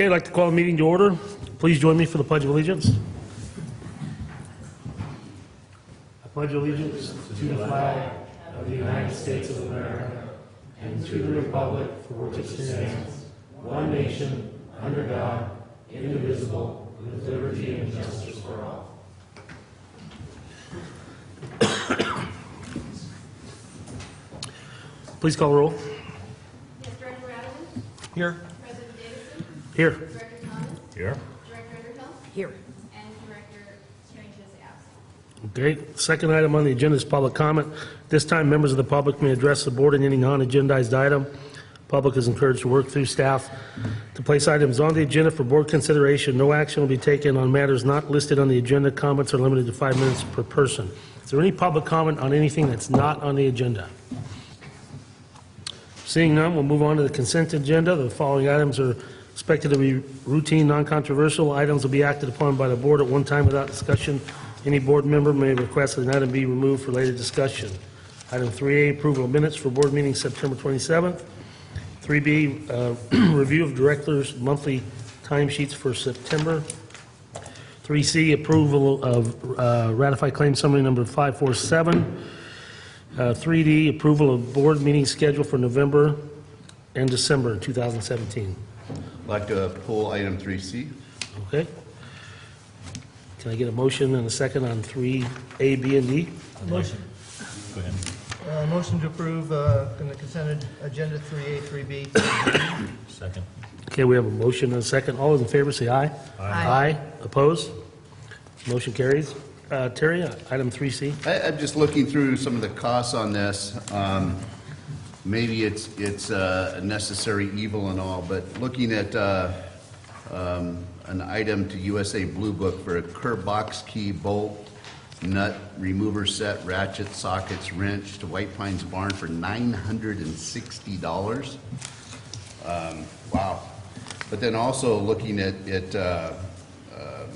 Okay, I'd like to call the meeting to order. Please join me for the Pledge of Allegiance. I pledge allegiance to the flag of the United States of America and to the republic for which it stands, one nation, under God, indivisible, with liberty and justice for all. Please call the roll. Yes, Director Radovan? Here. President Davidson? Here. Director Thomas? Here. Director Underhill? Here. And Director Strange is absent. Okay, second item on the agenda is public comment. This time, members of the public may address the board on any non-agendized item. Public is encouraged to work through staff to place items on the agenda for board consideration. No action will be taken on matters not listed on the agenda. Comments are limited to 5 minutes per person. Is there any public comment on anything that's not on the agenda? Seeing none, we'll move on to the consent agenda. The following items are expected to be routine, non-controversial. Items will be acted upon by the board at one time without discussion. Any board member may request that an item be removed for later discussion. Item 3A, approval of minutes for board meeting September 27th. 3B, review of directors' monthly timesheets for September. 3C, approval of ratified claim summary number 547. 3D, approval of board meeting schedule for November and December 2017. I'd like to pull item 3C. Okay. Can I get a motion and a second on 3A, B, and D? Motion. Go ahead. Motion to approve in the consent agenda 3A, 3B. Second. Okay, we have a motion and a second. All those in favor say aye. Aye. Opposed? Motion carries. Terry, item 3C. I'm just looking through some of the costs on this. Maybe it's a necessary evil and all, but looking at an item to USA Blue Book for a curb box key, bolt, nut remover set, ratchet, sockets, wrench to White Pines Barn for $960. Wow. But then also looking at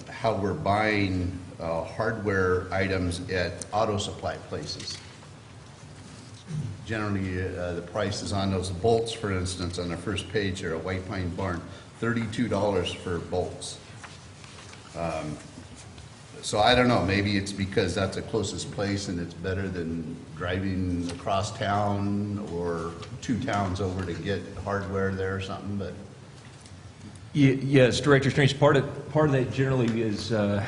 how we're buying hardware items at auto supply places. Generally, the prices on those bolts, for instance, on the first page here at White Pine Barn, $32 for bolts. So I don't know, maybe it's because that's the closest place and it's better than driving across town or 2 towns over to get hardware there or something, but. Yes, Director Strange, part of that generally is the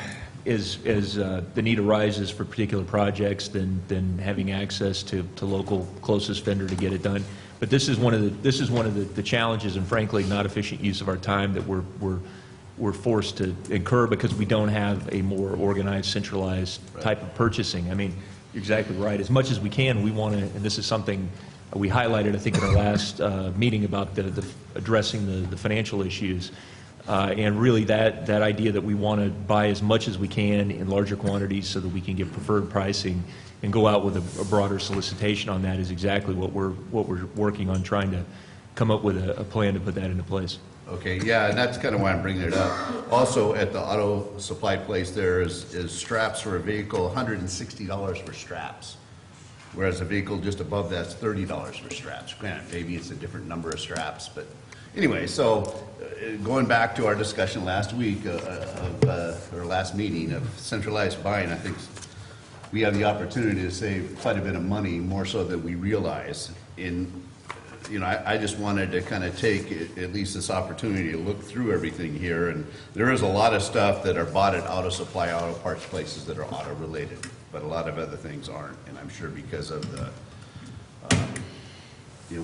need arises for particular projects than having access to local closest vendor to get it done. But this is one of the challenges and frankly not efficient use of our time that we're forced to incur because we don't have a more organized, centralized type of purchasing. I mean, you're exactly right. As much as we can, we want to, and this is something we highlighted, I think, in our last meeting about the addressing the financial issues. And really that idea that we want to buy as much as we can in larger quantities so that we can get preferred pricing and go out with a broader solicitation on that is exactly what we're working on, trying to come up with a plan to put that into place. Okay, yeah, and that's kind of why I'm bringing it up. Also, at the auto supply place, there is straps for a vehicle, $160 for straps. Whereas a vehicle just above that's $30 for straps. Granted, maybe it's a different number of straps, but anyway, so going back to our discussion last week or last meeting of centralized buying, I think we have the opportunity to save quite a bit of money, more so than we realize. I just wanted to kind of take at least this opportunity to look through everything here, and there is a lot of stuff that are bought at auto supply, auto parts places that are auto related, but a lot of other things aren't, and I'm sure because of the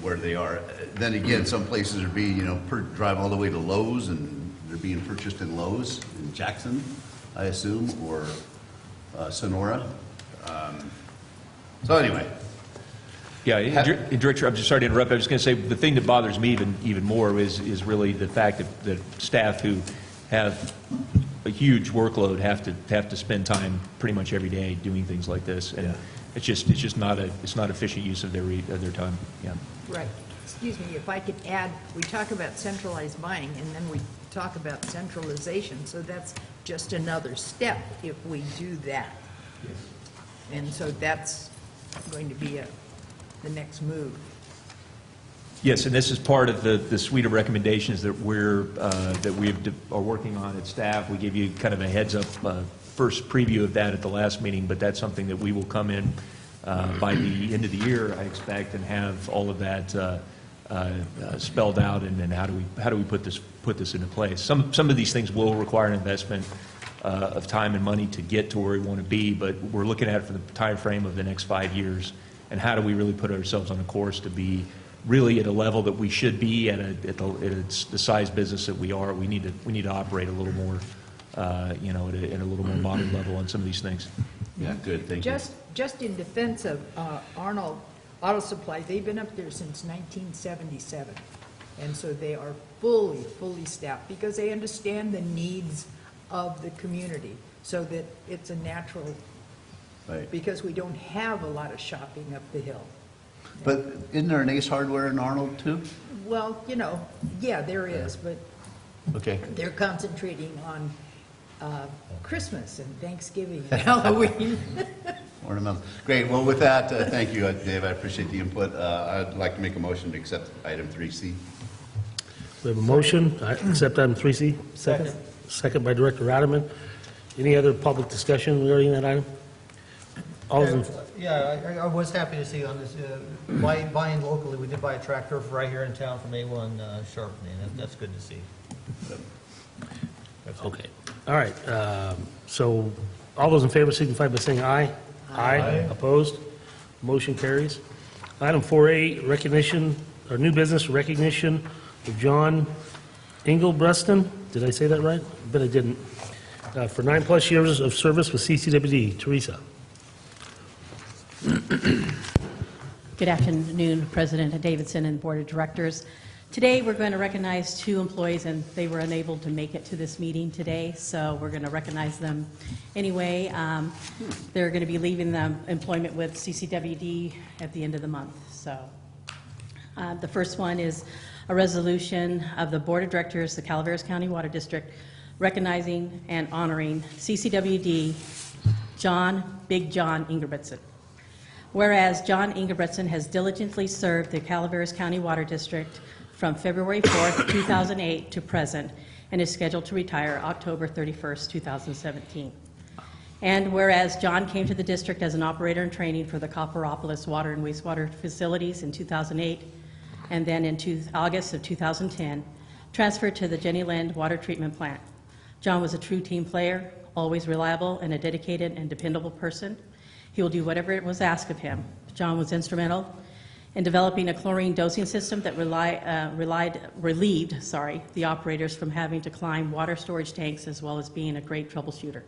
where they are. Then again, some places are being drive all the way to Lowe's, and they're being purchased in Lowe's in Jackson, I assume, or Sonora. So anyway. Yeah, and Director, I'm just sorry to interrupt. I was just going to say the thing that bothers me even more is really the fact that staff who have a huge workload have to spend time pretty much every day doing things like this, and it's just not efficient use of their time. Yeah. Right. Excuse me, if I could add, we talk about centralized buying and then we talk about centralization, so that's just another step if we do that. Yes. And so that's going to be the next move. Yes, and this is part of the suite of recommendations that we are working on at staff. We gave you kind of a heads up, first preview of that at the last meeting, but that's something that we will come in by the end of the year, I expect, and have all of that spelled out, and then how do we put this into place. Some of these things will require an investment of time and money to get to where we want to be, but we're looking at it for the time frame of the next 5 years, and how do we really put ourselves on a course to be really at a level that we should be at the size business that we are. We need to operate a little more, at a little more modern level on some of these things. Yeah, good, thank you. Just in defense of Arnold Auto Supply, they've been up there since 1977. And so they are fully staffed because they understand the needs of the community, so that it's a natural, Right. because we don't have a lot of shopping up the hill. But isn't there an Ace Hardware in Arnold too? Well, yeah, there is, but Okay. they're concentrating on Christmas and Thanksgiving and Halloween. Ornamental. Great, well, with that, thank you, Dave, I appreciate the input. I'd like to make a motion to accept item 3C. We have a motion, I accept item 3C. Second. Second by Director Rademan. Any other public discussion regarding that item? All those in Yeah, I was happy to see on this, buying locally, we did buy a tractor right here in town from A1 Sharpening. That's good to see. Okay, all right, so all those in favor signify by saying aye. Aye. Opposed? Motion carries. Item 4A, recognition, or new business recognition of John Engelbreston. Did I say that right? I bet I didn't. For 9+ years of service with CCWD. Teresa. Good afternoon, President Davidson and Board of Directors. Today, we're going to recognize 2 employees, and they were unable to make it to this meeting today, so we're going to recognize them anyway. They're going to be leaving the employment with CCWD at the end of the month. So, the first one is a resolution of the Board of Directors, the Calaveras County Water District, recognizing and honoring CCWD Big John Ingebrigtsen. Whereas John Ingebrigtsen has diligently served the Calaveras County Water District from February 4th, 2008 to present, and is scheduled to retire October 31st, 2017. And whereas John came to the district as an operator in training for the Copperopolis Water and Wastewater Facilities in 2008, and then in August of 2010, transferred to the Jenny Lind Water Treatment Plant. John was a true team player, always reliable, and a dedicated and dependable person. He will do whatever was asked of him. John was instrumental in developing a chlorine dosing system that relieved the operators from having to climb water storage tanks, as well as being a great troubleshooter.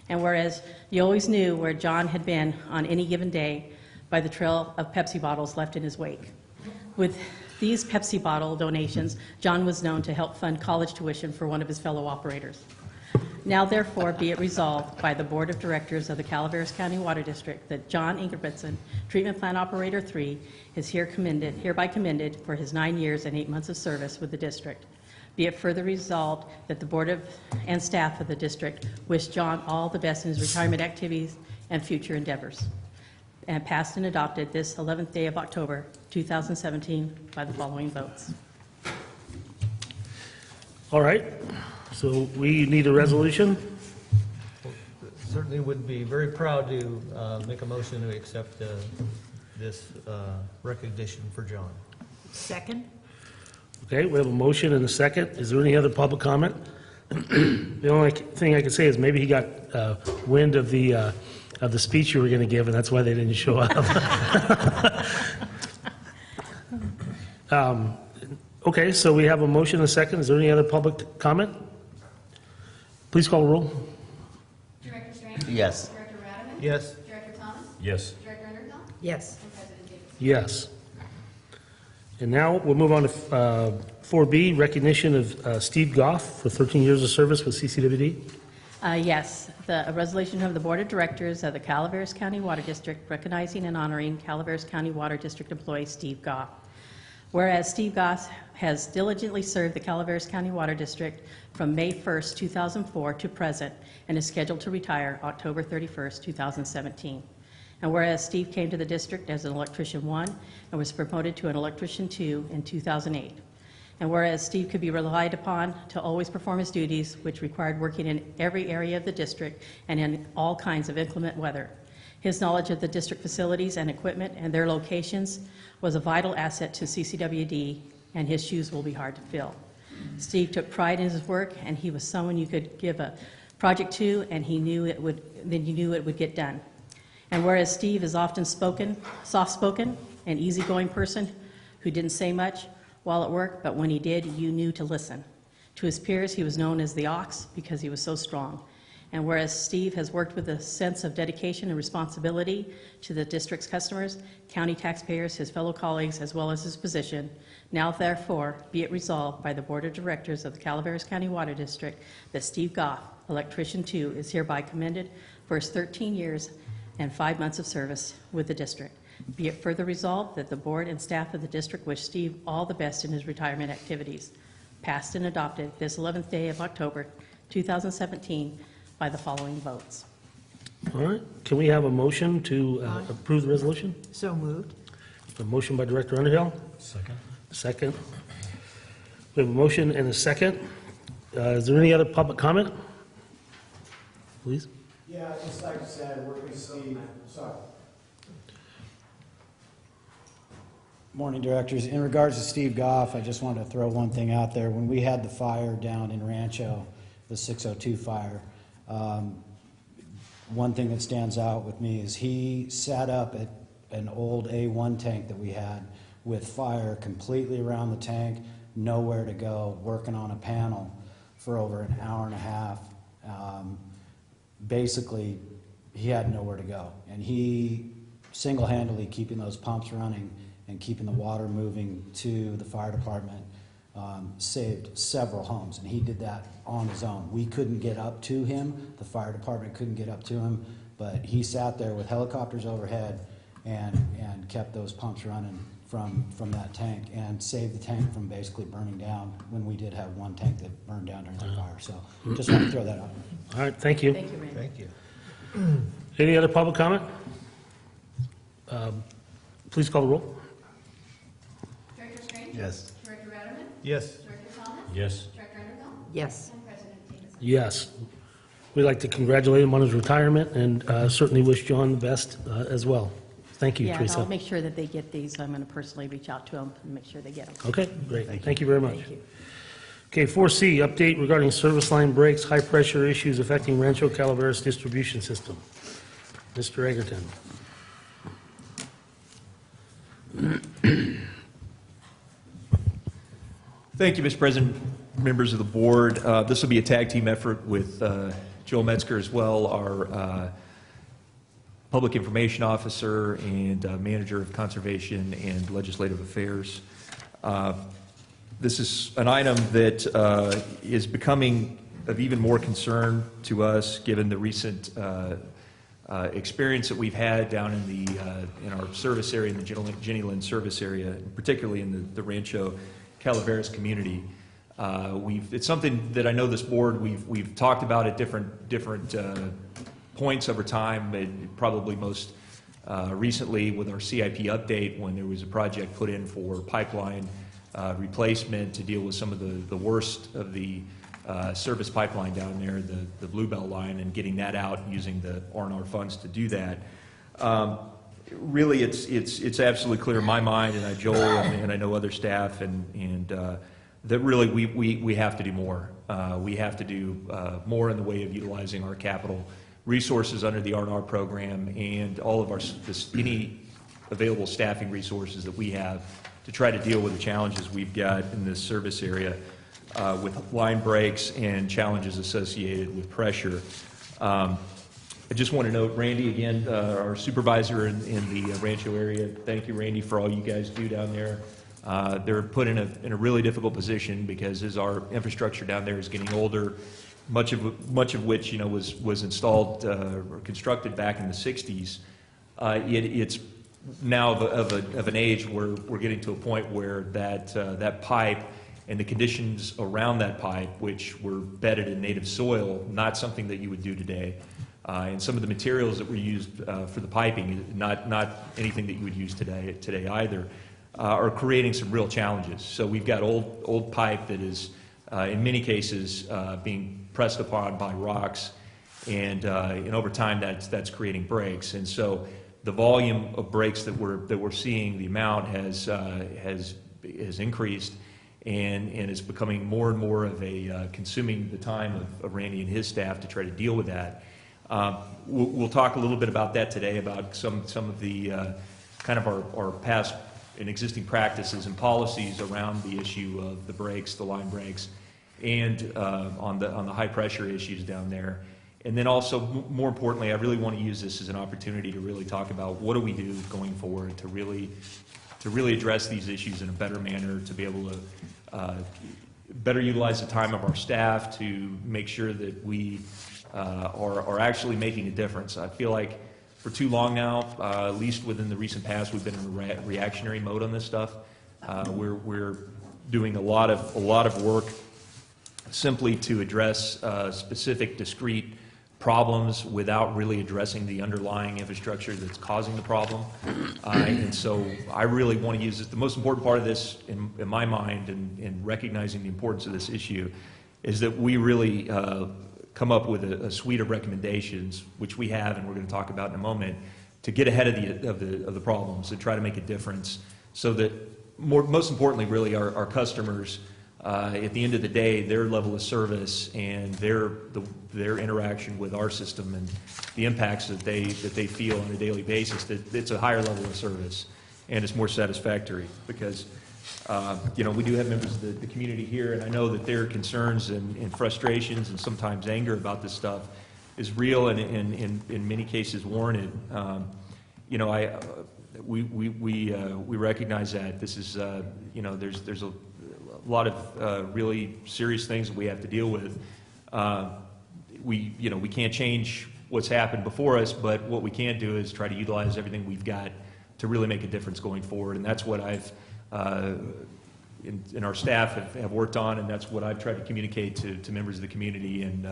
And whereas you always knew where John had been on any given day by the trail of Pepsi bottles left in his wake. With these Pepsi bottle donations, John was known to help fund college tuition for one of his fellow operators. Now therefore be it resolved by the Board of Directors of the Calaveras County Water District that John Ingebrigtsen, Treatment Plant Operator 3, is hereby commended for his 9 years and 8 months of service with the district. Be it further resolved that the Board and staff of the district wish John all the best in his retirement activities and future endeavors. And passed and adopted this 11th day of October 2017 by the following votes. All right, so we need a resolution. Certainly would be very proud to make a motion to accept this recognition for John. Second? Okay, we have a motion and a second. Is there any other public comment? The only thing I can say is maybe he got wind of the speech you were going to give, and that's why they didn't show up. Okay, so we have a motion and a second. Is there any other public comment? Please call the roll. Director Strange? Yes. Director Rademan? Yes. Director Thomas? Yes. Director Underhill? Yes. And President Davidson? Yes. And now we'll move on to 4B, recognition of Steve Goff for 13 years of service with CCWD. Yes, a resolution of the Board of Directors of the Calaveras County Water District recognizing and honoring Calaveras County Water District employee Steve Goff. Whereas Steve Goff has diligently served the Calaveras County Water District from May 1st, 2004 to present, and is scheduled to retire October 31st, 2017. And whereas Steve came to the district as an electrician 1 and was promoted to an electrician 2 in 2008. And whereas Steve could be relied upon to always perform his duties, which required working in every area of the district and in all kinds of inclement weather. His knowledge of the district facilities and equipment and their locations was a vital asset to CCWD, and his shoes will be hard to fill. Steve took pride in his work, and he was someone you could give a project to, and you knew it would get done. And whereas Steve is often soft-spoken, and easygoing person who didn't say much while at work, but when he did, you knew to listen. To his peers, he was known as the Ox because he was so strong. And whereas Steve has worked with a sense of dedication and responsibility to the district's customers, county taxpayers, his fellow colleagues, as well as his position, now therefore be it resolved by the Board of Directors of the Calaveras County Water District that Steve Goff, Electrician 2, is hereby commended for his 13 years and 5 months of service with the district. Be it further resolved that the board and staff of the district wish Steve all the best in his retirement activities. Passed and adopted this 11th day of October 2017 by the following votes. All right, can we have a motion to approve the resolution? So moved. A motion by Director Underhill, Second. second. We have a motion and a second. Is there any other public comment? Please. Yeah, just like I said, working with Steve, sorry. Morning, directors. In regards to Steve Goff, I just wanted to throw one thing out there. When we had the fire down in Rancho, the 602 fire, one thing that stands out with me is he sat up at an old A1 tank that we had with fire completely around the tank, nowhere to go, working on a panel for over an hour and a half. Basically, he had nowhere to go. And he single-handedly keeping those pumps running and keeping the water moving to the fire department saved several homes, and he did that on his own. We couldn't get up to him, the fire department couldn't get up to him, but he sat there with helicopters overhead and kept those pumps running from that tank and saved the tank from basically burning down when we did have one tank that burned down during the fire. So just want to throw that out. All right, thank you. Thank you, Randy. Thank you. Any other public comment? Please call the roll. Director Strange? Yes. Director Radaman? Yes. Director Thomas? Yes. Director Underhill? Yes. And President Davidson? Yes. We'd like to congratulate him on his retirement and certainly wish John the best as well. Thank you, Yeah, and Teresa. I'll make sure that they get these. I'm going to personally reach out to them and make sure they get them. Okay, great. Thank you very much. Thank you. Okay, 4C, update regarding service line breaks, high-pressure issues affecting Rancho Calaveras distribution system. Mr. Egerton. Thank you, Mr. President, members of the board. This will be a tag team effort with Joel Metzger as well, our Public Information Officer and Manager of Conservation and Legislative Affairs. This is an item that is becoming of even more concern to us given the recent experience that we've had down in our service area, in the Jenny Lind service area, particularly in the Rancho Calaveras community. It's something that I know this board, we've talked about at different points over time, and probably most recently with our CIP update when there was a project put in for pipeline replacement to deal with some of the worst of the service pipeline down there, the Bluebell line, and getting that out using the R&R funds to do that. Really, it's absolutely clear in my mind, and Joel and I know other staff, and that really we have to do more. We have to do more in the way of utilizing our capital resources under the R&R program and all of any available staffing resources that we have to try to deal with the challenges we've got in this service area with line breaks and challenges associated with pressure. I just want to note, Randy, again, our supervisor in the Rancho area, thank you, Randy, for all you guys do down there. They're put in a really difficult position because as our infrastructure down there is getting older, much of which was installed or constructed back in the 60s, it's now of an age where we're getting to a point where that pipe and the conditions around that pipe, which were bedded in native soil, not something that you would do today, And some of the materials that were used for the piping, not anything that you would use today either, are creating some real challenges. So we've got old pipe that is, in many cases, being pressed upon by rocks, and over time that's creating breaks. And so the volume of breaks that we're seeing, the amount has increased, and is becoming more and more of a consuming the time of Randy and his staff to try to deal with that. We'll talk a little bit about that today, about some of the kind of our past and existing practices and policies around the issue of the breaks, the line breaks, and on the high pressure issues down there. And then also, more importantly, I really want to use this as an opportunity to really talk about what do we do going forward to really address these issues in a better manner, to be able to better utilize the time of our staff, to make sure that we are actually making a difference. I feel like for too long now, at least within the recent past, we've been in a reactionary mode on this stuff. We're doing a lot of work simply to address specific, discrete problems without really addressing the underlying infrastructure that's causing the problem. And so I really want to use this. The most important part of this, in my mind, in recognizing the importance of this issue, is that we really come up with a suite of recommendations, which we have, and we're going to talk about in a moment, to get ahead of the problems and try to make a difference, so that most importantly, really, our customers, at the end of the day, their level of service and their interaction with our system and the impacts that they feel on a daily basis, that it's a higher level of service and it's more satisfactory, because we do have members of the community here, and I know that their concerns and frustrations and sometimes anger about this stuff is real and in many cases warranted. We recognize that this is there's a lot of really serious things that we have to deal with. We can't change what's happened before us, but what we can do is try to utilize everything we've got to really make a difference going forward. And that's what I've and our staff have worked on, and that's what I've tried to communicate to members of the community, and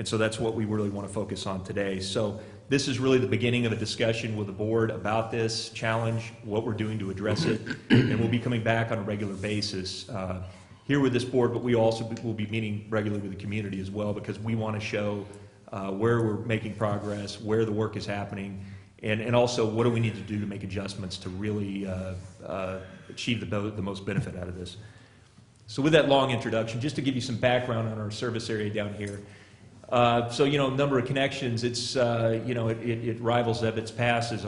so that's what we really want to focus on today. So this is really the beginning of a discussion with the board about this challenge, what we're doing to address it, and we'll be coming back on a regular basis here with this board, but we also will be meeting regularly with the community as well, because we want to show where we're making progress, where the work is happening, and also what do we need to do to make adjustments to really achieve the most benefit out of this. So with that long introduction, just to give you some background on our service area down here. Number of connections, it's, it rivals Ebbets Pass as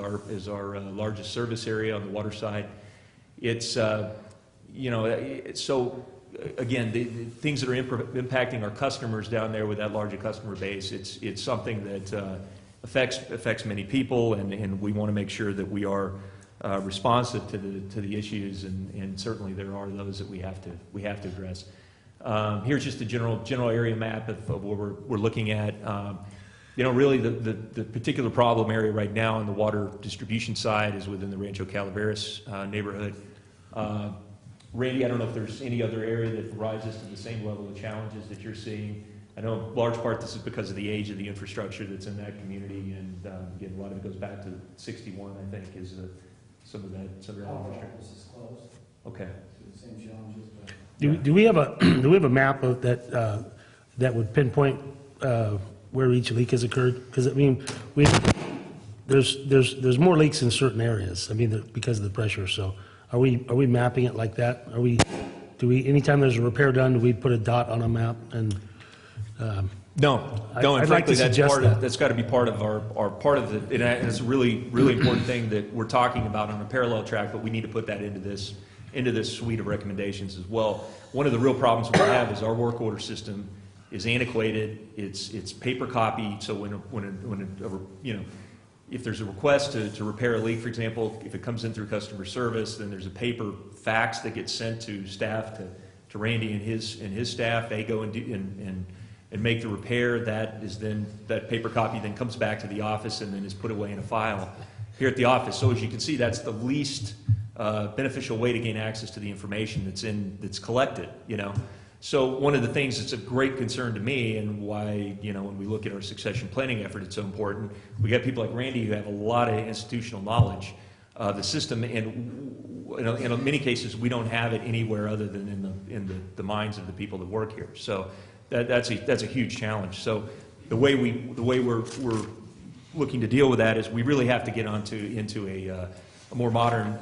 our largest service area on the water side. It's, so again, the things that are impacting our customers down there with that larger customer base, it's something that affects many people, and we want to make sure that we are responsive to the issues, and certainly there are those that we have to address. Here's just a general area map of what we're looking at. Really the particular problem area right now on the water distribution side is within the Rancho Calaveras neighborhood. Randy, I don't know if there's any other area that rises to the same level of challenges that you're seeing. I know in large part this is because of the age of the infrastructure that's in that community, and again, a lot of it goes back to 61, I think, is some of that infrastructure. Is closed. Okay. The same challenges, but. Do we have a map of that would pinpoint where each leak has occurred? Because I mean, there's more leaks in certain areas. I mean, because of the pressure. So are we mapping it like that? Do we anytime there's a repair done, do we put a dot on a map? And No, and I'd like frankly, to suggest that. that's got to be part of our part of the, and it's a really important thing that we're talking about on a parallel track, but we need to put that into this suite of recommendations as well. One of the real problems we have is our work order system is antiquated. It's paper copied. So if there's a request to repair a leak, for example, if it comes in through customer service, then there's a paper fax that gets sent to staff, to Randy and his staff. They go and do and make the repair. That paper copy then comes back to the office and then is put away in a file here at the office. So as you can see, that's the least beneficial way to gain access to the information that's collected. So one of the things that's a great concern to me, and why, when we look at our succession planning effort, it's so important, we got people like Randy who have a lot of institutional knowledge of the system, and in many cases, we don't have it anywhere other than in the minds of the people that work here. So that's a huge challenge. So the way we're looking to deal with that is we really have to get into a more modern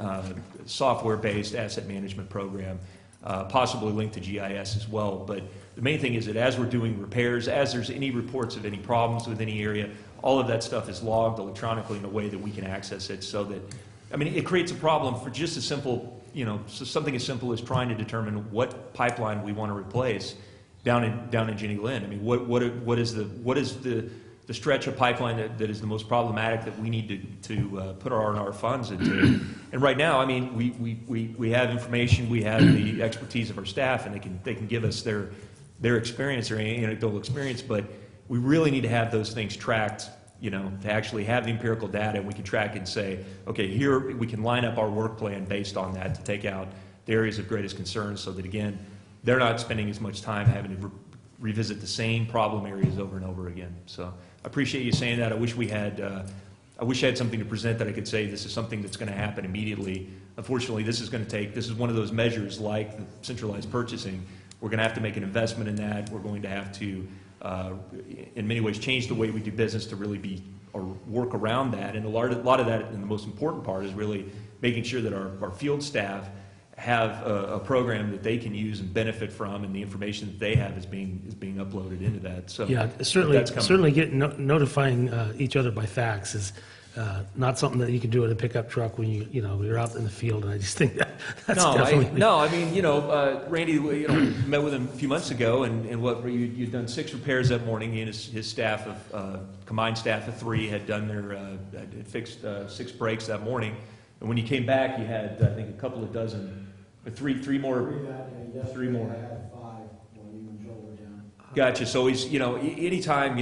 software-based asset management program, possibly linked to GIS as well. But the main thing is that as we're doing repairs, as there's any reports of any problems with any area, all of that stuff is logged electronically in a way that we can access it, so that, it creates a problem for just a simple, so something as simple as trying to determine what pipeline we want to replace down in Jenny Lind. What is the stretch of pipeline that is the most problematic that we need to put our R&R funds into? And right now, we have information, we have the expertise of our staff, and they can give us their experience, their anecdotal experience, but we really need to have those things tracked, to actually have the empirical data, and we can track and say, okay, here we can line up our work plan based on that to take out the areas of greatest concern, so that, again, they're not spending as much time having to revisit the same problem areas over and over again. So I appreciate you saying that. I wish I had something to present that I could say this is something that's going to happen immediately. Unfortunately, this is one of those measures like the centralized purchasing. We're going to have to make an investment in that. We're going to have to, in many ways, change the way we do business to really work around that. And a lot of that, and the most important part, is really making sure that our field staff have a program that they can use and benefit from, and the information that they have is being uploaded into that. So Yeah, certainly notifying each other by fax is not something that you can do in a pickup truck when you're out in the field, and I just think that's definitely... Randy, met with him a few months ago, and you'd done 6 repairs that morning. He and his staff combined staff of 3 had done had fixed 6 breaks that morning. And when you came back, you had, I think, a couple of dozen, three more. Three more. I had 5 when you and Joel were down. Gotcha. So he's, anytime,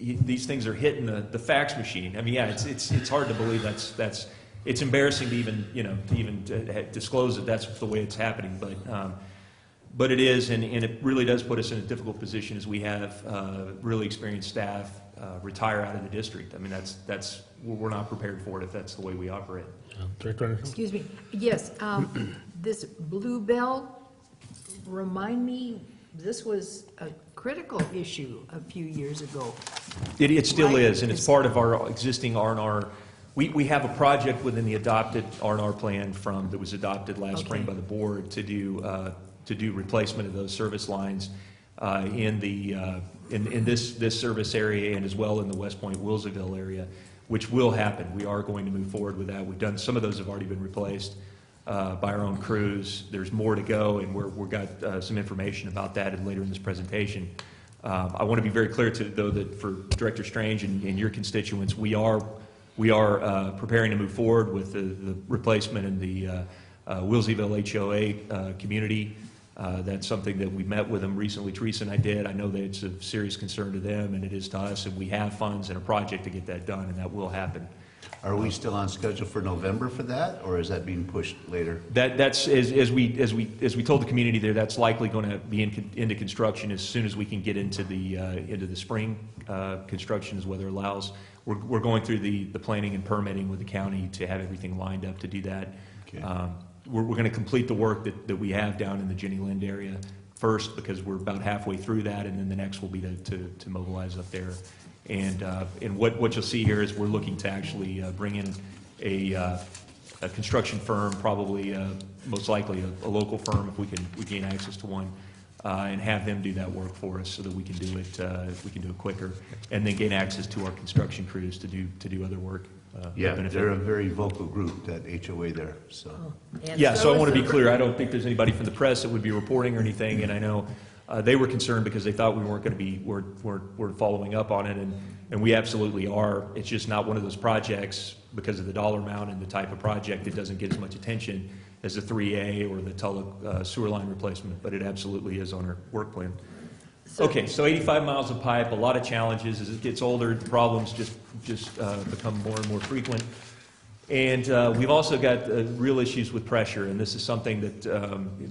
these things are hitting the fax machine. It's hard to believe it's embarrassing to even disclose that that's the way it's happening. But it is, and it really does put us in a difficult position as we have really experienced staff retire out of the district. We're not prepared for it if that's the way we operate. Director Anderson? Excuse me. Yes, this Bluebell, remind me, this was a critical issue a few years ago. It still Right. is, and it's part of our existing R&R. We have a project within the adopted R&R plan that was adopted last spring by the board to do replacement of those service lines in this service area, and as well in the West Point Wilsonville area, which will happen. We are going to move forward with that. We've done, some of those have already been replaced by our own crews. There's more to go, and we've got some information about that later in this presentation. I want to be very clear, though, that for Director Strange and your constituents, we are preparing to move forward with the replacement in the Wilseyville HOA community. That's something that we met with them recently. Teresa and I did. I know that it's of serious concern to them, and it is to us, and we have funds and a project to get that done, and that will happen. Are we still on schedule for November for that, or is that being pushed later? That's as we told the community there. That's likely going to be into construction as soon as we can get into the spring construction, as weather allows. We're going through the planning and permitting with the county to have everything lined up to do that. Okay. We're going to complete the work that we have down in the Jenny Lind area first, because we're about halfway through that, and then the next will be to mobilize up there. And what you'll see here is we're looking to actually bring in a construction firm, probably most likely a local firm if we gain access to one, and have them do that work for us so that we can do it quicker, and then gain access to our construction crews to do other work. Yeah, they're a very vocal group, that HOA there, so. And Yeah, so I want to is be the- clear, I don't think there's anybody from the press that would be reporting or anything, and I know they were concerned because they thought we weren't going to be, we're following up on it, and we absolutely are. It's just not one of those projects, because of the dollar amount and the type of project, that doesn't get as much attention as the 3A or the Tulloch sewer line replacement, but it absolutely is on our work plan. Okay, so 85 miles of pipe, a lot of challenges. As it gets older, the problems just become more and more frequent. And we've also got real issues with pressure, and this is something that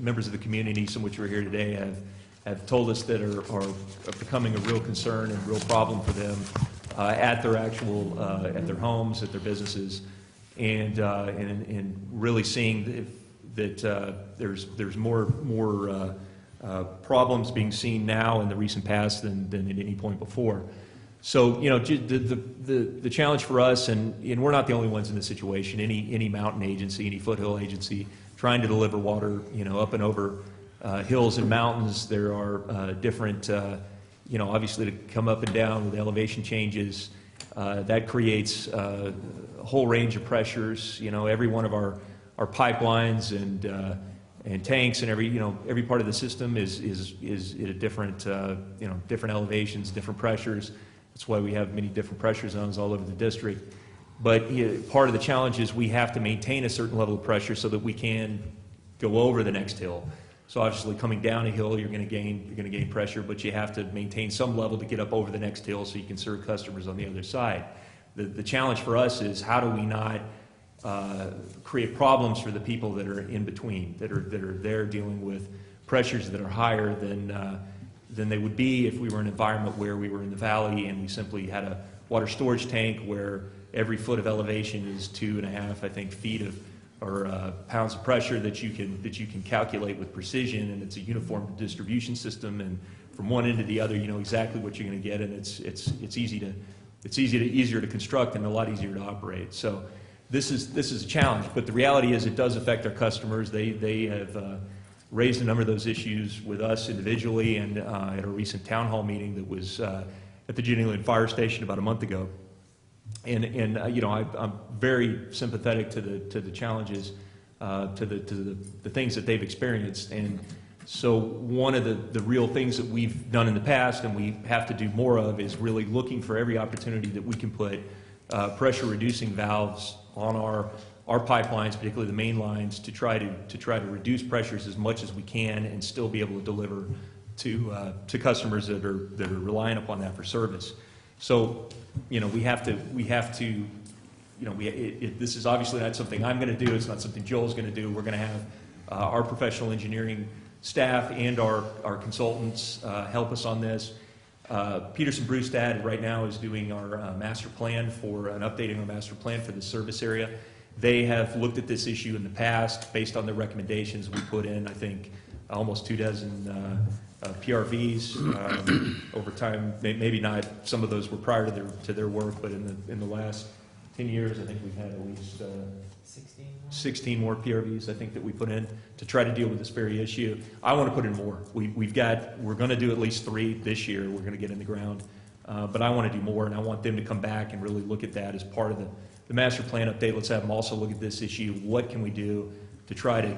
members of the community, some of which are here today, have told us that are becoming a real concern and real problem for them at their actual, at their homes, at their businesses, and really seeing that there's more problems being seen now in the recent past than at any point before. So, you know, the challenge for us, and we're not the only ones in this situation, any mountain agency, any foothill agency trying to deliver water, you know, up and over hills and mountains, there are different, you know, obviously to come up and down with elevation changes, that creates a whole range of pressures. You know, every one of our pipelines and tanks and every part of the system is at a different, you know, different elevations, different pressures. That's why we have many different pressure zones all over the district. But part of the challenge is we have to maintain a certain level of pressure so that we can go over the next hill. So obviously coming down a hill, you're going to gain pressure, but you have to maintain some level to get up over the next hill so you can serve customers on the other side. The challenge for us is how do we not create problems for the people that are in between, that are there dealing with pressures that are higher than they would be if we were in an environment where we were in the valley and we simply had a water storage tank where every foot of elevation is 2.5, I think, feet of or pounds of pressure that you can calculate with precision, and it's a uniform distribution system, and from one end to the other you know exactly what you're going to get, and it's easier to construct and a lot easier to operate. So this is a challenge, but the reality is it does affect our customers. They have raised a number of those issues with us individually, and at a recent town hall meeting that was at the Jenny Fire Station about a month ago. And you know, I'm very sympathetic to the challenges, to the things that they've experienced. And so one of the real things that we've done in the past, and we have to do more of, is really looking for every opportunity that we can put pressure reducing valves on our pipelines, particularly the main lines, to try to reduce pressures as much as we can and still be able to deliver to customers that are relying upon that for service. So, you know, we have to, you know, this is obviously not something I'm going to do. It's not something Joel's going to do. We're going to have our professional engineering staff and our consultants help us on this. Peterson Brewstad right now is doing our master plan updating our master plan for the service area. They have looked at this issue in the past based on the recommendations we put in, I think, almost 24 PRVs over time. Maybe not. Some of those were prior to their work, but in the last 10 years, I think we've had at least 16 more PRVs. I think that we put in to try to deal with this very issue. I want to put in more. We're going to do at least 3 this year. We're going to get in the ground, but I want to do more, and I want them to come back and really look at that as part of the master plan update. Let's have them also look at this issue. What can we do to try to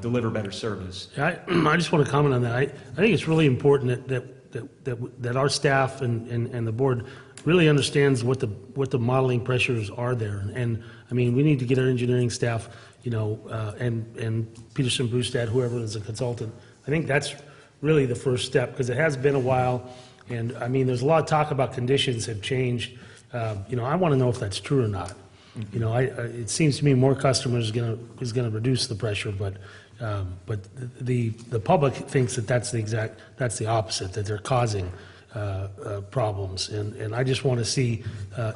deliver better service? I just want to comment on that. I think it's really important that our staff and the board really understands what the modeling pressures are there. And I mean, we need to get our engineering staff, you know, and Peterson Brewstad, whoever is a consultant. I think that's really the first step, because it has been a while. And I mean, there's a lot of talk about conditions have changed. You know, I want to know if that's true or not. You know, it seems to me more customers is going to reduce the pressure, but the public thinks that that's the opposite, that they're causing problems, and I just want to see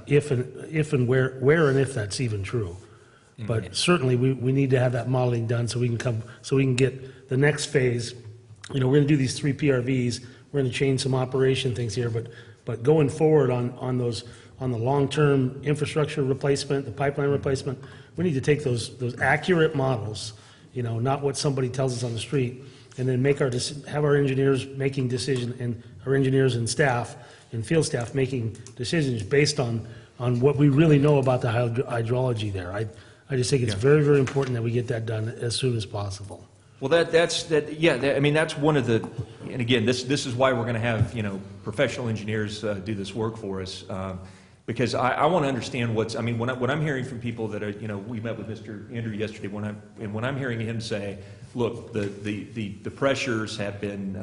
if and where and if that's even true. But certainly we need to have that modeling done so we can get the next phase. You know, we're going to do these 3 PRVs. We're going to change some operation things here, but going forward on the long-term infrastructure replacement, the pipeline replacement, we need to take those accurate models, you know, not what somebody tells us on the street, and then have our engineers making decisions, and our engineers and staff and field staff making decisions based on what we really know about the hydrology there. I just think it's very, very important that we get that done as soon as possible. Well, I mean, that's one of the, and again, this is why we're going to have, you know, professional engineers do this work for us. Because I want to understand what I'm hearing from people that are, you know, we met with Mr. Andrew yesterday, when I'm hearing him say, look, the pressures have been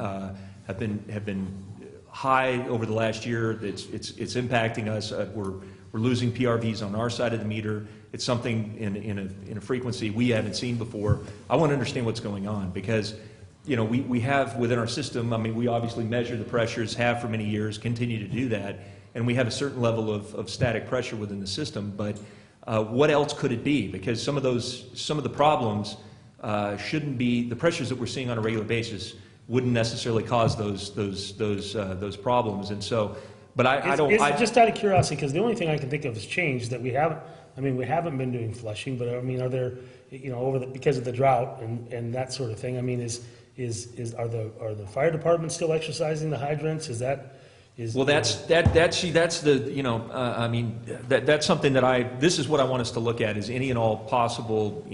high over the last year. It's impacting us. We're losing PRVs on our side of the meter. It's something in a frequency we haven't seen before. I want to understand what's going on because, we have within our system, I mean, we obviously measure the pressures, have for many years, continue to do that, and we have a certain level of static pressure within the system, but what else could it be? Because some of the problems shouldn't be, the pressures that we're seeing on a regular basis wouldn't necessarily cause those problems, and so, but I don't. Just out of curiosity, because the only thing I can think of has changed that we haven't been doing flushing, but I mean, are there, because of the drought and that sort of thing, I mean, are the fire departments still exercising the hydrants? Well, that's the, I mean, that's something that this is what I want us to look at, is any and all possible,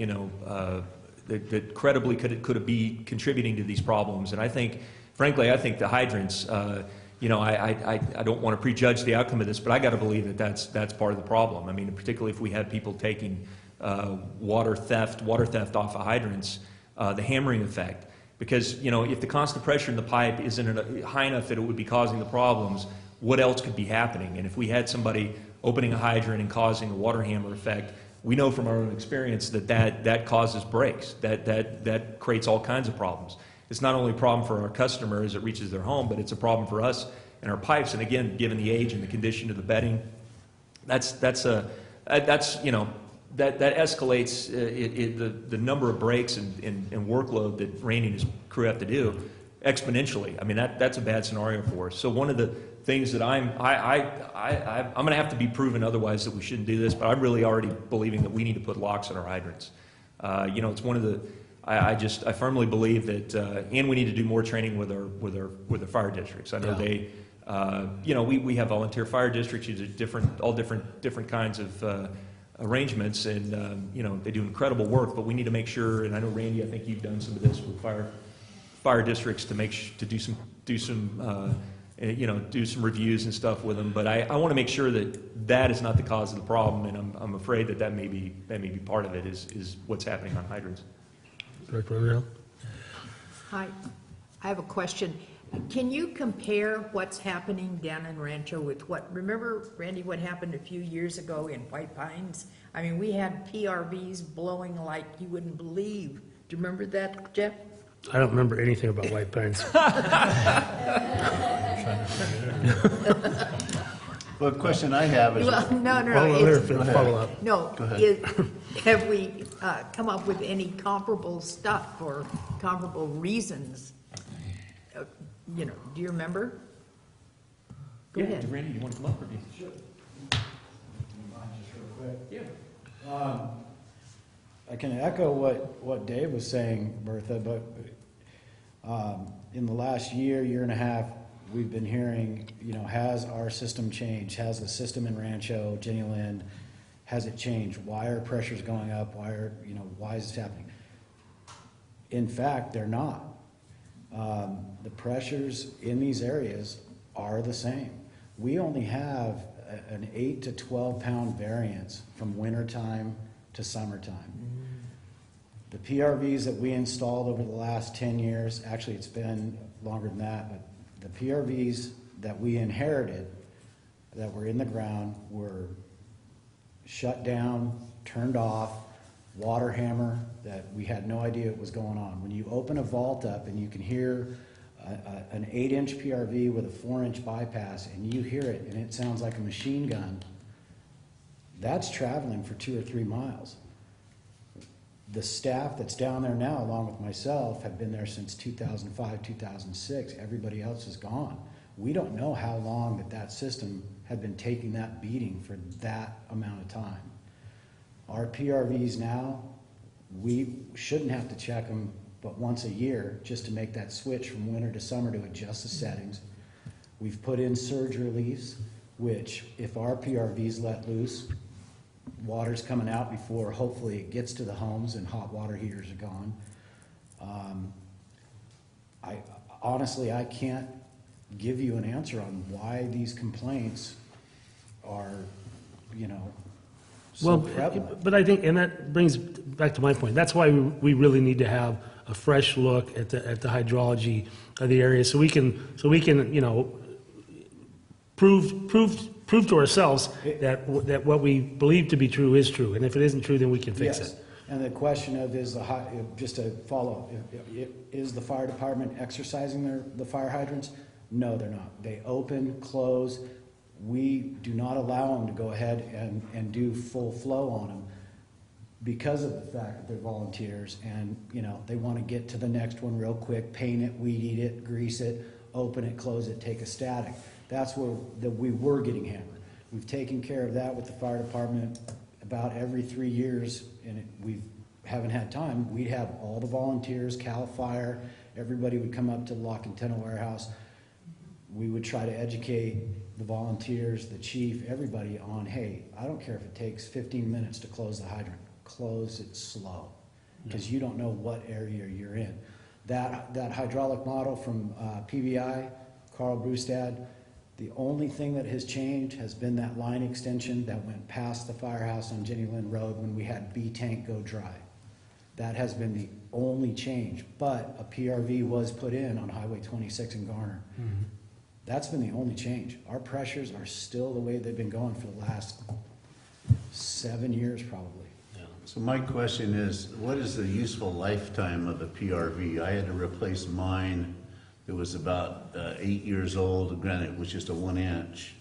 that credibly could be contributing to these problems. And I think, frankly, the hydrants, I don't want to prejudge the outcome of this, but I got to believe that that's part of the problem. I mean, particularly if we have people taking water theft off of hydrants, the hammering effect. Because, if the constant pressure in the pipe isn't high enough that it would be causing the problems, what else could be happening? And if we had somebody opening a hydrant and causing a water hammer effect, we know from our own experience that causes breaks. That creates all kinds of problems. It's not only a problem for our customer as it reaches their home, but it's a problem for us and our pipes. And again, given the age and the condition of the bedding, that escalates the number of breaks and workload that Randy and his crew have to do exponentially. I mean, that's a bad scenario for us. So one of the things that I'm going to have to be proven otherwise that we shouldn't do this, but I'm really already believing that we need to put locks on our hydrants. It's one of the, I firmly believe that, and we need to do more training with our fire districts. I know they, we have volunteer fire districts, use different kinds of arrangements, and they do incredible work. But we need to make sure. And I know, Randy, I think you've done some of this with fire districts to do some reviews and stuff with them. But I want to make sure that is not the cause of the problem, and I'm afraid that may be part of it is what's happening on hydrants. Director Underhill? Hi, I have a question. Can you compare what's happening down in Rancho with remember, Randy, what happened a few years ago in White Pines? I mean, we had PRVs blowing like you wouldn't believe. Do you remember that, Jeff? I don't remember anything about White Pines. Well, the question I have is, Well, no. Follow up. No, Go ahead. have we come up with any comparable stuff or comparable reasons? Do you remember? Go ahead. Randy, you want to come up or Sure. Yeah. I can echo what Dave was saying, Bertha, but in the last year and a half, we've been hearing, has our system changed? Has the system in Rancho, Jenny Lind, has it changed? Why are pressures going up? Why is this happening? In fact, they're not. The pressures in these areas are the same. We only have an 8 to 12 pound variance from wintertime to summertime. The PRVs that we installed over the last 10 years, actually it's been longer than that, but the PRVs that we inherited that were in the ground were shut down, turned off, water hammer that we had no idea what was going on. When you open a vault up and you can hear an 8-inch PRV with a 4-inch bypass and you hear it and it sounds like a machine gun, that's traveling for 2 or 3 miles. The staff that's down there now, along with myself, have been there since 2005, 2006. Everybody else is gone. We don't know how long that system had been taking that beating for that amount of time. Our PRVs now, we shouldn't have to check them but once a year just to make that switch from winter to summer to adjust the settings. We've put in surge reliefs, which if our PRVs let loose, water's coming out before hopefully it gets to the homes and hot water heaters are gone. I can't give you an answer on why these complaints are, so prevalent. But I think, and that brings back to my point, that's why we really need to have a fresh look at the prove prove to ourselves that what we believe to be true is true, and if it isn't true, then we can fix Yes. it. And the question of just to follow, is the fire department exercising the fire hydrants? No, they're not. They open, close. We do not allow them to go ahead and do full flow on them because of the fact that they're volunteers and, they want to get to the next one real quick, paint it, weed eat it, grease it, open it, close it, take a static. That's where we were getting hammered. We've taken care of that with the fire department about every 3 years, and we haven't had time. We'd have all the volunteers, CAL FIRE, everybody would come up to the lock and tunnel warehouse. We would try to educate the volunteers, the chief, everybody on, hey, I don't care if it takes 15 minutes to close the hydrant. Close it slow, because you don't know what area you're in. That hydraulic model from PBI, Carl Brustad, the only thing that has changed has been that line extension that went past the firehouse on Jenny Lynn Road when we had B tank go dry. That has been the only change, but a PRV was put in on Highway 26 in Garner. That's been the only change. Our pressures are still the way they've been going for the last 7 years probably. So my question is, what is the useful lifetime of a PRV? I had to replace mine. It was about 8 years old. Granted, it was just a 1 inch,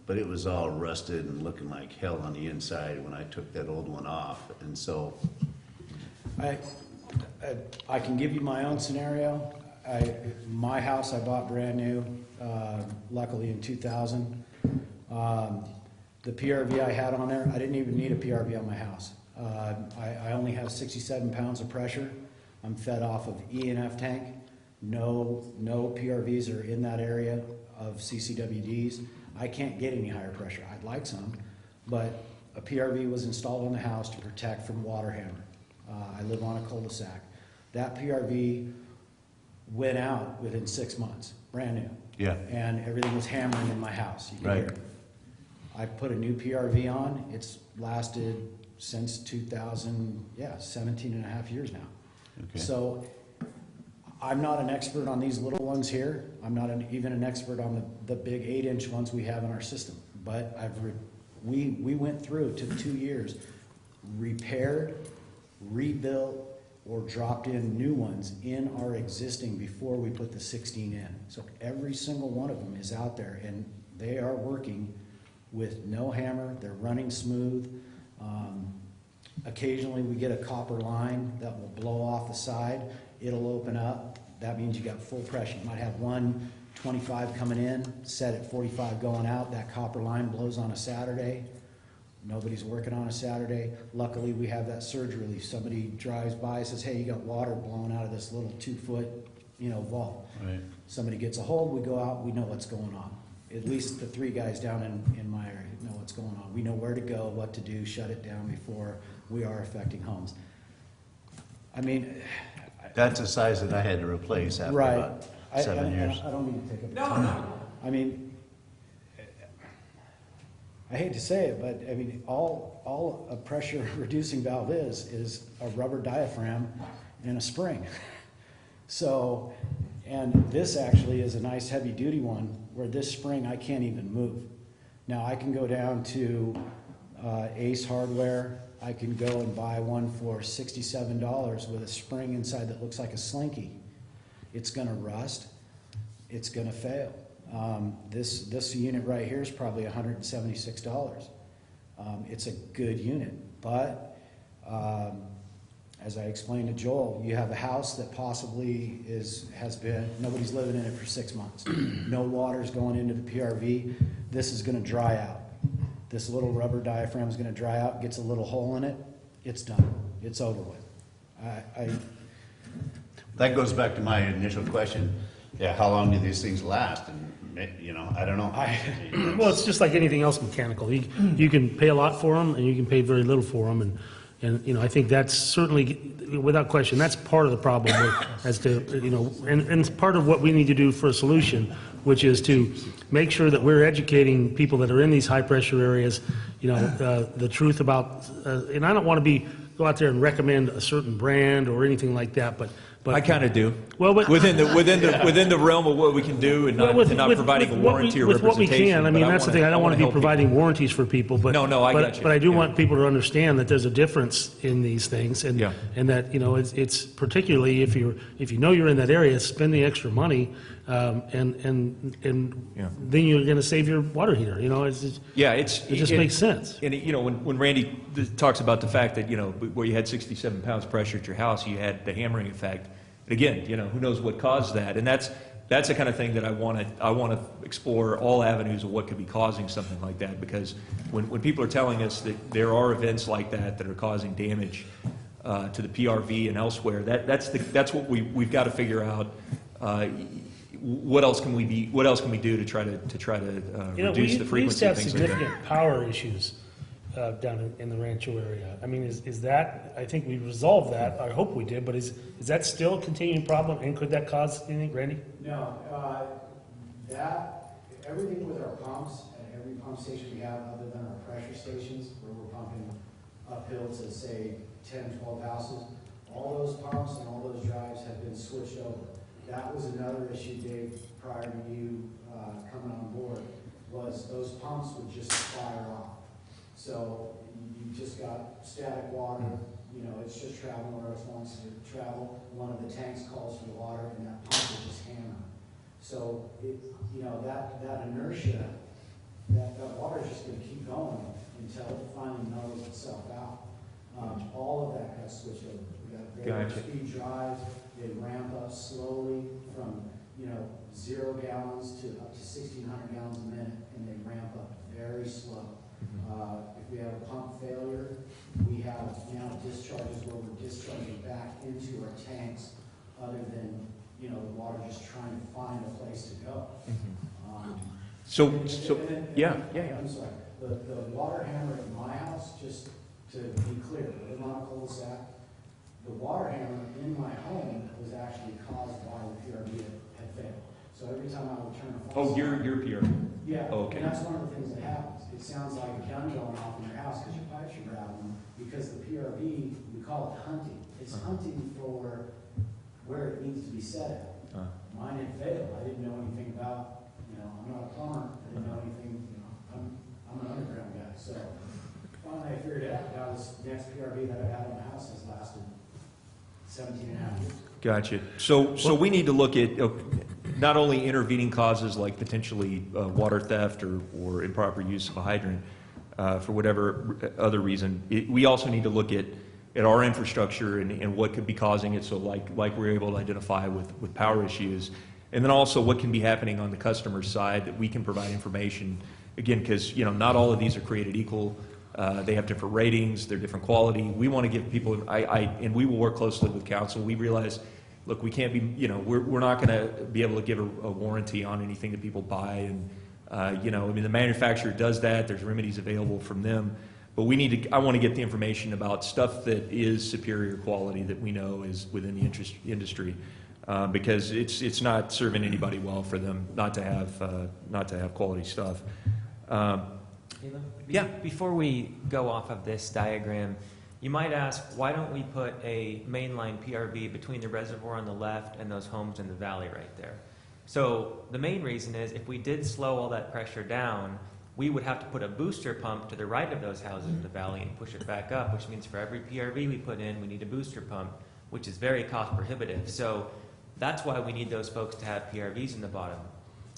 but it was all rusted and looking like hell on the inside when I took that old one off. And so, I can give you my own scenario. My house I bought brand new, luckily in 2000. The PRV I had on there, I didn't even need a PRV on my house. I only have 67 pounds of pressure. I'm fed off of E and F tank. No PRVs are in that area of CCWDs. I can't get any higher pressure. I'd like some, but a PRV was installed on the house to protect from water hammer. I live on a cul-de-sac. That PRV went out within 6 months, brand new. yeah, And everything was hammering in my house. You could hear Right. it. I put a new PRV on. It's lasted since 2000, 17 and a half years now. okay. So I'm not an expert on these little ones here. I'm not even an expert on the big 8-inch ones we have in our system. But we went through to 2 years, repaired, rebuilt, or dropped in new ones in our existing before we put the 16 in. So every single one of them is out there, and they are working with no hammer. They're running smooth. Occasionally we get a copper line that will blow off the side. It'll open up. That means you got full pressure. You might have 125 coming in, set at 45 going out. That copper line blows on a Saturday. Nobody's working on a Saturday. Luckily, we have that surge relief. Somebody drives by, says, hey, you got water blowing out of this little 2-foot, vault. Right. Somebody gets a hold, we go out, we know what's going on. At least the 3 guys down in my area know what's going on. We know where to go, what to do, shut it down before we are affecting homes. I mean, That's a size that I had to replace after right. about 7 years. I don't mean to take up your time. I mean, I hate to say it, but I mean, all a pressure reducing valve is a rubber diaphragm and a spring. So, and this actually is a nice heavy duty one where this spring I can't even move. Now I can go down to Ace Hardware. I can go and buy one for $67 with a spring inside that looks like a slinky. It's gonna rust. It's gonna fail. This unit right here is probably $176. It's a good unit, but as I explained to Joel, you have a house that possibly nobody's living in it for 6 months. No water's going into the PRV. This is gonna dry out. This little rubber diaphragm is gonna dry out, gets a little hole in it, it's done. It's over with. That goes back to my initial question, how long do these things last? And, I don't know. Well, it's just like anything else mechanical. You can pay a lot for them, and you can pay very little for them, and I think that's certainly, without question, that's part of the problem as to, and it's part of what we need to do for a solution, which is to make sure that we're educating people that are in these high-pressure areas, the truth about, and I don't want to go out there and recommend a certain brand or anything like that, but But I kind of do. Well, but- within the realm of what we can do, and not, Well, and not providing a warranty or with what we representation. can, I but mean, that's the thing, I don't want to be help people. providing warranties for people, but. No, I but- got you. But I do Yeah. want people to understand that there's a difference in these things, and, Yeah. and that, you know, it's particularly if you know you're in that area, spend the extra money, and Yeah. then you're gonna save your water heater, you know, it just makes sense. And, you know, when Randy talks about the fact that, you know, where you had 67 pounds pressure at your house, you had the hammering effect. And again, you know, who knows what caused that? And that's the kind of thing that I want to explore all avenues of what could be causing something like that. Because when people are telling us that there are events like that are causing damage to the PRV and elsewhere, that's what we've got to figure out. What else can we do to try to You know, reduce the we used to frequency have of things like that? significant power issues down in the Rancho area. I mean, is that, I think we resolved that, I hope we did, but is that still a continuing problem, and could that cause anything, Randy? No, everything with our pumps, and every pump station we have, other than our pressure stations, where we're pumping uphill to, say, 10, 12 houses, all those pumps and all those drives have been switched over. That was another issue, Dave, prior to you coming on board, was those pumps would just fire off. So you just got static water, you know, it's just traveling where it wants to travel. One of the tanks calls for the water, and that pump will just hammer. So, you know, that inertia, that water is just going to keep going until it finally mellows itself out. All of that got switched over. We got variable speed drives. They ramp up slowly from, you know, 0 gallons to up to 1,600 gallons a minute, and they ramp up very slow. If we have a pump failure, we have now discharges where we're discharging back into our tanks, other than, you know, the water just trying to find a place to go. Yeah. I'm sorry. The water hammer at my house, just to be clear, we're not a cul-de-sac. The water hammer in my home was actually caused by the PRV had failed. So every time I would turn a faucet. Oh, your PRV. Yeah, Oh, okay. and that's one of the things that happens. It sounds like a gun going off in your house because your pipes are rattling, because the PRV, we call it hunting. It's hunting for where it needs to be set at. Mine had failed. I didn't know anything about, you know, I'm not a plumber. I didn't know anything, you know, I'm an underground guy. So finally I figured it out. Now this next PRV that I've had in the house has lasted 17 and a half years. Gotcha. So we need to look at not only intervening causes like potentially water theft or improper use of a hydrant for whatever other reason. We also need to look at our infrastructure and what could be causing it. So like we're able to identify with power issues, and then also what can be happening on the customer side that we can provide information. Again, because you know not all of these are created equal. They have different ratings, they're different quality. We want to give people, and we will work closely with council. We realize, look, we can't be, you know, we're not going to be able to give a warranty on anything that people buy. And, you know, I mean, the manufacturer does that. There's remedies available from them. But we need to, I want to get the information about stuff that is superior quality that we know is within the industry. Because it's not serving anybody well for them not to have quality stuff. Yeah. Before we go off of this diagram, you might ask, why don't we put a mainline PRV between the reservoir on the left and those homes in the valley right there? So the main reason is if we did slow all that pressure down, we would have to put a booster pump to the right of those houses in the valley and push it back up, which means for every PRV we put in, we need a booster pump, which is very cost prohibitive. So that's why we need those folks to have PRVs in the bottom.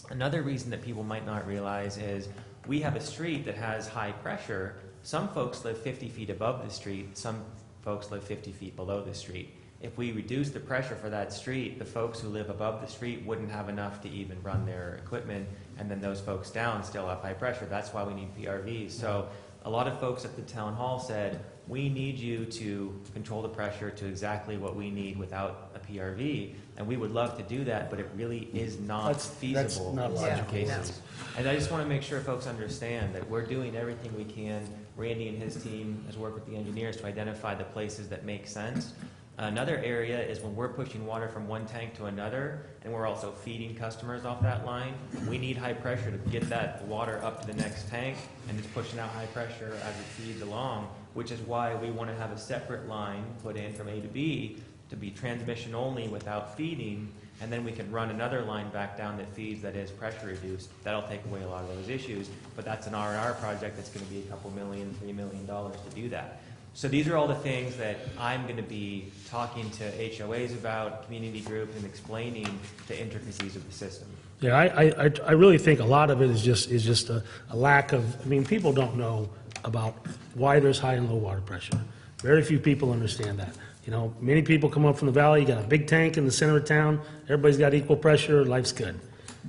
Another reason that people might not realize is we have a street that has high pressure. Some folks live 50 feet above the street. Some folks live 50 feet below the street. If we reduce the pressure for that street, the folks who live above the street wouldn't have enough to even run their equipment, and then those folks down still have high pressure. That's why we need PRVs. So a lot of folks at the town hall said, we need you to control the pressure to exactly what we need without a PRV, and we would love to do that, but it really is not feasible not in some logical. cases. And I just want to make sure folks understand that we're doing everything we can. Randy and his team has worked with the engineers to identify the places that make sense. Another area is when we're pushing water from one tank to another, and we're also feeding customers off that line, we need high pressure to get that water up to the next tank, and it's pushing out high pressure as it feeds along, which is why we want to have a separate line put in from A to B to be transmission only without feeding, and then we can run another line back down that feeds, that is pressure reduced. That'll take away a lot of those issues, but that's an R&R project that's going to be a couple million, $3 million to do that. So these are all the things that I'm going to be talking to HOAs about, community groups, and explaining the intricacies of the system. Yeah, I really think a lot of it is just a lack of, I mean, people don't know about why there's high and low water pressure. Very few people understand that. You know, many people come up from the valley, you got a big tank in the center of town, everybody's got equal pressure, life's good.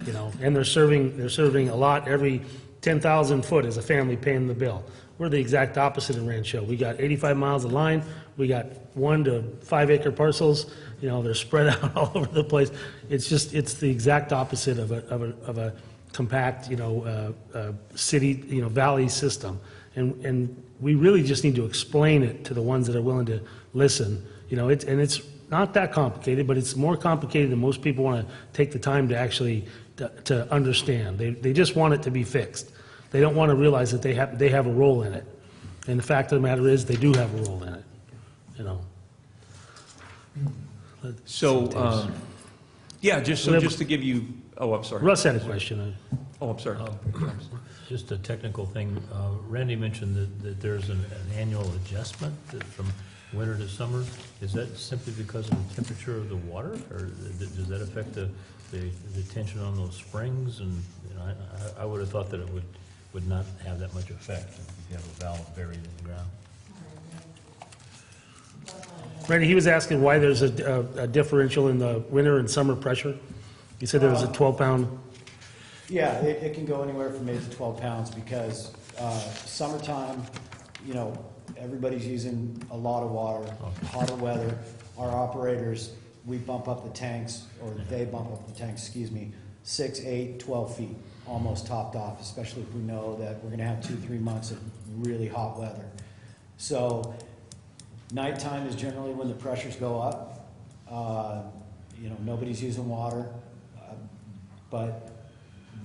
You know, and they're serving a lot, every 10,000 foot is a family paying the bill. We're the exact opposite in Rancho. We got 85 miles of line, we got 1 to 5 acre parcels, you know, they're spread out all over the place. It's the exact opposite of a compact, you know, city, you know, valley system. And we really just need to explain it to the ones that are willing to listen. You know, it's not that complicated, but it's more complicated than most people want to take the time to actually to understand. They just want it to be fixed. They don't want to realize that they have a role in it. And the fact of the matter is, they do have a role in it, you know. So, yeah, just to give you, oh, I'm sorry. Russ had a question. Oh, I'm sorry. Just a technical thing. Randy mentioned that there's an annual adjustment from winter to summer. Is that simply because of the temperature of the water, or does that affect the tension on those springs? And you know, I would have thought that it would not have that much effect if you have a valve buried in the ground. Randy, he was asking why there's a differential in the winter and summer pressure. He said there was a 12-pound. Yeah, it can go anywhere from 8 to 12 pounds because summertime, you know, everybody's using a lot of water, hotter weather. Our operators, we bump up the tanks, or they bump up the tanks, 6, 8, 12 feet, almost topped off, especially if we know that we're going to have 2-3 months of really hot weather. So nighttime is generally when the pressures go up. You know, nobody's using water, but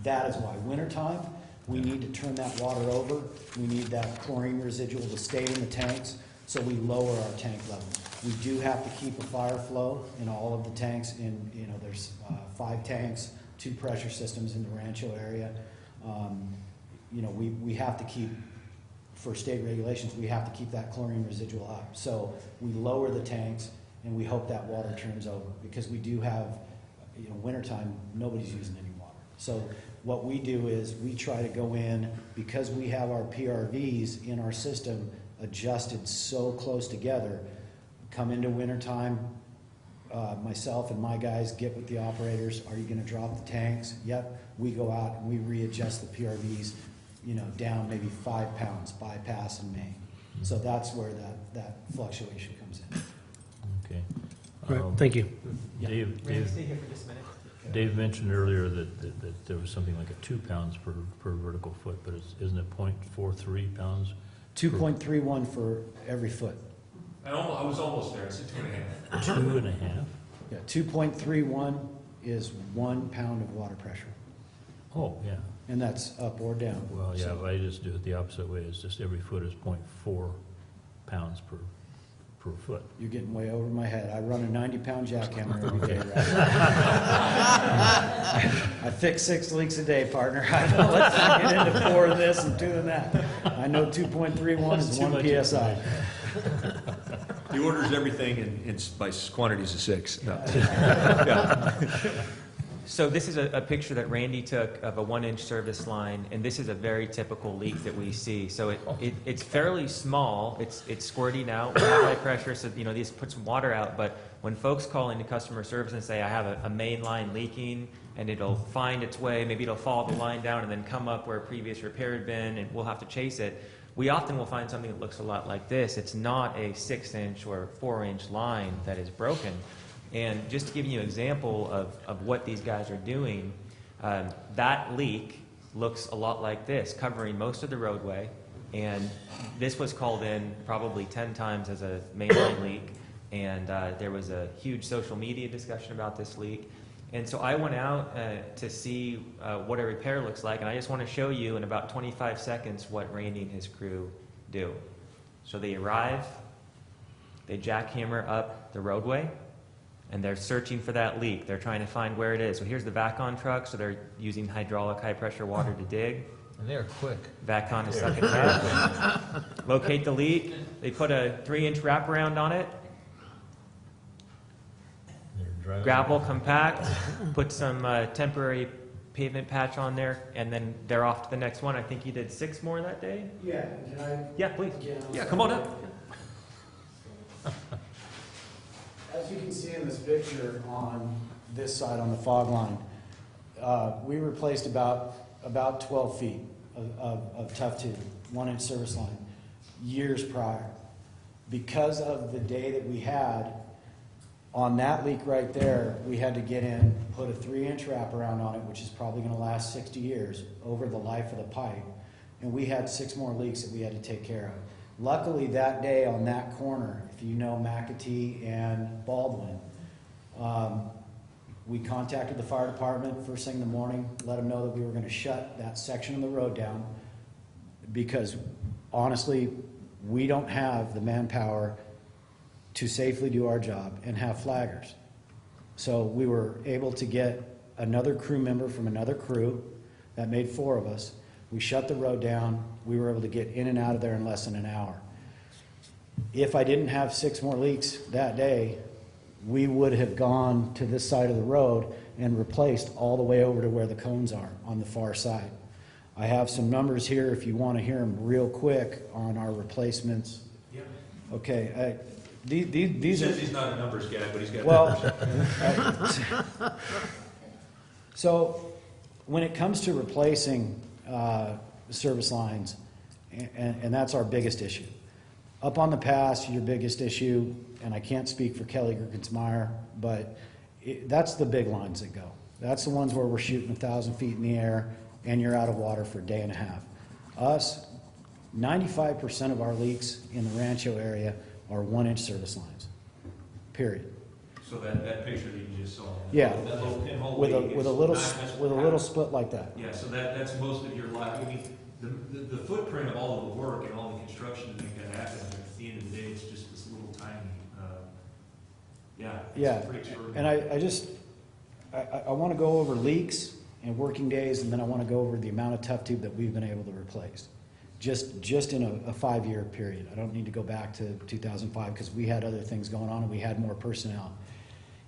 that is why. Wintertime, we need to turn that water over. We need that chlorine residual to stay in the tanks, so we lower our tank levels. We do have to keep a fire flow in all of the tanks. You know, there's 5 tanks, 2 pressure systems in the Rancho area. You know, we have to keep, for state regulations, we have to keep that chlorine residual up. So we lower the tanks, and we hope that water turns over, because we do have, you know, wintertime, nobody's using any water. So what we do is we try to go in, because we have our PRVs in our system adjusted so close together, come into wintertime, myself and my guys get with the operators. Are you going to drop the tanks? Yep. We go out and we readjust the PRVs, you know, down maybe 5 pounds, bypass and main. So that's where that fluctuation comes in. Okay. All right, thank you. Dave, Stay here for just a minute. Dave mentioned earlier that there was something like a 2 pounds per vertical foot, but isn't it 0.43 pounds? 2.31 for every foot. I was almost there. It's 2.5. 2.5? Yeah, 2.31 is 1 pound of water pressure, Oh, yeah. and that's up or down. Well, yeah, So- I just do it the opposite way. It's just every foot is 0.4 pounds per foot. You're getting way over my head. I run a 90-pound jackhammer every day. Right? I fix 6 leaks a day, partner. I don't let's not get into 4 of this and 2 of that. I know 2.31 is 1 PSI. He orders everything in by quantities of 6. No. Yeah. So this is a picture that Randy took of a 1-inch service line, and this is a very typical leak that we see. So it's fairly small. It's squirting out. We have high pressure, so you know these put some water out. But when folks call into customer service and say, "I have a main line leaking," and it'll find its way, maybe it'll follow the line down and then come up where a previous repair had been, and we'll have to chase it. We often will find something that looks a lot like this. It's not a 6-inch or 4-inch line that is broken. And just to give you an example of what these guys are doing, that leak looks a lot like this, covering most of the roadway. And this was called in probably 10 times as a mainline leak. And there was a huge social media discussion about this leak. And so I went out to see what a repair looks like. And I just want to show you in about 25 seconds what Randy and his crew do. So they arrive, they jackhammer up the roadway. and they're searching for that leak. They're trying to find where it is. So here's the vac-on truck, so they're using hydraulic high-pressure water to dig. And they are quick. Vac-on is second care. Locate the leak. They put a 3-inch wraparound on it. They're driving- Gravel compact. Put some temporary pavement patch on there, and then they're off to the next one. I think you did 6 more that day. Yeah, can I? Yeah, please. Yeah, come on up. As you can see in this picture on this side on the fog line, we replaced about 12 feet of tough tube, 1-inch service line, years prior. Because of the day that we had, on that leak right there, we had to get in, put a 3-inch wraparound on it, which is probably gonna last 60 years over the life of the pipe. And we had 6 more leaks that we had to take care of. Luckily, that day on that corner, if you know McAtee and Baldwin, we contacted the fire department first thing in the morning, let them know that we were gonna shut that section of the road down, because honestly, we don't have the manpower to safely do our job and have flaggers. So we were able to get another crew member from another crew, that made 4 of us. We shut the road down, we were able to get in and out of there in less than an hour. If I didn't have 6 more leaks that day, we would have gone to this side of the road and replaced all the way over to where the cones are on the far side. I have some numbers here if you want to hear them real quick on our replacements. Yeah. Okay, these He are... says he's not a numbers guy, but he's got Well, numbers. so when it comes to replacing service lines, and that's our biggest issue. Up on the pass, your biggest issue, and I can't speak for Kelly Gerkensmeyer, but that's the big lines that go. That's the ones where we're shooting 1,000 feet in the air and you're out of water for a day and a half. Us, 95% of our leaks in the Rancho area are 1-inch service lines, period. So that picture that you just saw. Yeah, That little pinhole with leak is a little not- with a little split like that. Yeah, so that's most of your life. I mean, the footprint of all of the work and all the construction to make that happen, at the end of the day, it's just this little tiny, yeah. Yeah, It's pretty extraordinary. and I want to go over leaks and working days, and then I want to go over the amount of tough tube that we've been able to replace. Just in a 5-year period. I don't need to go back to 2005 because we had other things going on and we had more personnel.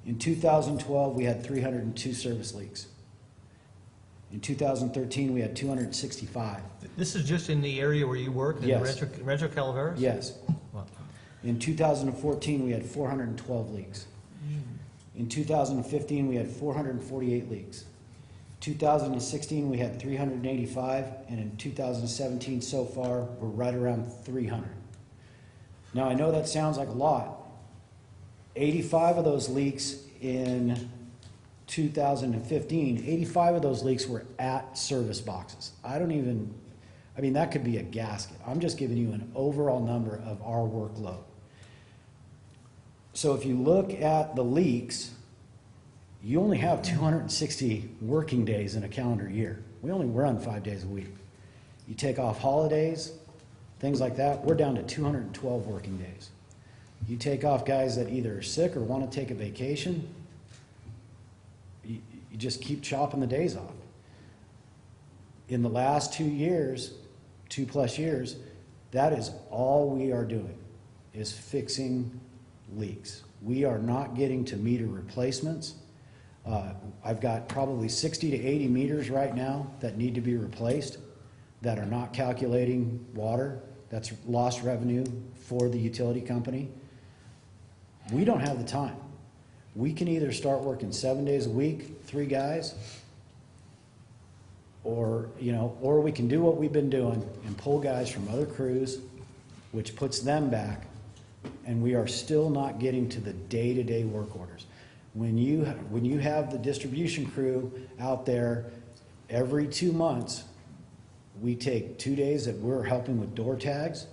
In 2012, we had 302 service leaks. In 2013, we had 265. This is just in the area where you work, in Yes. Rancho Calaveras? Yes. Wow. In 2014, we had 412 leaks. In 2015, we had 448 leaks. 2016, we had 385, and in 2017 so far, we're right around 300. Now, I know that sounds like a lot. 85 of those leaks in 2015, 85 of those leaks were at service boxes. I mean, that could be a gasket. I'm just giving you an overall number of our workload. So if you look at the leaks, you only have 260 working days in a calendar year. We only run 5 days a week. You take off holidays, things like that, we're down to 212 working days. You take off guys that either are sick or want to take a vacation, you just keep chopping the days off. In the last 2 years, 2+ years, that is all we are doing, is fixing leaks. We are not getting to meter replacements. I've got probably 60 to 80 meters right now that need to be replaced that are not calculating water. That's lost revenue for the utility company. We don't have the time. We can either start working 7 days a week, 3 guys, or we can do what we've been doing and pull guys from other crews, which puts them back, and we are still not getting to the day-to-day work orders. When you have the distribution crew out there every 2 months, we take 2 days that we're helping with door tags,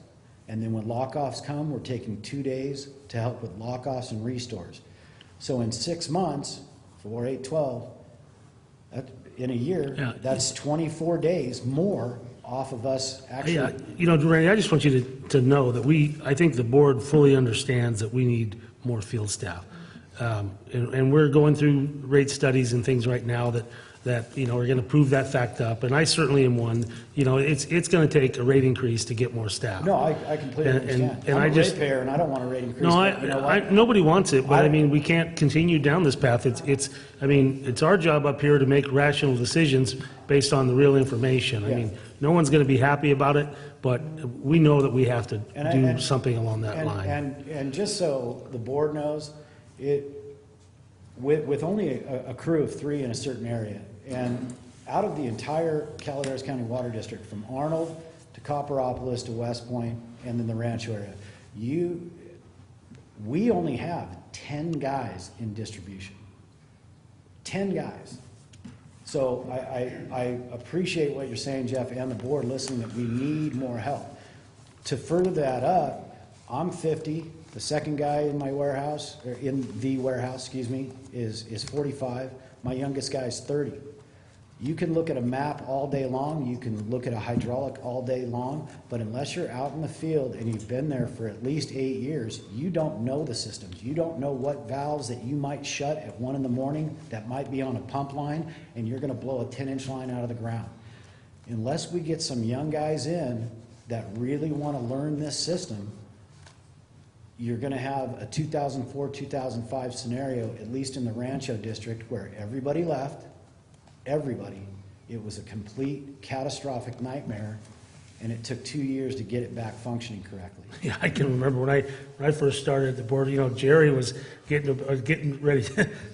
and then when lockoffs come, we're taking 2 days to help with lockoffs and restores. So in 6 months, 4, 8, 12, in a year, Yeah. that's 24 days more off of us actually. Yeah, Randy, I just want you to know that I think the board fully understands that we need more field staff. And we're going through rate studies and things right now that are going to prove that fact up, and I certainly am one. It's going to take a rate increase to get more staff. No, I completely understand. and I'm I a just- ratepayer, and I don't want a rate increase. No, but you know what? nobody wants it, but I I- mean, we can't continue down this path. It's our job up here to make rational decisions based on the real information. I Yeah. mean, no one's going to be happy about it, but we know that we have to do something along that line. And just so the board knows, with only a crew of 3 in a certain area, and out of the entire Calaveras County Water District, from Arnold to Copperopolis to West Point, and then the Rancho area, we only have 10 guys in distribution. 10 guys. So I appreciate what you're saying, Jeff, and the board listening, that we need more help. To further that up, I'm 50. The second guy in my warehouse, or in the warehouse, excuse me, is 45. My youngest guy is 30. You can look at a map all day long, you can look at a hydraulic all day long, but unless you're out in the field and you've been there for at least 8 years, you don't know the systems. You don't know what valves that you might shut at 1 in the morning that might be on a pump line, and you're gonna blow a 10-inch line out of the ground. Unless we get some young guys in that really wanna learn this system, you're gonna have a 2004, 2005 scenario, at least in the Rancho district, where everybody left. Everybody. It was a complete catastrophic nightmare, and it took 2 years to get it back functioning correctly. Yeah, I can remember when I first started at the board, Jerry was getting ready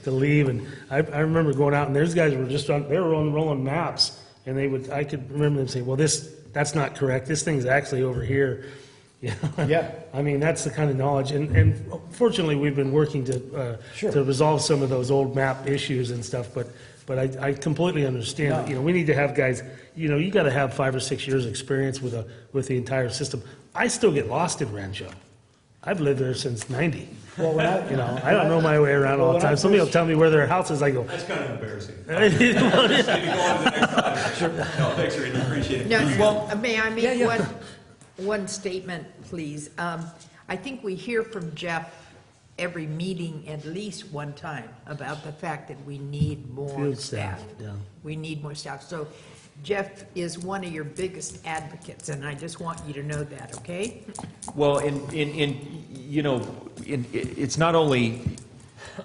to leave, and I remember going out, and those guys were they were rolling maps, and I could remember them saying, well, that's not correct, this thing's actually over here. Yeah. I mean, that's the kind of knowledge, and fortunately, we've been working Sure. to resolve some of those old map issues and stuff, but I completely understand that, we need to have guys, you got to have 5 or 6 years experience with the entire system. I still get lost in Rancho. I've lived there since '90. Well, when I, I don't know my way around all the time. Somebody will tell me where their house is. I go, That's kind of embarrassing. Maybe go on to the next item. No, thanks, Randy, appreciate it. Now, may I make one statement, please? I think we hear from Jeff every meeting at least one time about the fact that we need more Field staff. staff, yeah. We need more staff. So Jeff is one of your biggest advocates, and I just want you to know that, okay? Well, it's not only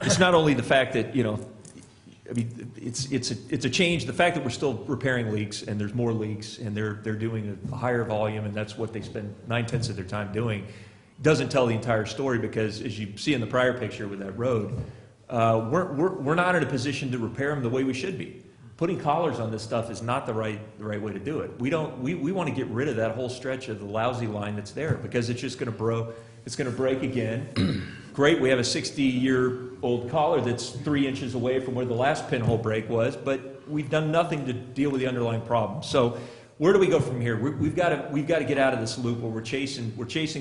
the fact that, I mean, it's a change. The fact that we're still repairing leaks, and there's more leaks, and they're doing a higher volume, and that's what they spend 9/10 of their time doing, doesn't tell the entire story, because as you see in the prior picture with that road, we're not in a position to repair them the way we should be. Putting collars on this stuff is not the right way to do it. We want to get rid of that whole stretch of the lousy line that's there, because it's just going to break again. Great, we have a 60-year-old collar that's 3 inches away from where the last pinhole break was, but we've done nothing to deal with the underlying problem. So where do we go from here? We've got to get out of this loop where we're chasing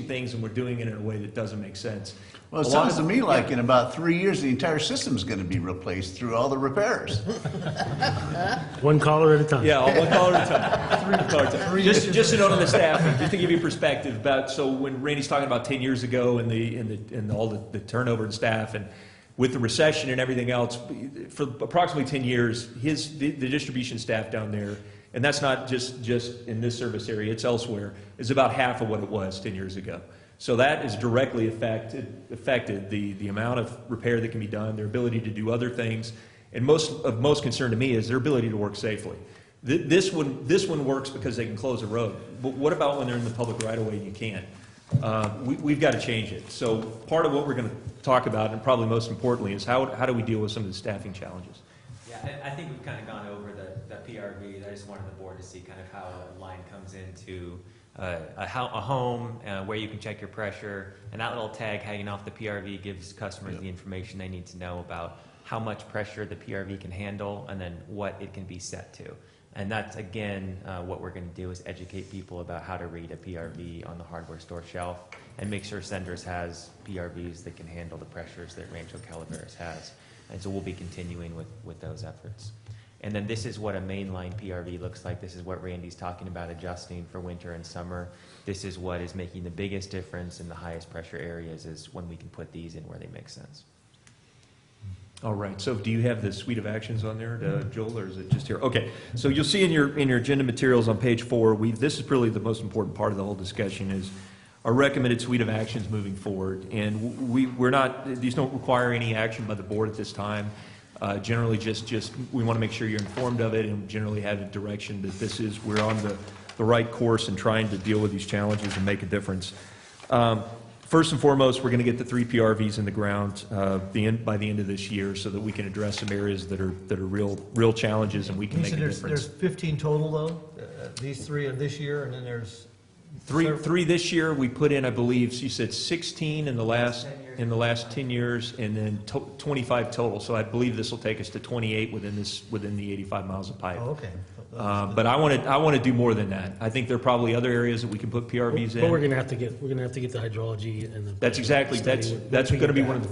things, and we're doing it in a way that doesn't make sense. Well, it sounds to me like in about 3 years, the entire system's going to be replaced through all the repairs. one caller at a time. Yeah, one caller at a time. 3 callers at a time. Just to note on the staffing, just to give you perspective about, so when Randy's talking about 10 years ago and all the turnover in staff, and with the recession and everything else, for approximately 10 years, the distribution staff down there, and that's not just in this service area, it's elsewhere, is about half of what it was 10 years ago. So that has directly affected the amount of repair that can be done, their ability to do other things, and most concern to me is their ability to work safely. This one works because they can close a road, but what about when they're in the public right of way and you can't? We've got to change it. So part of what we're going to talk about, and probably most importantly, is how do we deal with some of the staffing challenges? Yeah, I think we've kind of gone over the PRV. I just wanted the board to see kind of how a line comes into a home, where you can check your pressure, and that little tag hanging off the PRV gives customers the information they need to know about how much pressure the PRV can handle, and then what it can be set to. And that's, again, what we're going to do is educate people about how to read a PRV on the hardware store shelf, and make sure Senders has PRVs that can handle the pressures that Rancho Calaveras has. And so we'll be continuing with those efforts. And then this is what a mainline PRV looks like. This is what Randy's talking about, adjusting for winter and summer. This is what is making the biggest difference in the highest pressure areas, is when we can put these in where they make sense. All right, so do you have the suite of actions on there, Joel, or is it just here? Okay, so you'll see in your agenda materials on page 4, this is really the most important part of the whole discussion is our recommended suite of actions moving forward. And these don't require any action by the board at this time. Generally, just we want to make sure you're informed of it and generally have a direction that we're on the right course and trying to deal with these challenges and make a difference. First and foremost, we're going to get the 3 PRVs in the ground by the end of this year, so that we can address some areas that are real challenges, and we can make a difference. There's 15 total though. These 3 are this year, and then there's Three this year. We put in, I believe, you said 16 in the last 10 years, and then 25 total. So I believe this will take us to 28 within the 85 miles of pipe. Oh, okay. But I want to do more than that. I think there are probably other areas that we can put PRVs in. But we're going to have to get the hydrology and the. That's exactly, that's going to be one of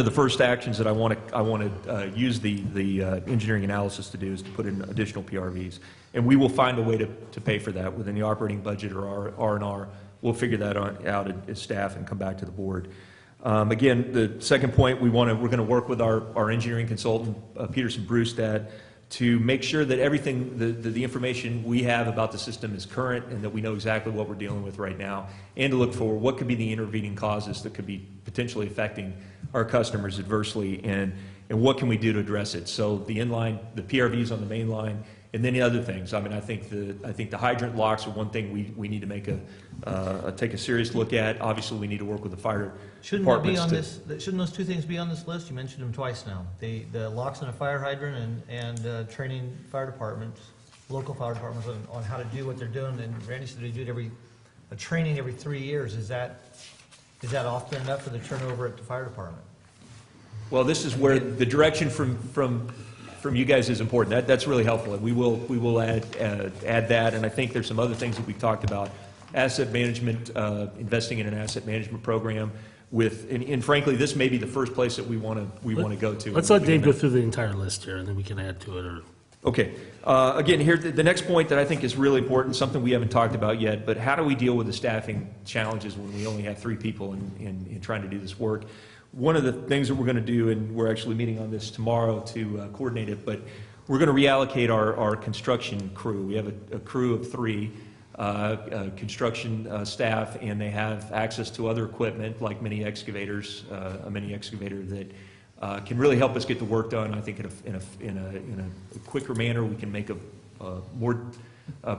the first actions that I want to use the engineering analysis to do, is to put in additional PRVs. And we will find a way to pay for that within the operating budget or our R&R. We'll figure that out as staff and come back to the board. Again, the second point, we're going to work with our engineering consultant, Peterson Brewstad, to make sure that everything, the information we have about the system is current and that we know exactly what we're dealing with right now, and to look for what could be the intervening causes that could be potentially affecting our customers adversely, and what can we do to address it. So the inline, the PRVs on the main line, and then the other things. I mean, I think the hydrant locks are one thing we need to make take a serious look at. Obviously, we need to work with the fire departments. Shouldn't those 2 things be on this list? You mentioned them twice now. The locks on a fire hydrant and training fire departments, local fire departments on how to do what they're doing. And Randy said they do a training every 3 years. Is that often enough for the turnover at the fire department? Well, this is where the direction from you guys is important. That's really helpful. And we will add that. And I think there's some other things that we've talked about. Asset management, investing in an asset management program and frankly, this may be the first place that we want to go to. Let's let Dave go through the entire list here, and then we can add to it. Okay. Again, here, the next point that I think is really important, something we haven't talked about yet, but how do we deal with the staffing challenges when we only have 3 people in trying to do this work? One of the things that we're going to do, and we're actually meeting on this tomorrow to coordinate it, but we're going to reallocate our construction crew. We have a crew of 3 construction staff, and they have access to other equipment like mini excavators, a mini excavator that can really help us get the work done. I think in a quicker manner, we can make more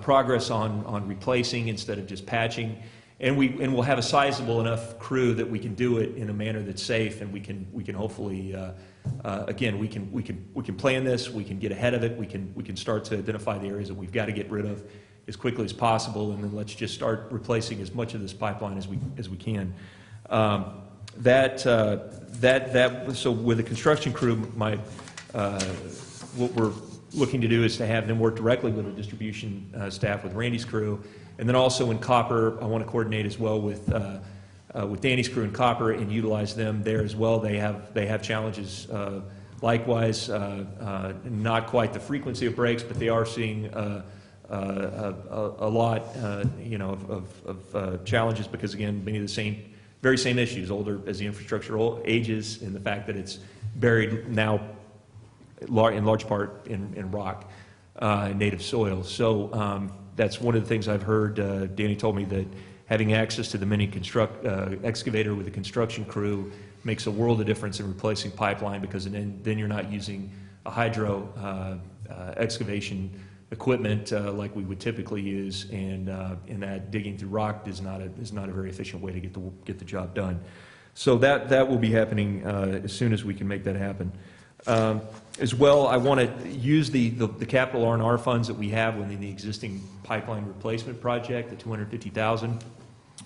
progress on replacing instead of just patching. And we'll have a sizable enough crew that we can do it in a manner that's safe, and we can hopefully again we can plan this, we can get ahead of it, we can start to identify the areas that we've got to get rid of as quickly as possible, and then let's just start replacing as much of this pipeline as we can. So with the construction crew, what we're looking to do is to have them work directly with the distribution staff, with Randy's crew. And then also in copper, I want to coordinate as well with Danny's crew in copper and utilize them there as well. They have challenges likewise, not quite the frequency of breaks, but they are seeing a lot, of challenges because, again, many of the very same issues, older as the infrastructure ages, and the fact that it's buried now in large part in rock, native soil. So that's one of the things I've heard. Danny told me that having access to the mini excavator with the construction crew makes a world of difference in replacing pipeline, because then you're not using a hydro excavation equipment like we would typically use, and that digging through rock is not a very efficient way to get the job done. So that will be happening as soon as we can make that happen. As well, I want to use the capital R&R funds that we have within the existing pipeline replacement project, the $250,000.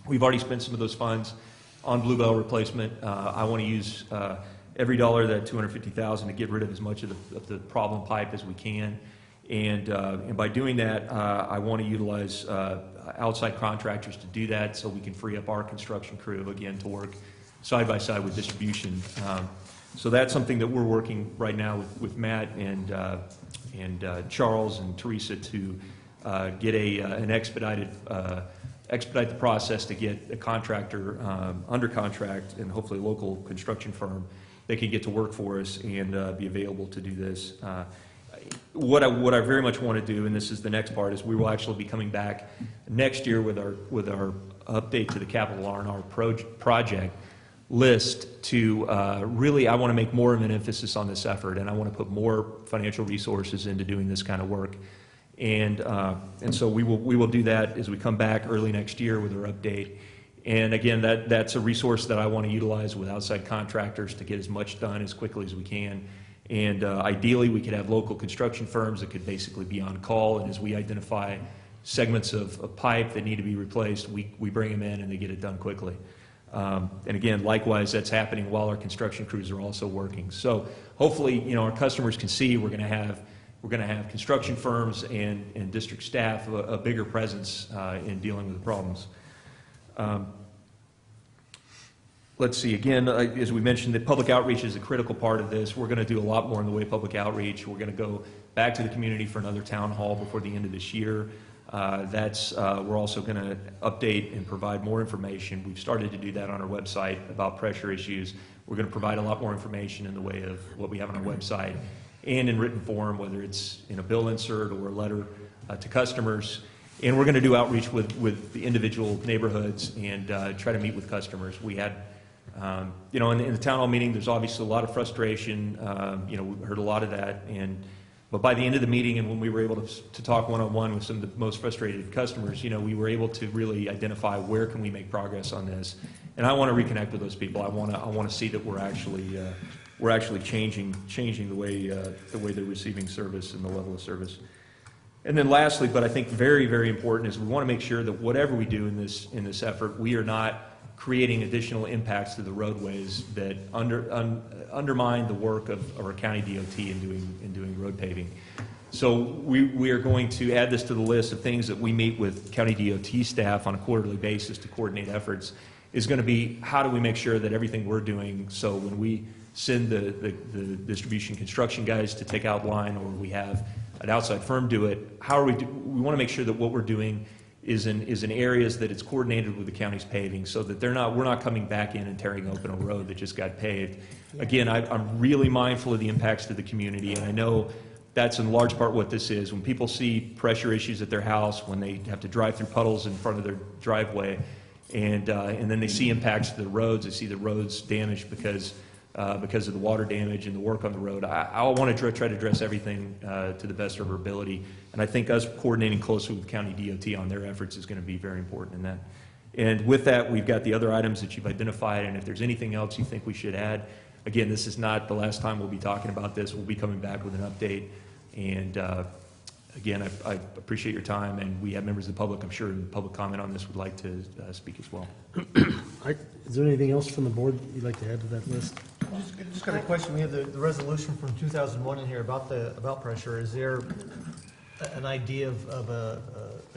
We've already spent some of those funds on Bluebell replacement. I want to use every dollar of that $250,000 to get rid of as much of the problem pipe as we can. And by doing that, I want to utilize outside contractors to do that, so we can free up our construction crew again to work side by side with distribution. So that's something that we're working right now with Matt and Charles and Teresa to get expedite the process to get a contractor under contract, and hopefully a local construction firm, they could get to work for us and be available to do this. What I very much want to do, and this is the next part, is we will actually be coming back next year with our update to the capital R&R project list to really, I want to make more of an emphasis on this effort, and I want to put more financial resources into doing this kind of work. And so we will do that as we come back early next year with our update. And again, that's a resource that I want to utilize with outside contractors to get as much done as quickly as we can. And ideally, we could have local construction firms that could basically be on call, and as we identify segments of pipe that need to be replaced, we bring them in and they get it done quickly. And again, likewise, that's happening while our construction crews are also working. So hopefully, you know, our customers can see we're going to have construction firms and district staff a bigger presence in dealing with the problems. Let's see, again, as we mentioned, that public outreach is a critical part of this. We're going to do a lot more in the way of public outreach. We're going to go back to the community for another town hall before the end of this year. We're also going to update and provide more information. We've started to do that on our website about pressure issues. We're going to provide a lot more information in the way of what we have on our website and in written form, whether it's in a bill insert or a letter to customers. And we're going to do outreach with the individual neighborhoods and try to meet with customers. We had, you know, in the town hall meeting, there's obviously a lot of frustration. You know, we heard a lot of that. But by the end of the meeting, and when we were able to talk one-on-one with some of the most frustrated customers, you know, we were able to really identify where can we make progress on this. And I want to reconnect with those people. I want to see that we're actually changing the way they're receiving service and the level of service. And then lastly, but I think very, very important, is we want to make sure that whatever we do in this effort, we are not creating additional impacts to the roadways that undermine the work of our county DOT in doing road paving. So we are going to add this to the list of things that we meet with county DOT staff on a quarterly basis to coordinate efforts, is going to be how do we make sure that everything we're doing, so when we send the distribution construction guys to take out line, or we have an outside firm do it, we want to make sure that what we're doing is in areas that it's coordinated with the county's paving, so that we're not coming back in and tearing open a road that just got paved. Again, I'm really mindful of the impacts to the community, and I know that's in large part what this is. When people see pressure issues at their house, when they have to drive through puddles in front of their driveway, and then they see impacts to the roads, they see the roads damaged because of the water damage and the work on the road. I want to try to address everything to the best of our ability, and I think us coordinating closely with county DOT on their efforts is going to be very important in that. And with that, we've got the other items that you've identified, and if there's anything else you think we should add, again, this is not the last time we'll be talking about this. We'll be coming back with an update, and again, I appreciate your time, and we have members of the public, I'm sure, in public comment on this would like to speak as well. Is there anything else from the board you'd like to add to that list? Just got a question. We have the resolution from 2001 in here about pressure. Is there an idea of a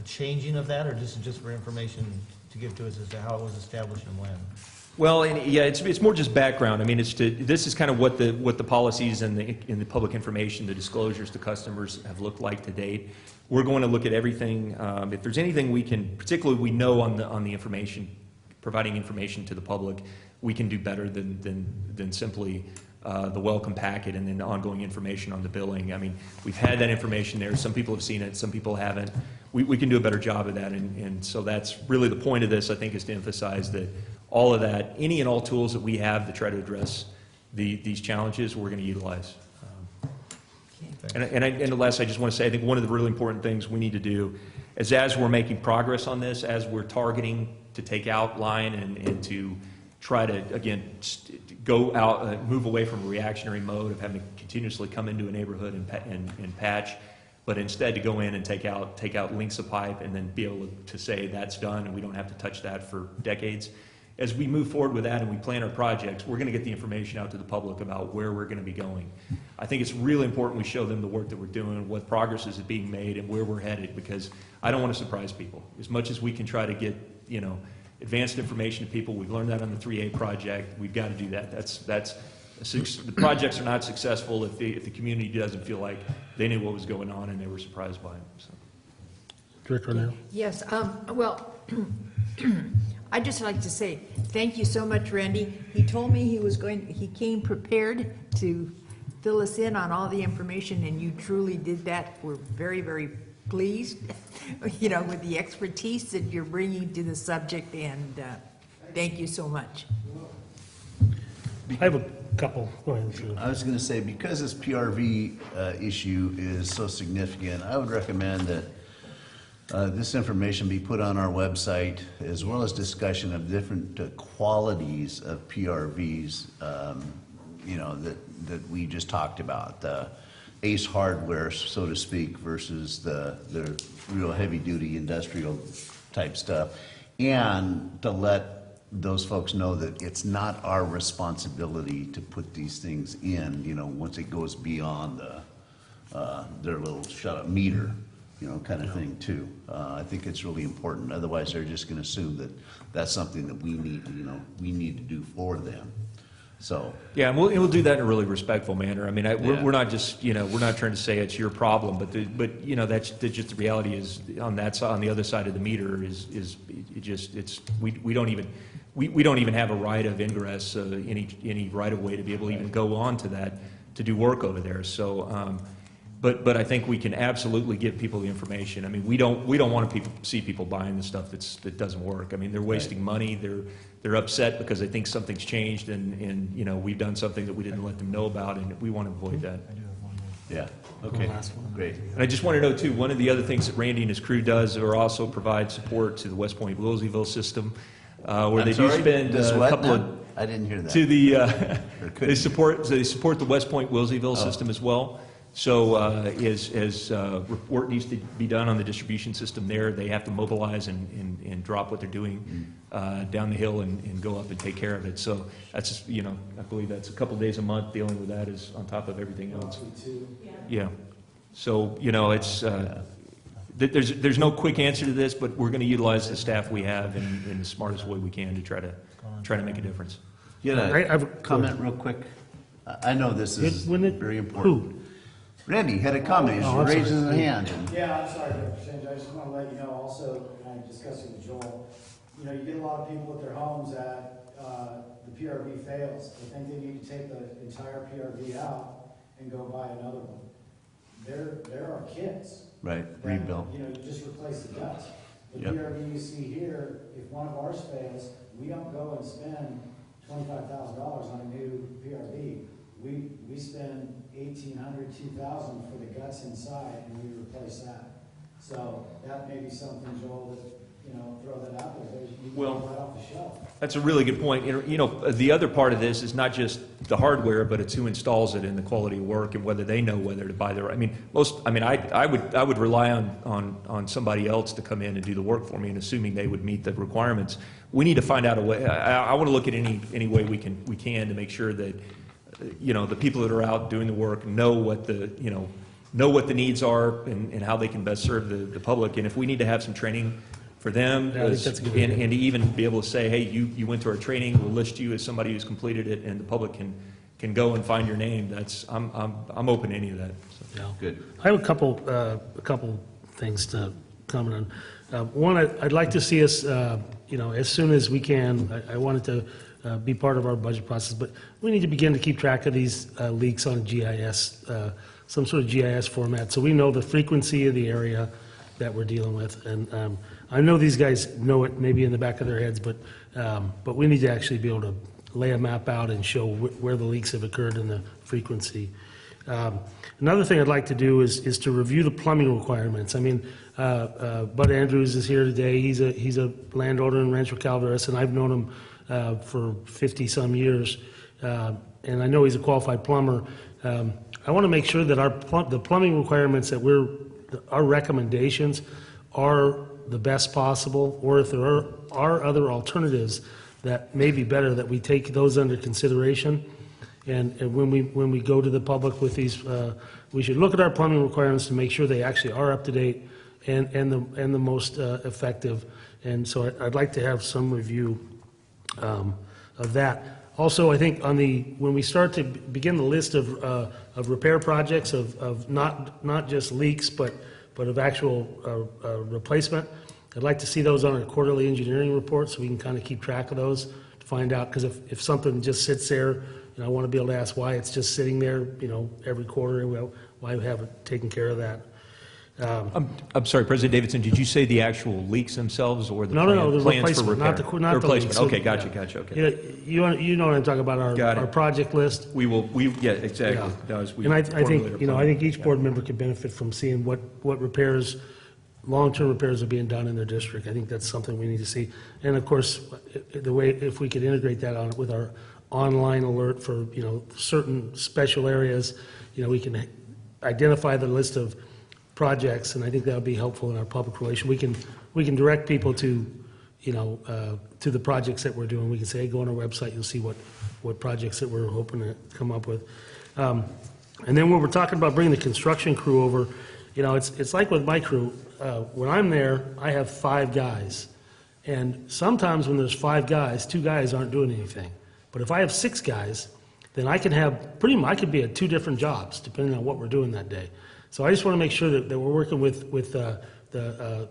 changing of that, or just for information to give to us as to how it was established and when? Well, and yeah, it's more just background. I mean, this is kind of what the policies and in the public information, the disclosures to customers have looked like to date. We're going to look at everything. If there's anything we can, particularly we know on the information, providing information to the public, we can do better than simply the welcome packet and then ongoing information on the billing. I mean, we've had that information there. Some people have seen it, some people haven't. We can do a better job of that, and so that's really the point of this, I think, is to emphasize that all of that, any and all tools that we have to try to address these challenges, we're going to utilize. And last, I just want to say, I think one of the really important things we need to do is, as we're making progress on this, as we're targeting to take out line and to try to, again, go out, move away from a reactionary mode of having to continuously come into a neighborhood and patch, but instead to go in and take out lengths of pipe and then be able to say that's done and we don't have to touch that for decades. As we move forward with that and we plan our projects, we're going to get the information out to the public about where we're going to be going. I think it's really important we show them the work that we're doing, what progress is being made, and where we're headed, because I don't want to surprise people. As much as we can try to get, you know, advanced information to people, we've learned that on the 3A project, we've got to do that. The projects are not successful if the community doesn't feel like they knew what was going on and they were surprised by it. So. Director O'Neill? Yes, well, I'd just like to say, thank you so much, Randy. He told me he came prepared to fill us in on all the information, and you truly did that. We're very, very pleased, with the expertise that you're bringing to the subject, and thank you so much. I have a couple. Go ahead, Sue. I was going to say, because this PRV issue is so significant, I would recommend that this information be put on our website, as well as discussion of different qualities of PRVs, that we just talked about. The ACE hardware, so to speak, versus the real heavy-duty industrial type stuff. And to let those folks know that it's not our responsibility to put these things in, once it goes beyond their little shut-up meter, kind of thing too. I think it's really important. Otherwise, they're just going to assume that that's something that we need to do for them. So. Yeah, and we'll do that in a really respectful manner. I mean, we're not just, we're not trying to say it's your problem, but that's just the reality is on that side, on the other side of the meter we don't even have a right of ingress, any right of way to be able to even go on to that to do work over there. So, but I think we can absolutely give people the information. I mean, we don't want to see people buying the stuff that doesn't work. I mean, they're wasting money. They're upset because they think something's changed, and we've done something that we didn't let them know about, and we want to avoid that. Yeah. Okay. Great. And I just want to know too, one of the other things that Randy and his crew does are also provide support to the West Point Wilseyville system, where they do spend a couple of. I didn't hear that. To the they support the West Point Wilseyville system as well. So as work needs to be done on the distribution system there, they have to mobilize and drop what they're doing down the hill and go up and take care of it. So that's, I believe that's a couple days a month dealing with that is on top of everything else. Yeah. So, it's, there's no quick answer to this, but we're going to utilize the staff we have in the smartest way we can to try to make a difference. I have a comment real quick. I know this is very important. Randy had a comment. He's raising his hand. Yeah, I'm sorry, Dr. Strange. I just want to let you know also, and I discussed it with Joel, you get a lot of people at their homes that the PRV fails. They think they need to take the entire PRV out and go buy another one. There are kits. Right, that, rebuild. You just replace the guts. The PRV you see here, if one of ours fails, we don't go and spend $25,000 on a new PRV. We spend $1,800, $2,000 for the guts inside, and we replace that. So that may be something, Joel, that throw that out there. You can Well, right off the shelf. That's a really good point. The other part of this is not just the hardware, but it's who installs it and the quality of work and whether they know whether to buy the. I would rely on somebody else to come in and do the work for me, and assuming they would meet the requirements. We need to find out a way. I want to look at any way we can to make sure that the people that are out doing the work know what the needs are and how they can best serve the public. And if we need to have some training for them, Yeah, I think that's a good idea. and to even be able to say, hey, you went to our training, we'll list you as somebody who's completed it, and the public can go and find your name. I'm open to any of that. So. Yeah. Good. I have a couple things to comment on. One, I'd like to see us, as soon as we can, I wanted to be part of our budget process, but we need to begin to keep track of these leaks on GIS, some sort of GIS format, so we know the frequency of the area that we're dealing with. And I know these guys know it maybe in the back of their heads, but we need to actually be able to lay a map out and show where the leaks have occurred and the frequency. Another thing I'd like to do is to review the plumbing requirements. I mean, Bud Andrews is here today. He's a landowner in Rancho Calaveras, and I've known him for 50-some years, and I know he's a qualified plumber. I want to make sure that the plumbing requirements that our recommendations are the best possible, or if there are other alternatives that may be better, that we take those under consideration. And when we go to the public with these, we should look at our plumbing requirements to make sure they actually are up to date and the most effective. And so I'd like to have some review of that. Also, I think when we start to begin the list of repair projects of not just leaks, but of actual replacement, I'd like to see those on our quarterly engineering report so we can kind of keep track of those to find out, because if something just sits there, I want to be able to ask why it's just sitting there, every quarter, well, why we haven't taken care of that. I'm sorry, President Davidson, did you say the actual leaks themselves or the No, the plans for replacement, repair? not the replacement. leaks. Okay, Yeah. gotcha, okay. You know what I'm talking about, Got it. our project list. Yeah, exactly. Yeah. No, as we And I formulate think, our I plan. think each board member could benefit from seeing what repairs, long-term repairs are being done in their district. I think that's something we need to see. And of course, if we could integrate that on with our online alert for, certain special areas, we can identify the list of projects, and I think that would be helpful in our public relation. We can direct people to, to the projects that we're doing. We can say, hey, go on our website, you'll see what projects that we're hoping to come up with. And then when we're talking about bringing the construction crew over, it's like with my crew, when I'm there, I have 5 guys. And sometimes when there's 5 guys, 2 guys aren't doing anything. But if I have 6 guys, then I can I could be at 2 different jobs, depending on what we're doing that day. So I just want to make sure that we're working with the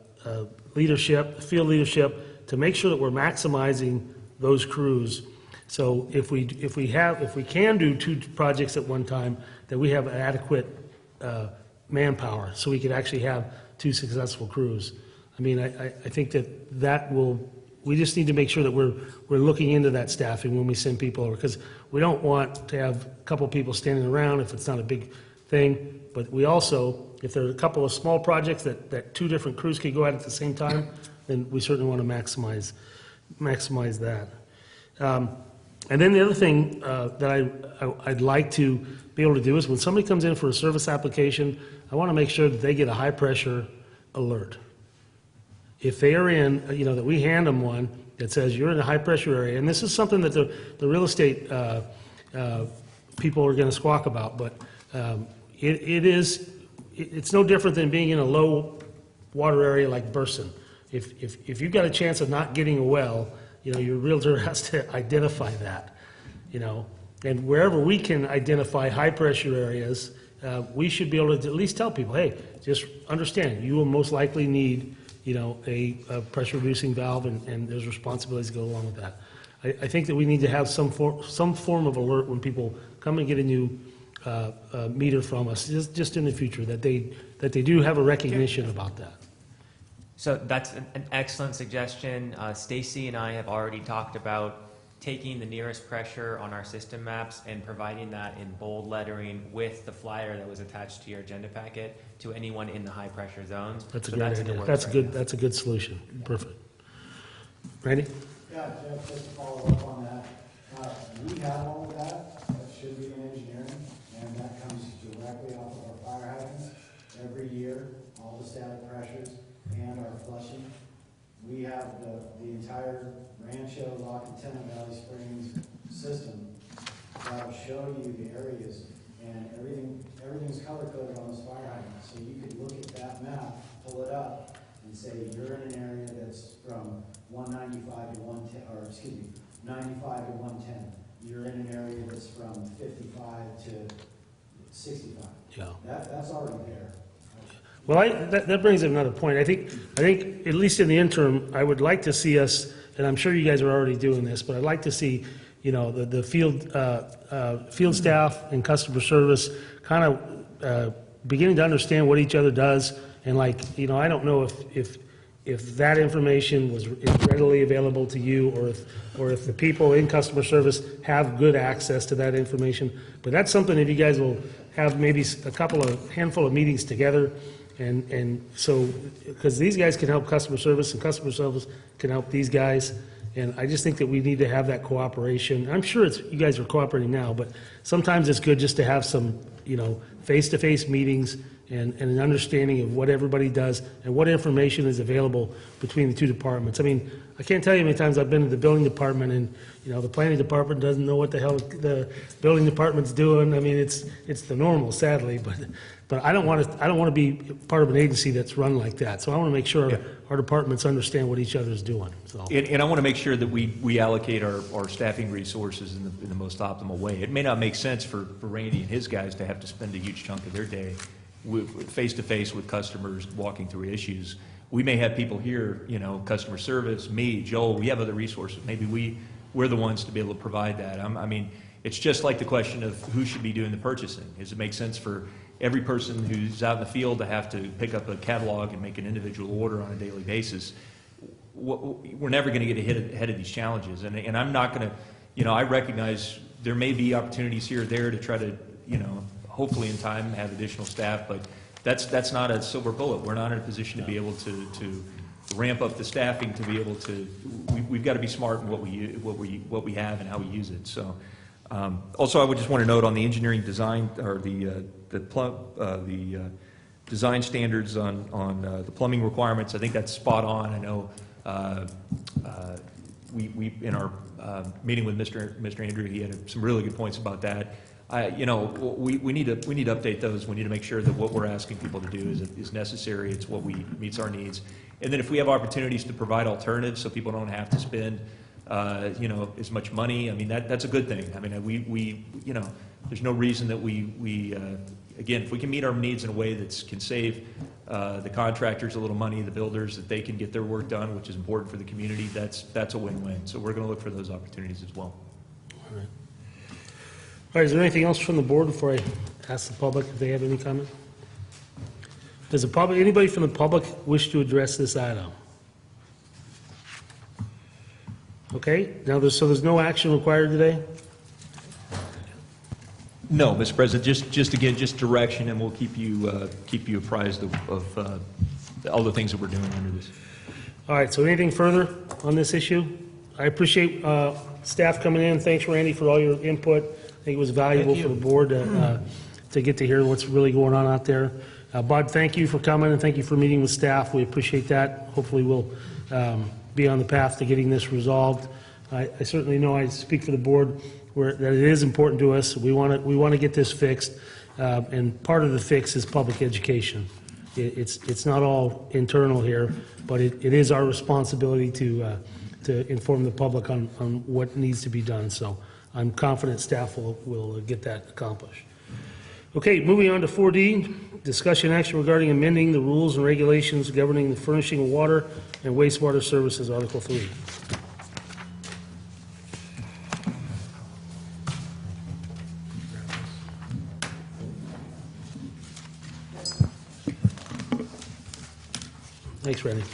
leadership, field leadership, to make sure that we're maximizing those crews. So if we can do 2 projects at one time, that we have adequate manpower, so we could actually have 2 successful crews. I mean, I think we just need to make sure that we're looking into that staffing when we send people over, because we don't want to have a couple people standing around if it's not a big thing. But we also, if there are a couple of small projects that 2 different crews could go at the same time, then we certainly want to maximize that. And then the other thing that I'd like to be able to do is when somebody comes in for a service application, I want to make sure that they get a high-pressure alert. If they are in, that we hand them one that says you're in a high-pressure area, and this is something that the real estate people are going to squawk about, but it's no different than being in a low water area like Burson. If you've got a chance of not getting a well, your realtor has to identify that, and wherever we can identify high-pressure areas, we should be able to at least tell people, hey, just understand, you will most likely need, a pressure-reducing valve, and there's responsibilities that go along with that. I think that we need to have some form of alert when people come and get a new meter from us, just in the future, that they do have a recognition about that. So that's an excellent suggestion. Stacy and I have already talked about taking the nearest pressure on our system maps and providing that in bold lettering with the flyer that was attached to your agenda packet to anyone in the high pressure zones. That's a So great in the idea. works right now. That's a good solution. Perfect. Randy? Yeah, Jeff, just to follow up on that, we have all of that should be in engineering, and that comes directly off of our fire hydrants. Every year, all the static pressures and our flushing. We have the entire Rancho, Lock and Tenant Valley Springs system that'll show you the areas, and everything's color coded on those fire hydrants. So you could look at that map, pull it up, and say you're in an area that's from 195 to 110, or excuse me, 95 to 110. You're in an area that's from 55 to 65. Yeah. That's already there. Well, that brings up another point. I think, at least in the interim, I would like to see us, and I'm sure you guys are already doing this, but I'd like to see, the field staff and customer service kind of beginning to understand what each other does, and I don't know if that information is readily available to you, or if the people in customer service have good access to that information. But that's something that you guys will have maybe handful of meetings together. And so, because these guys can help customer service, and customer service can help these guys, and I just think that we need to have that cooperation. I'm sure you guys are cooperating now, but sometimes it's good just to have some, face-to-face meetings and an understanding of what everybody does and what information is available between the 2 departments. I mean, I can't tell you how many times I've been to the building department and, the planning department doesn't know what the hell the building department's doing. I mean, it's the normal, sadly, but I don't want to be part of an agency that's run like that. So I want to make sure our departments understand what each other's doing. So. And I want to make sure that we allocate our staffing resources in the most optimal way. It may not make sense for Randy and his guys to have to spend a huge chunk of their day face-to-face with customers walking through issues. we may have people here, you know, customer service, me, Joel, we have other resources. Maybe we're the ones to be able to provide that. I mean, it's just like the question of who should be doing the purchasing. Does it make sense for every person who's out in the field to have to pick up a catalog and make an individual order on a daily basis? We're never going to get ahead of these challenges. And I'm not going to, you know, I recognize there may be opportunities here or there to try to, you know, hopefully in time have additional staff, but that's not a silver bullet. We're not in a position to be able to ramp up the staffing to be able to. We've got to be smart in what we have and how we use it. So, also, I would just want to note on the engineering design or the design standards on the plumbing requirements. I think that's spot on. I know we in our meeting with Mr. Andrew, he had some really good points about that. You know, we need to update those. We need to make sure that what we're asking people to do is necessary. It's what meets our needs. And then if we have opportunities to provide alternatives so people don't have to spend, you know, as much money, I mean, that's a good thing. I mean, we you know, there's no reason that we again, if we can meet our needs in a way that can save the contractors a little money, the builders, that they can get their work done, which is important for the community, that's a win-win. So we're going to look for those opportunities as well. All right. All right, is there anything else from the board before I ask the public if they have any comment? Does anybody from the public wish to address this item? Okay, now there's no action required today? No, Mr. President, just direction, and we'll keep you apprised of all the things that we're doing under this. All right, so anything further on this issue? I appreciate staff coming in. Thanks, Randy, for all your input. I think it was valuable for the board to get to hear what's really going on out there. Bud, thank you for coming, and thank you for meeting with staff. We appreciate that. Hopefully we'll be on the path to getting this resolved. I certainly know I speak for the board that it is important to us. We want to get this fixed, and part of the fix is public education. It's not all internal here, but it is our responsibility to inform the public on what needs to be done. So I'm confident staff will get that accomplished. Okay, moving on to 4D, discussion action regarding amending the rules and regulations governing the furnishing of water and wastewater services, Article 3. Thanks, Randy.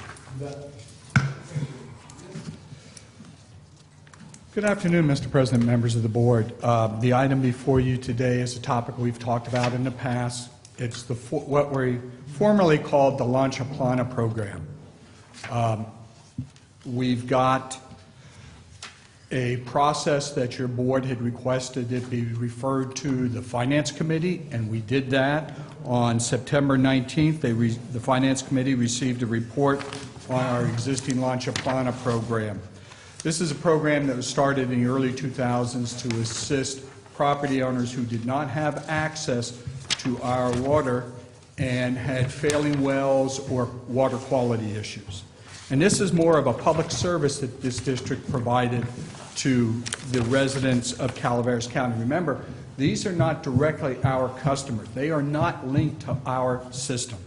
Good afternoon, Mr. President, members of the board. The item before you today is a topic we've talked about in the past. It's what we formerly called the Launch Plana program. We've got a process that your board had requested it be referred to the Finance Committee, and we did that on September 19th. The Finance Committee received a report on our existing Launch Plana program. This is a program that was started in the early 2000s to assist property owners who did not have access to our water and had failing wells or water quality issues. And this is more of a public service that this district provided to the residents of Calaveras County. Remember, these are not directly our customers. They are not linked to our system.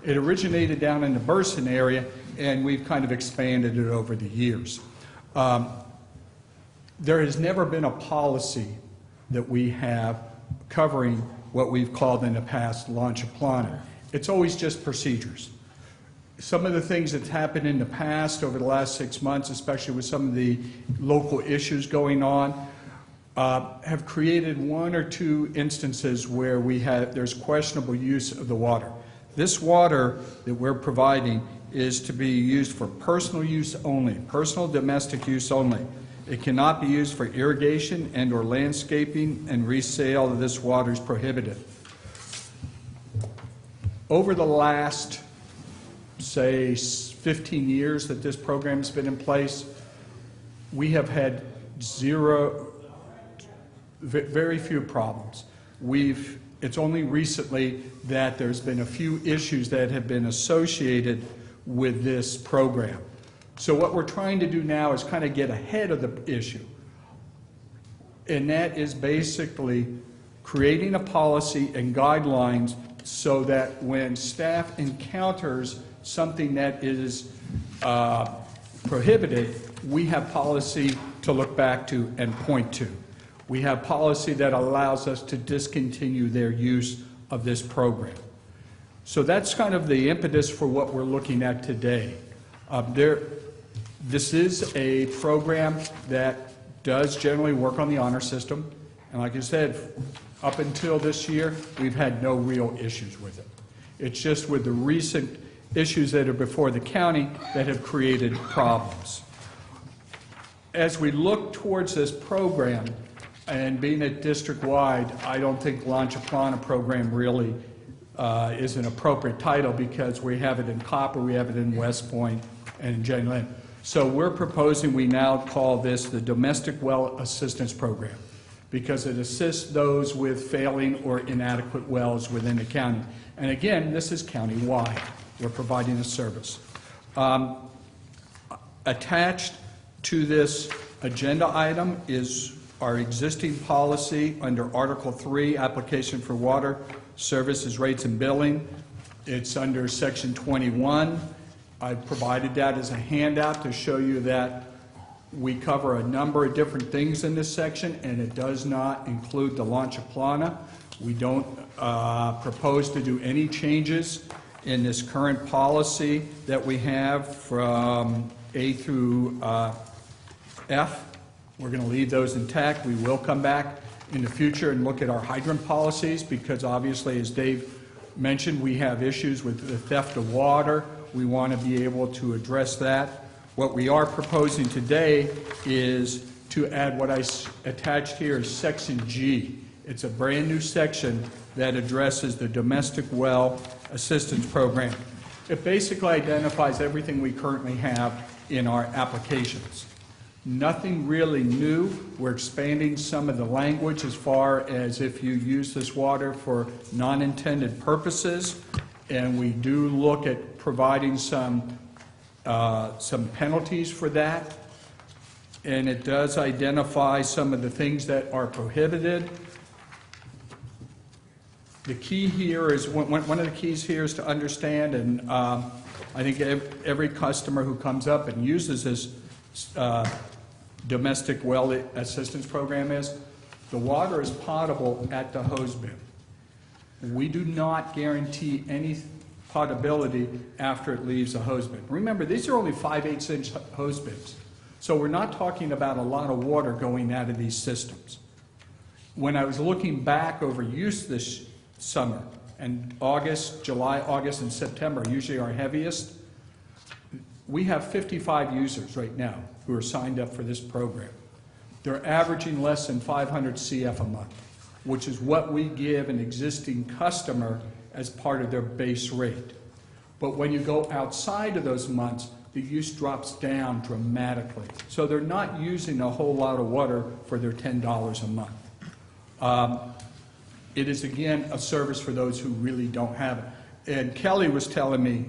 It originated down in the Burson area, and we've kind of expanded it over the years. There has never been a policy that we have covering what we've called in the past Launch Plana. It's always just procedures. Some of the things that's happened in the past over the last 6 months, especially with some of the local issues going on, have created 1 or 2 instances where there's questionable use of the water. This water that we're providing is to be used for personal use only, personal domestic use only. It cannot be used for irrigation and or landscaping, and resale of this water is prohibited. Over the last, say, 15 years that this program has been in place, we have had very few problems. It's only recently that there's been a few issues that have been associated with this program. So what we're trying to do now is kind of get ahead of the issue. And that is basically creating a policy and guidelines so that when staff encounters something that is prohibited, we have policy to look back to and point to. We have policy that allows us to discontinue their use of this program. So that's kind of the impetus for what we're looking at today. This is a program that does generally work on the honor system. And like I said, up until this year, we've had no real issues with it. It's just with the recent issues that are before the county that have created problems. As we look towards this program, and being it district-wide, I don't think Lancha Plana program really is an appropriate title because we have it in Copper, we have it in West Point, and in Jenny Lind. So we're proposing we now call this the Domestic Well Assistance Program because it assists those with failing or inadequate wells within the county. And again, this is county-wide. We're providing a service. Attached to this agenda item is our existing policy under Article 3, Application for Water Services, Rates, and Billing. It's under Section 21. I've provided that as a handout to show you that we cover a number of different things in this section, and it does not include the Lancha Plana. We don't propose to do any changes in this current policy that we have from A through F. We're going to leave those intact. We will come back in the future and look at our hydrant policies because obviously, as Dave mentioned, we have issues with the theft of water. We want to be able to address that. What we are proposing today is to add what I attached here is Section G. It's a brand new section that addresses the Domestic Well Assistance Program. It basically identifies everything we currently have in our applications. Nothing really new. We're expanding some of the language as far as if you use this water for non-intended purposes, and we do look at providing some penalties for that. And it does identify some of the things that are prohibited. The key here is, one of the keys here is to understand, and I think every customer who comes up and uses this domestic well assistance program is, the water is potable at the hose bin. We do not guarantee any potability after it leaves the hose bin. Remember, these are only 5/8-inch hose bins, so we're not talking about a lot of water going out of these systems. When I was looking back over use this summer, and July, August, and September are usually our heaviest, we have 55 users right now who are signed up for this program. They're averaging less than 500 CF a month, which is what we give an existing customer as part of their base rate. But when you go outside of those months, the use drops down dramatically. So they're not using a whole lot of water for their $10 a month. It is, again, a service for those who really don't have it. And Kelly was telling me,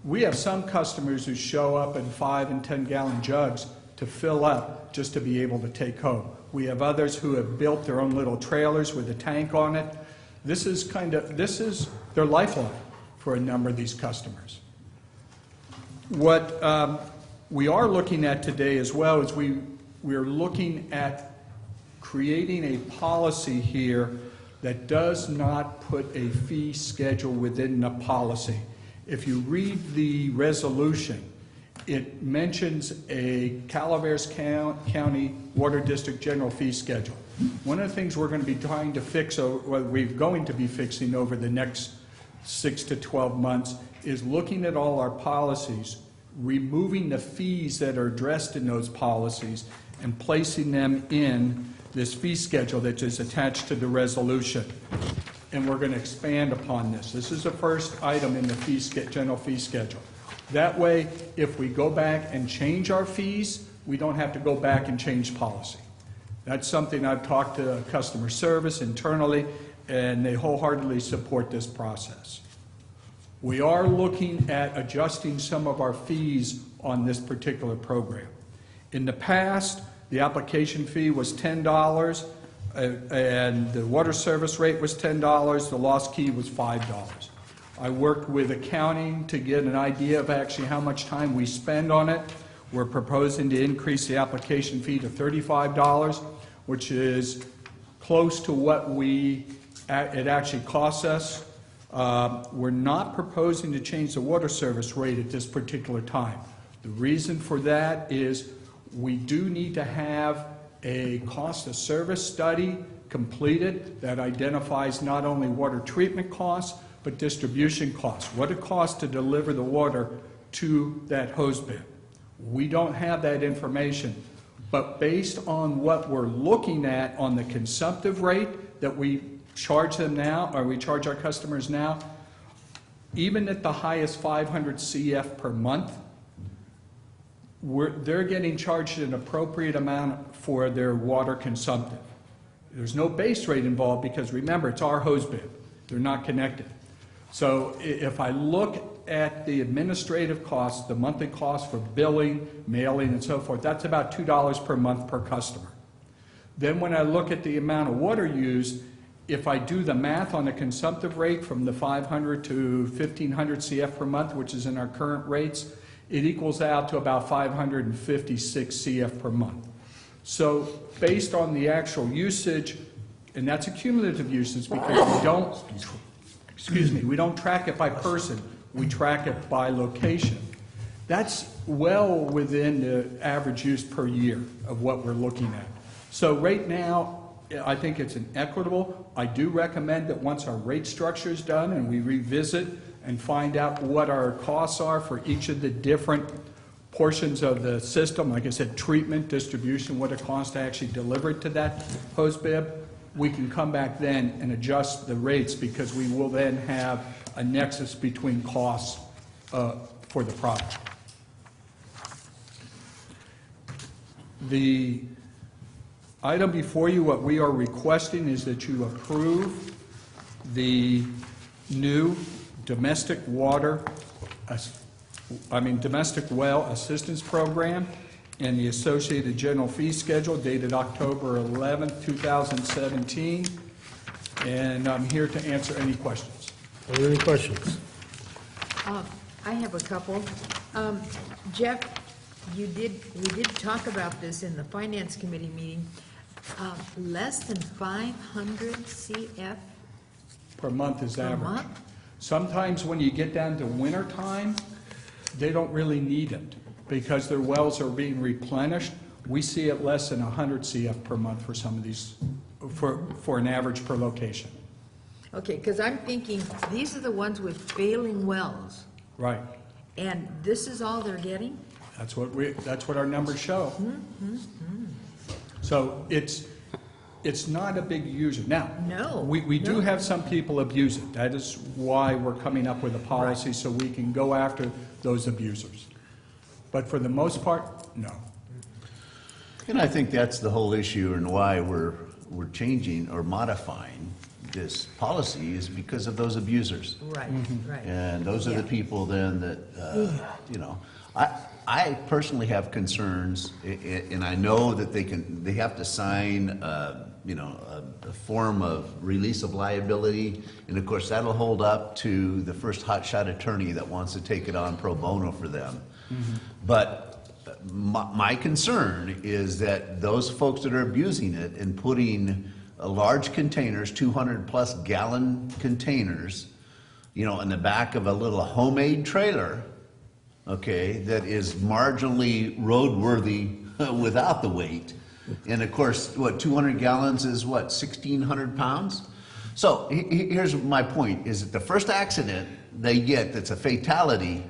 we have some customers who show up in 5 and 10 gallon jugs to fill up just to be able to take home. We have others who have built their own little trailers with a tank on it. This is their lifeline for a number of these customers. What we are looking at today as well is we're looking at creating a policy here that does not put a fee schedule within the policy. If you read the resolution, it mentions a Calaveras County Water District General Fee Schedule. One of the things we're going to be trying to fix, or we're going to be fixing over the next 6 to 12 months, is looking at all our policies, removing the fees that are addressed in those policies, and placing them in this fee schedule that is attached to the resolution. And we're going to expand upon this. This is the first item in the general fee schedule. That way, if we go back and change our fees, we don't have to go back and change policy. That's something I've talked to customer service internally, and they wholeheartedly support this process. We are looking at adjusting some of our fees on this particular program. In the past, the application fee was $10. and the water service rate was $10, the lost key was $5. I worked with accounting to get an idea of actually how much time we spend on it. We're proposing to increase the application fee to $35, which is close to what it actually costs us. We're not proposing to change the water service rate at this particular time. The reason for that is we do need to have a cost of service study completed that identifies not only water treatment costs, but distribution costs. What it costs to deliver the water to that hose bin. We don't have that information, but based on what we're looking at on the consumptive rate that we charge them now, or we charge our customers now, even at the highest 500 CF per month, they're getting charged an appropriate amount for their water consumptive. There's no base rate involved because remember, it's our hose bin. They're not connected. So if I look at the administrative costs, the monthly cost for billing, mailing, and so forth, that's about $2 per month per customer. Then when I look at the amount of water used, if I do the math on the consumptive rate from the 500 to 1,500 CF per month, which is in our current rates, it equals out to about 556 CF per month. So based on the actual usage, and that's a cumulative usage because we don't, we don't track it by person, we track it by location. That's well within the average use per year of what we're looking at. So right now, I think it's an equitable. I do recommend that once our rate structure is done and we revisit and find out what our costs are for each of the different portions of the system, like I said, treatment, distribution, what it costs to actually deliver it to that hose bib, we can come back then and adjust the rates because we will then have a nexus between costs for the product. The item before you, what we are requesting is that you approve the new domestic well assistance program and the associated general fee schedule dated October 11th, 2017. And I'm here to answer any questions. Are there any questions? I have a couple. Jeff, we did talk about this in the Finance Committee meeting. Less than 500 CF Per month is per average. month? Sometimes when you get down to winter time, they don't really need it because their wells are being replenished. We see it less than 100 CF per month for some of these, for an average per location. Okay, because I'm thinking, these are the ones with failing wells, Right. and this is all they're getting? That's what our numbers show. So it's not a big user. Now, No, we do no. have some people abuse it. That is why we're coming up with a policy so we can go after those abusers. But for the most part, no. And I think that's the whole issue and why we're changing or modifying this policy is because of those abusers. Right, right. And those are the Yeah. people then that, you know, I personally have concerns, and I know that they have to sign, you know, a form of release of liability, and of course that'll hold up to the first hotshot attorney that wants to take it on pro bono for them. But my concern is that those folks that are abusing it and putting large containers, 200-plus gallon containers, you know, in the back of a little homemade trailer, okay, that is marginally roadworthy without the weight. And of course, what, 200 gallons is what, 1,600 pounds? So here's my point, is that the first accident they get that's a fatality,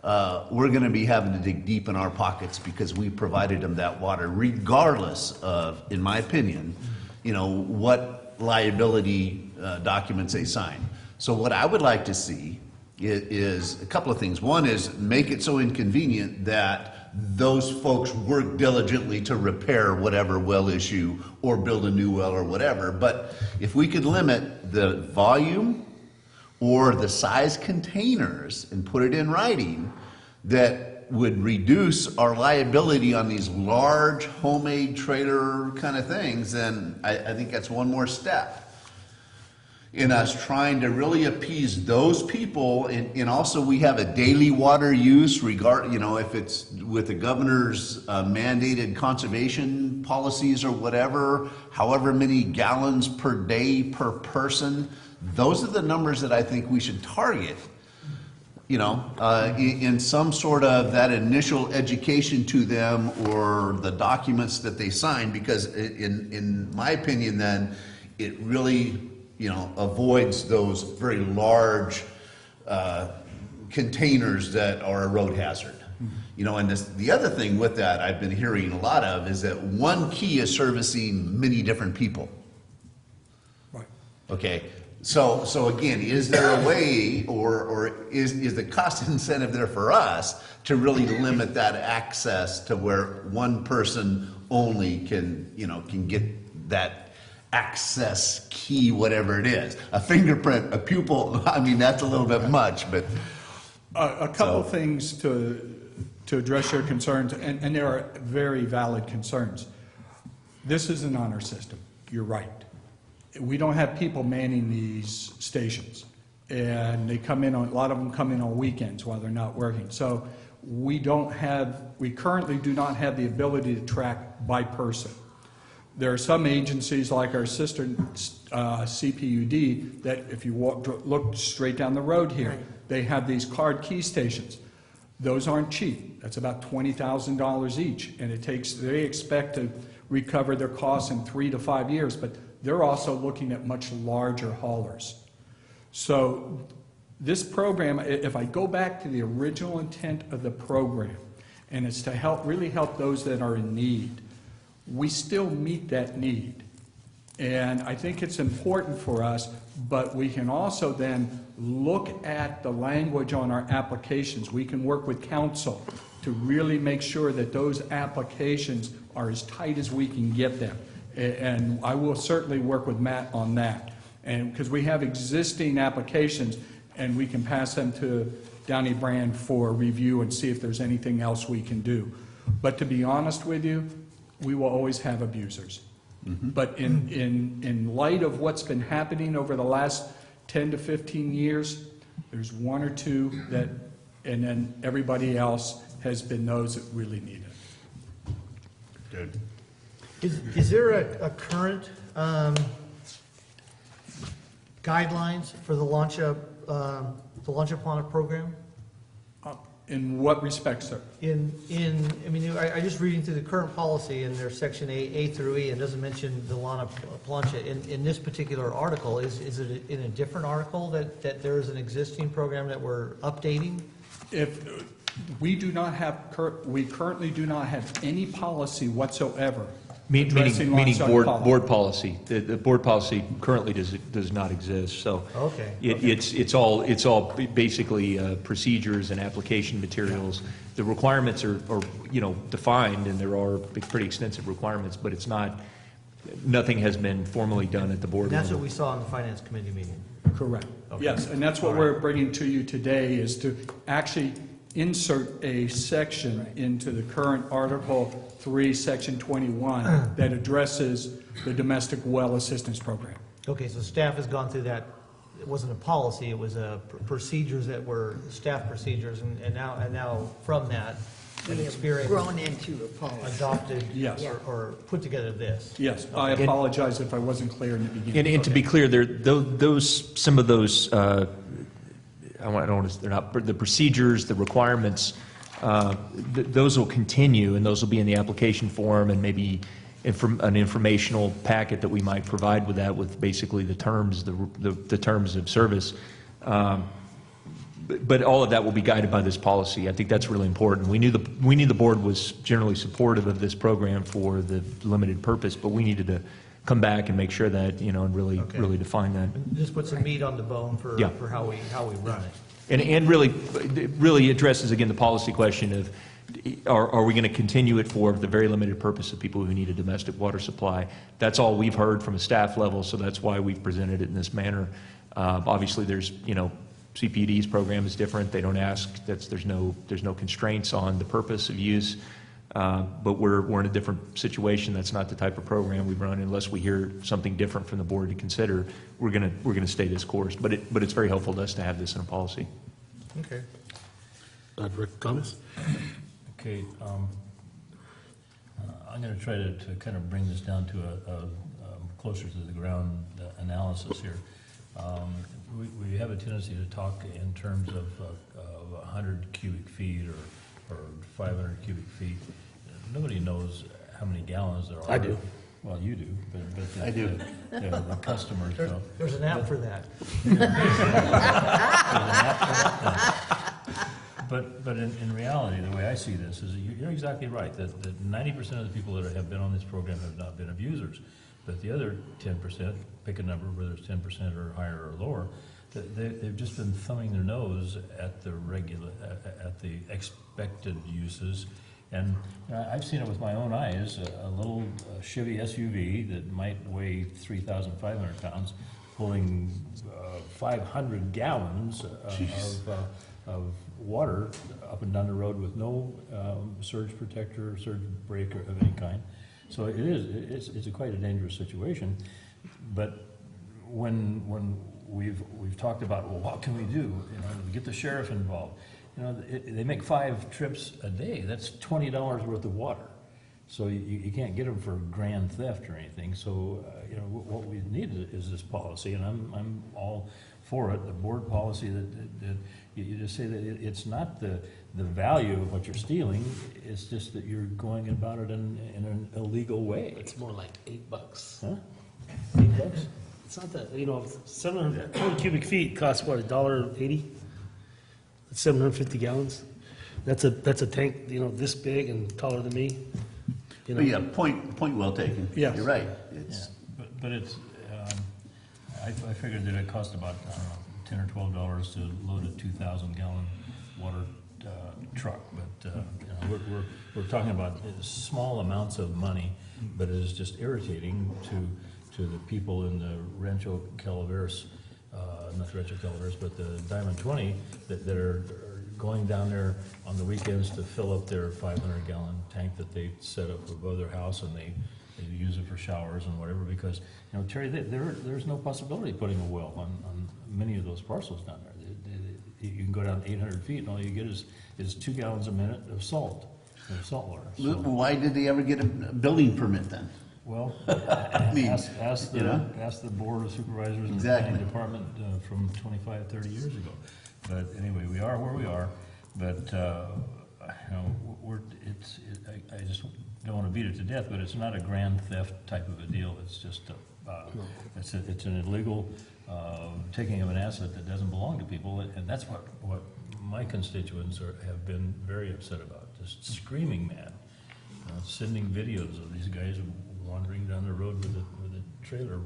we're going to be having to dig deep in our pockets because we provided them that water, regardless of, in my opinion, you know, what liability documents they sign. So what I would like to see is a couple of things. One is make it so inconvenient that those folks work diligently to repair whatever well issue or build a new well or whatever. But if we could limit the volume or the size containers and put it in writing that would reduce our liability on these large homemade trailer kind of things, then I think that's one more step in us trying to really appease those people. And also we have a daily water use if it's with the governor's mandated conservation policies or whatever, however many gallons per day per person. Those are the numbers that I think we should target, in some sort of that initial education to them or the documents that they sign, because in my opinion, then it really avoids those very large containers that are a road hazard. And the other thing with that I've been hearing a lot of is that one key is servicing many different people. Right. Okay, so again, is there a way, or is the cost incentive there for us to really limit that access to where one person only can get that access key, whatever it is? A fingerprint, a pupil, I mean, that's a little bit much, but. A couple things to address your concerns, and there are very valid concerns. This is an honor system, you're right. We don't have people manning these stations, and a lot of them come in on weekends while they're not working. So we currently do not have the ability to track by person. There are some agencies like our sister CCWD that if you look straight down the road here, they have these card key stations. Those aren't cheap. That's about $20,000 each, and they expect to recover their costs in 3 to 5 years, but they're also looking at much larger haulers. So this program, if I go back to the original intent of the program, and it's to really help those that are in need, we still meet that need. And I think it's important for us, but we can also then look at the language on our applications. We can work with council to really make sure that those applications are as tight as we can get them. And I will certainly work with Matt on that. And because we have existing applications, and we can pass them to Downey Brand for review and see if there's anything else we can do. But to be honest with you, we will always have abusers. But in light of what's been happening over the last 10 to 15 years, there's one or two that, and then everybody else has been those that really need it. Good. Is there a current guidelines for the launch upon a program? In what respect, sir? I just reading through the current policy in their section A through E, and doesn't mention the Lana Plancha. In this particular article, is it in a different article that there is an existing program that we're updating? If we currently do not have any policy whatsoever. Meaning board policy. The board policy currently does not exist, so. Okay. It's all basically procedures and application materials. The requirements are defined, and there are pretty extensive requirements, but nothing has been formally done at the board level. And that's what we saw in the finance committee meeting. Correct. Okay. Yes, and that's what we're bringing to you today, is to actually insert a section into the current Article 3, Section 21 that addresses the domestic well assistance program. Okay, so staff has gone through that. It wasn't a policy, it was procedures that were staff procedures, and now from that, an experience Grown into a policy. adopted Yes. or put together this. Yes, I apologize if I wasn't clear in the beginning. And to be clear, some of those, they're not, the procedures, the requirements, those will continue, and those will be in the application form, and maybe an informational packet that we might provide with that, with basically the terms, the terms of service. But all of that will be guided by this policy. I think that's really important. We knew the board was generally supportive of this program for the limited purpose, but we needed to come back and make sure that, and really define that. Just put some meat on the bone for how we run it. And really addresses, again, the policy question of, are we going to continue it for the very limited purpose of people who need a domestic water supply? That's all we've heard from a staff level, so that's why we've presented it in this manner. Obviously, there's, CPD's program is different. They don't ask, there's no constraints on the purpose of use. But we're in a different situation. That's not the type of program we run. Unless we hear something different from the board to consider, we're gonna stay this course. But it's very helpful to us to have this in a policy. Okay. Rick, comments? Okay, I'm going to try to kind of bring this down to a closer to the ground analysis here. We have a tendency to talk in terms of 100 cubic feet or 500 cubic feet. Nobody knows how many gallons there are. I do. Well, you do, but I do. The customers don't. There's an app for that. But in reality, the way I see this is you're exactly right, that 90% of the people that have been on this program have not been abusers. But the other 10%, pick a number, whether it's 10% or higher or lower, they've just been thumbing their nose at the expected uses. And I've seen it with my own eyes, a little Chevy SUV that might weigh 3,500 pounds, pulling 500 gallons of water up and down the road with no surge protector, surge breaker of any kind. So it's quite a dangerous situation. But when we've talked about, well, what can we do? To get the sheriff involved. They make 5 trips a day. That's $20 worth of water. So you can't get them for grand theft or anything. So what we need is this policy, and I'm all for it. The board policy that you just say that it's not the value of what you're stealing. It's just that you're going about it in an illegal way. It's more like $8. Huh? $8? It's not that, 700 cubic feet costs what, $1.80? It's 750 gallons. That's a tank, this big and taller than me. But yeah, point well taken. Yes. You're right. Yeah, but it's, I figured that it cost about, I don't know, $10 or $12 to load a 2,000 gallon water truck. But we're talking about small amounts of money, but it is just irritating to the people in the Rancho Calaveras, not the Rancho Calaveras, but the Diamond 20 that are going down there on the weekends to fill up their 500 gallon tank that they set up above their house, and they use it for showers and whatever, because, Terry, there's no possibility of putting a well on many of those parcels down there. You can go down 800 feet and all you get is 2 gallons a minute of salt water. So, Why did they ever get a building permit then? well, mean, ask the Board of Supervisors and the Exactly. Planning Department from 25, 30 years ago. But anyway, we are where we are, but, I just don't want to beat it to death, but it's not a grand theft type of a deal. It's just, it's an illegal taking of an asset that doesn't belong to people, and that's what my constituents have been very upset about, just screaming mad, sending videos of these guys wandering down the road with a trailer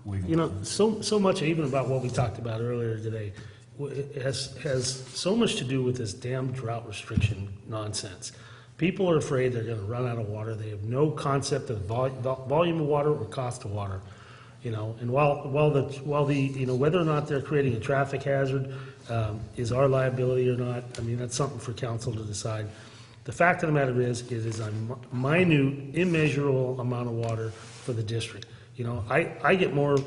wiggling. So much even about what we talked about earlier today has so much to do with this damn drought restriction nonsense. People are afraid they're going to run out of water. They have no concept of volume of water or cost of water. And while whether or not they're creating a traffic hazard is our liability or not, that's something for council to decide. The fact of the matter is, it is a minute, immeasurable amount of water for the district. I get more,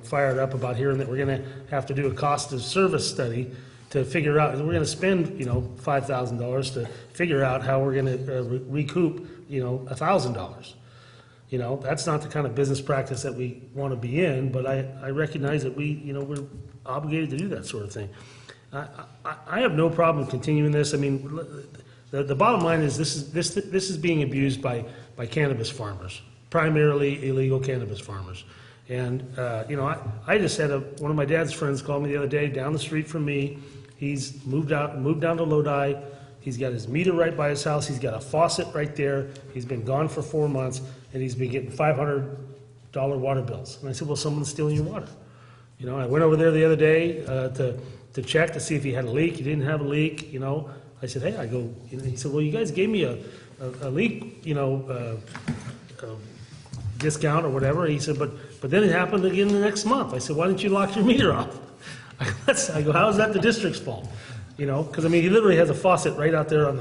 fired up about hearing that we're going to have to do a cost of service study to figure out, we're going to spend, $5,000 to figure out how we're going to recoup, $1,000. That's not the kind of business practice that we want to be in, but I recognize that we're obligated to do that sort of thing. I have no problem continuing this. The bottom line is this is being abused by cannabis farmers, primarily illegal cannabis farmers. And, I just had one of my dad's friends call me the other day down the street from me. He's moved down to Lodi. He's got his meter right by his house. He's got a faucet right there. He's been gone for 4 months, and he's been getting $500 water bills. And I said, well, someone's stealing your water. I went over there the other day to check to see if he had a leak. He didn't have a leak, I said, hey, he said, well, you guys gave me a leak, discount or whatever. He said, but then it happened again the next month. I said, why didn't you lock your meter off? I go, how is that the district's fault? You know, because I mean, he literally has a faucet right out there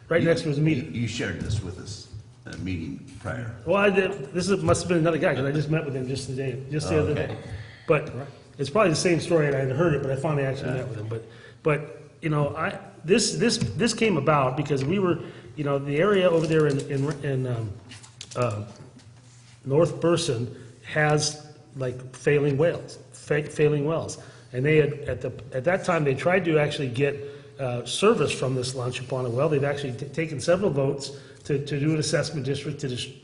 right next to his meter. You shared this with us, a meeting prior. Well, I did, must have been another guy, because I just met with him just the other day. But it's probably the same story, and I had heard it, but I finally actually met with him. But, you know, this came about because we were, you know, the area over there in North Burson has like failing wells. And they had, at that time, they tried to actually get service from this La Chupana well. They've actually taken several votes to do an assessment district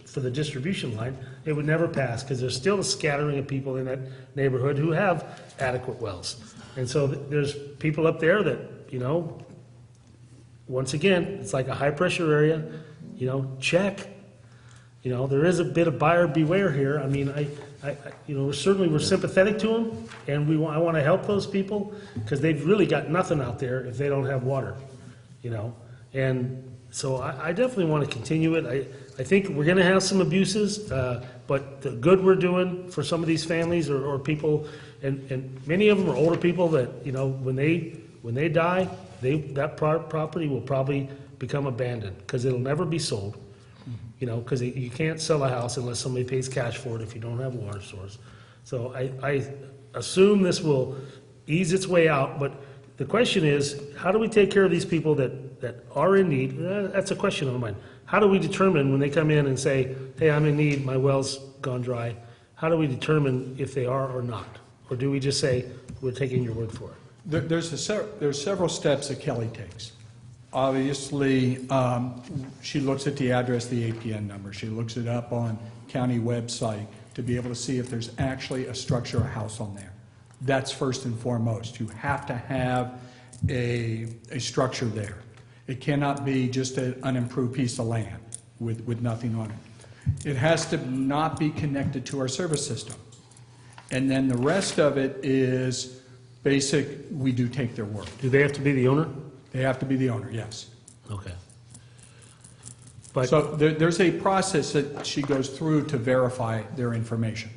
for the distribution line. It would never pass because there's still a scattering of people in that neighborhood who have adequate wells. And so there's people up there that, you know, once again, it's like a high-pressure area, you know, check. You know, there is a bit of buyer beware here. I mean, you know, we're sympathetic to them, and I want to help those people because they've really got nothing out there if they don't have water, you know. And so I definitely want to continue it. I think we're going to have some abuses, but the good we're doing for some of these families or people, and many of them are older people that, you know, when they die, that property will probably become abandoned because it'll never be sold. You know, because you can't sell a house unless somebody pays cash for it if you don't have a water source. So I assume this will ease its way out, but the question is, how do we take care of these people that are in need? That's a question of mine. How do we determine when they come in and say, hey, I'm in need, my well's gone dry? How do we determine if they are or not? Or do we just say, we're taking your word for it? There's several steps that Kelly takes. Obviously, she looks at the address, the APN number. She looks it up on county website to be able to see if there's actually a structure or house on there. That's first and foremost. You have to have a structure there. It cannot be just an unimproved piece of land with nothing on it. It has to not be connected to our service system. And then the rest of it is basic, we do take their word. Do they have to be the owner? They have to be the owner, yes. Okay. But So there's a process that she goes through to verify their information.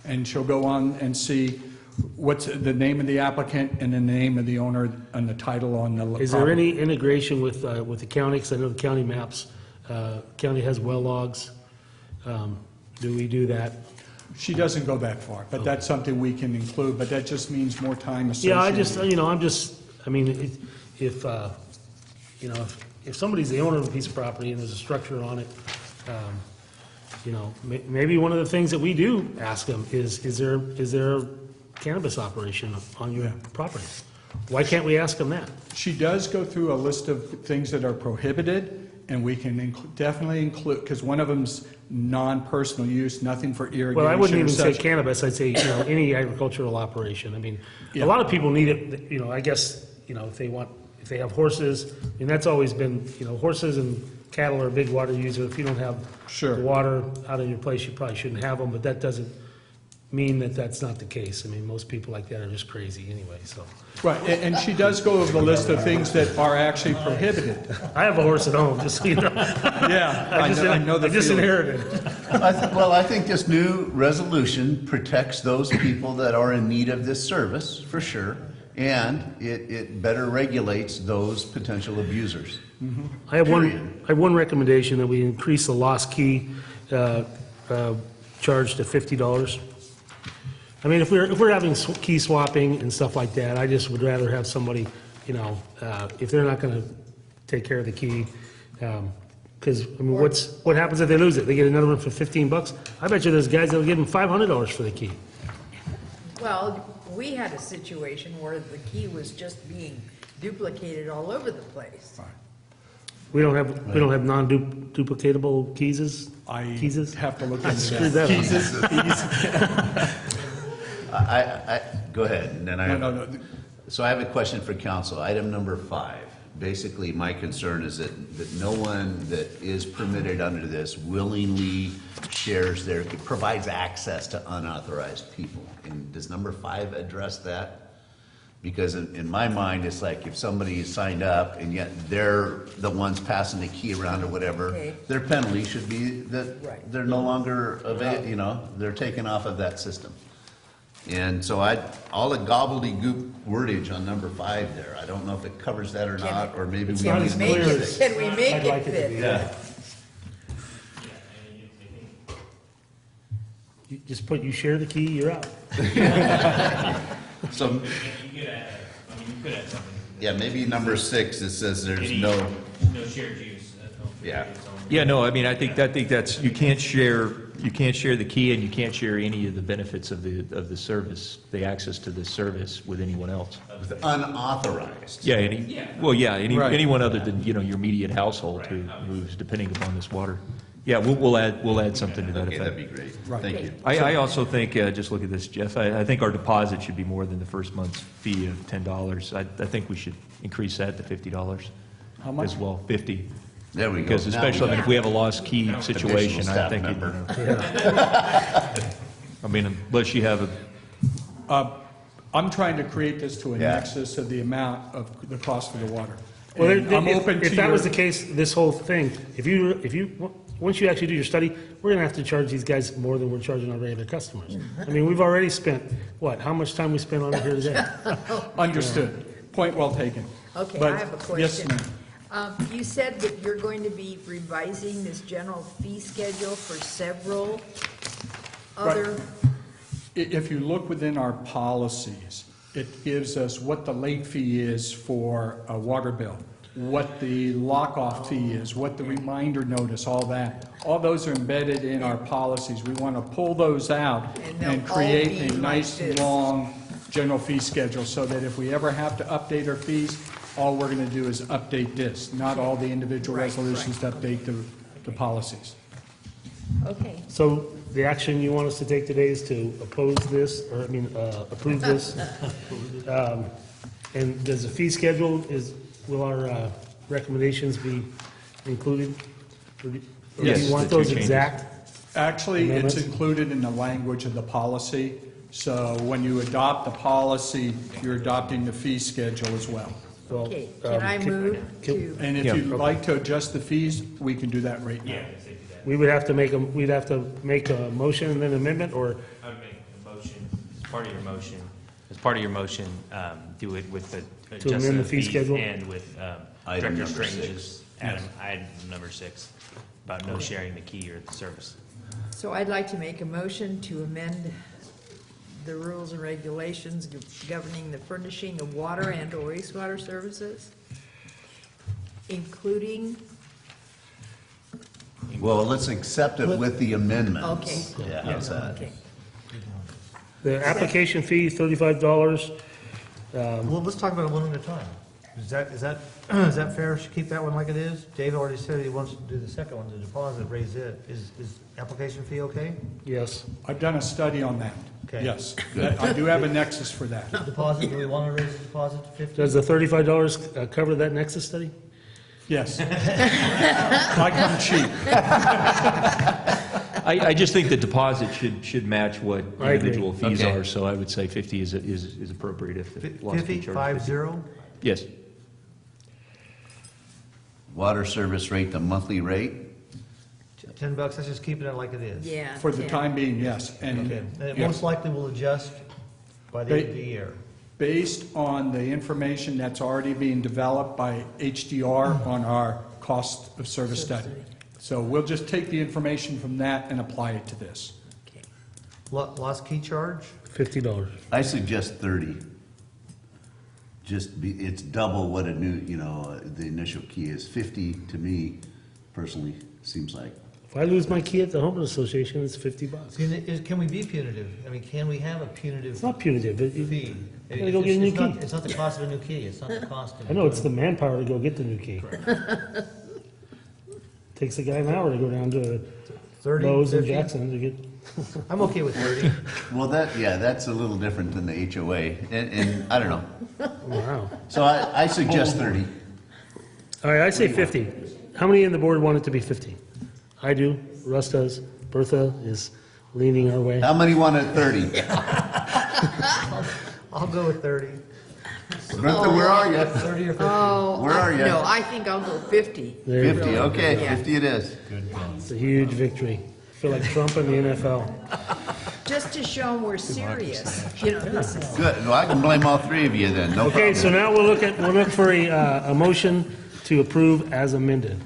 And she'll go on and see what's the name of the applicant and the name of the owner and the title on the is there any integration with the county? Because I know the county maps, county has well logs. Do we do that? She doesn't go that far, but that's something we can include, but that just means more time associated. Yeah, I mean, if you know, if somebody's the owner of a piece of property and there's a structure on it, you know, maybe one of the things that we do ask them is there a cannabis operation on your property? Why can't we ask them that? She does go through a list of things that are prohibited, and we can definitely include, because one of them's non-personal use, nothing for irrigation. Well, I wouldn't even say such. cannabis, I'd say, you know, any agricultural operation. I mean, Yeah. a lot of people need it, you know, I guess, you know, if they have horses, I mean, that's always been, you know, horses and cattle are a big water user. If you don't have Sure. the water out of your place, you probably shouldn't have them, but that doesn't mean that that's not the case. I mean, most people like that are just crazy anyway, so. Right, and she does go over the list of things that are actually prohibited. I have a horse at home, just so you know. Yeah, I just feeling. inherited it. Well, I think this new resolution protects those people that are in need of this service, for sure, and it better regulates those potential abusers. I have one recommendation, that we increase the lost key charge to $50. I mean, if we're having key swapping and stuff like that, I just would rather have somebody, you know, if they're not going to take care of the key, because I mean, what happens if they lose it? They get another one for $15. I bet you there's guys that'll give them $500 for the key. Well, we had a situation where the key was just being duplicated all over the place. We don't have non-duplicatable keys. I Keys? have to look I into screwed that. that up. Go ahead, and then No. So I have a question for council. Item number 5. Basically, my concern is that no one that is permitted under this willingly provides access to unauthorized people. And does number 5 address that? Because in my mind, it's like if somebody signed up and yet they're the ones passing the key around or whatever, Okay. their penalty should be that Right. they're no longer, you know, they're taken off of that system. And so all the gobbledygook wordage on number 5 there, I don't know if it covers that or not, or maybe we not need as to Make clear it, as- can we make I'd like it it to be. fit? Yeah. You just put, you share the key, you're out. So, You could add, you could add something. yeah, maybe number 6, it says there's Any- no, No shared use. Yeah. Yeah, no, I mean, I think that's, you can't share the key and you can't share any of the benefits of the service, the access to the service with anyone else. unauthorized. Yeah, Right. anyone other than, your immediate household who's depending upon this water. Yeah, we'll add something to that Okay, that'd effect. be great. Right. Thank you. I also think, just look at this, Jeff, I think our deposit should be more than the first month's fee of $10. I think we should increase that to $50. How much? As well, 50. There we go. Because Now we especially, I mean, got if we have a lost key situation, I staff think, member. I mean, unless you have a, I'm trying to create this to a Yeah. nexus of the amount of the cost of the water. Well, And I'm open if to that was the your, case, this whole thing, once you actually do your study, we're gonna have to charge these guys more than we're charging our regular customers. I mean, we've already spent, how much time we spent on it here today? understood. Point well taken. Okay, But- I have a Yes, question. ma'am. You said that you're going to be revising this general fee schedule for several other, If you look within our policies, it gives us what the late fee is for a water bill, what the lock-off fee is, what the reminder notice, all that. All those are embedded in our policies. We want to pull those out And they'll and all create be a like nice, this. long general fee schedule, so that if we ever have to update our fees, all we're going to do is update this, not all the individual Right, resolutions to update the policies. okay. So the action you want us to take today is to oppose this, approve this? And does the fee schedule, will our recommendations be included? Or do Yes, you want the two those changes. exact? Actually, it's Amendments? included in the language of the policy, so when you adopt the policy, you're adopting the fee schedule as well. Well, Okay, can I move to, And if Yeah. you'd like to adjust the fees, we can do that right now. Yeah, I say do that. we'd have to make a motion and then amendment, or? I would make a motion, as part of your motion, do it with the To amend the fee schedule? and with Item Director number Strange's item number 6, about no sharing the key or the service. so I'd like to make a motion to amend the rules and regulations governing the furnishing of water and or wastewater services, including, Well, let's accept it with the amendments. Okay. Yeah, how's that? okay. The application fee, $35. Well, let's talk about it one at a time. Is that fair? Should keep that one like it is? Dave already said he wants to do the second one, the deposit, raise it. Is application fee okay? Yes. I've done a study on that. Okay. Yes, I do have a nexus for that. Deposit, do we want to raise the deposit to 50? Does the $35 cover that Nexus study? Yes. I come cheap. I just think the deposit should match what I agree. individual fees Okay. are, so I would say 50 is appropriate if the lost key 50, charge is 50. 50? Yes. Water service rate, the monthly rate? $10, let's just keep it like it is. Yeah. For the 10. time being, yes. Okay, and it yeah. most likely will adjust by the end of the year. Based on the information that's already being developed by HDR on our cost of service study. So we'll just take the information from that and apply it to this. Okay. Lost key charge? $50. I suggest 30. It's double what a new, the initial key is. 50 to me personally seems like. If I lose my key at the homeowners association, it's $50. Can we be punitive? I mean, can we have a punitive It's not punitive. fee? gotta go get a new key. It's not the cost of a new key, it's not the cost of. I know, it's the manpower to go get the new key. Takes a guy an hour to go down to 30, Lowe's and 50? Jackson to get, I'm okay with 30. Well, that's a little different than the HOA, and I don't know. wow. So I suggest 30. All right, I say 50. How many in the board want it to be 50? I do, Russ does, Bertha is leaning our way. How many want it 30? I'll go with 30. Bertha, where are you? 30 or 50. Oh, Where are ya? no, I think I'll go 50. There you 50, go. okay, Yeah. 50 it is. It's a huge victory. I feel like Trump in the NFL. just to show them we're serious. You know, this is, Good, well, I can blame all three of you then, no problem. Okay, so now we'll look for a motion to approve as amended.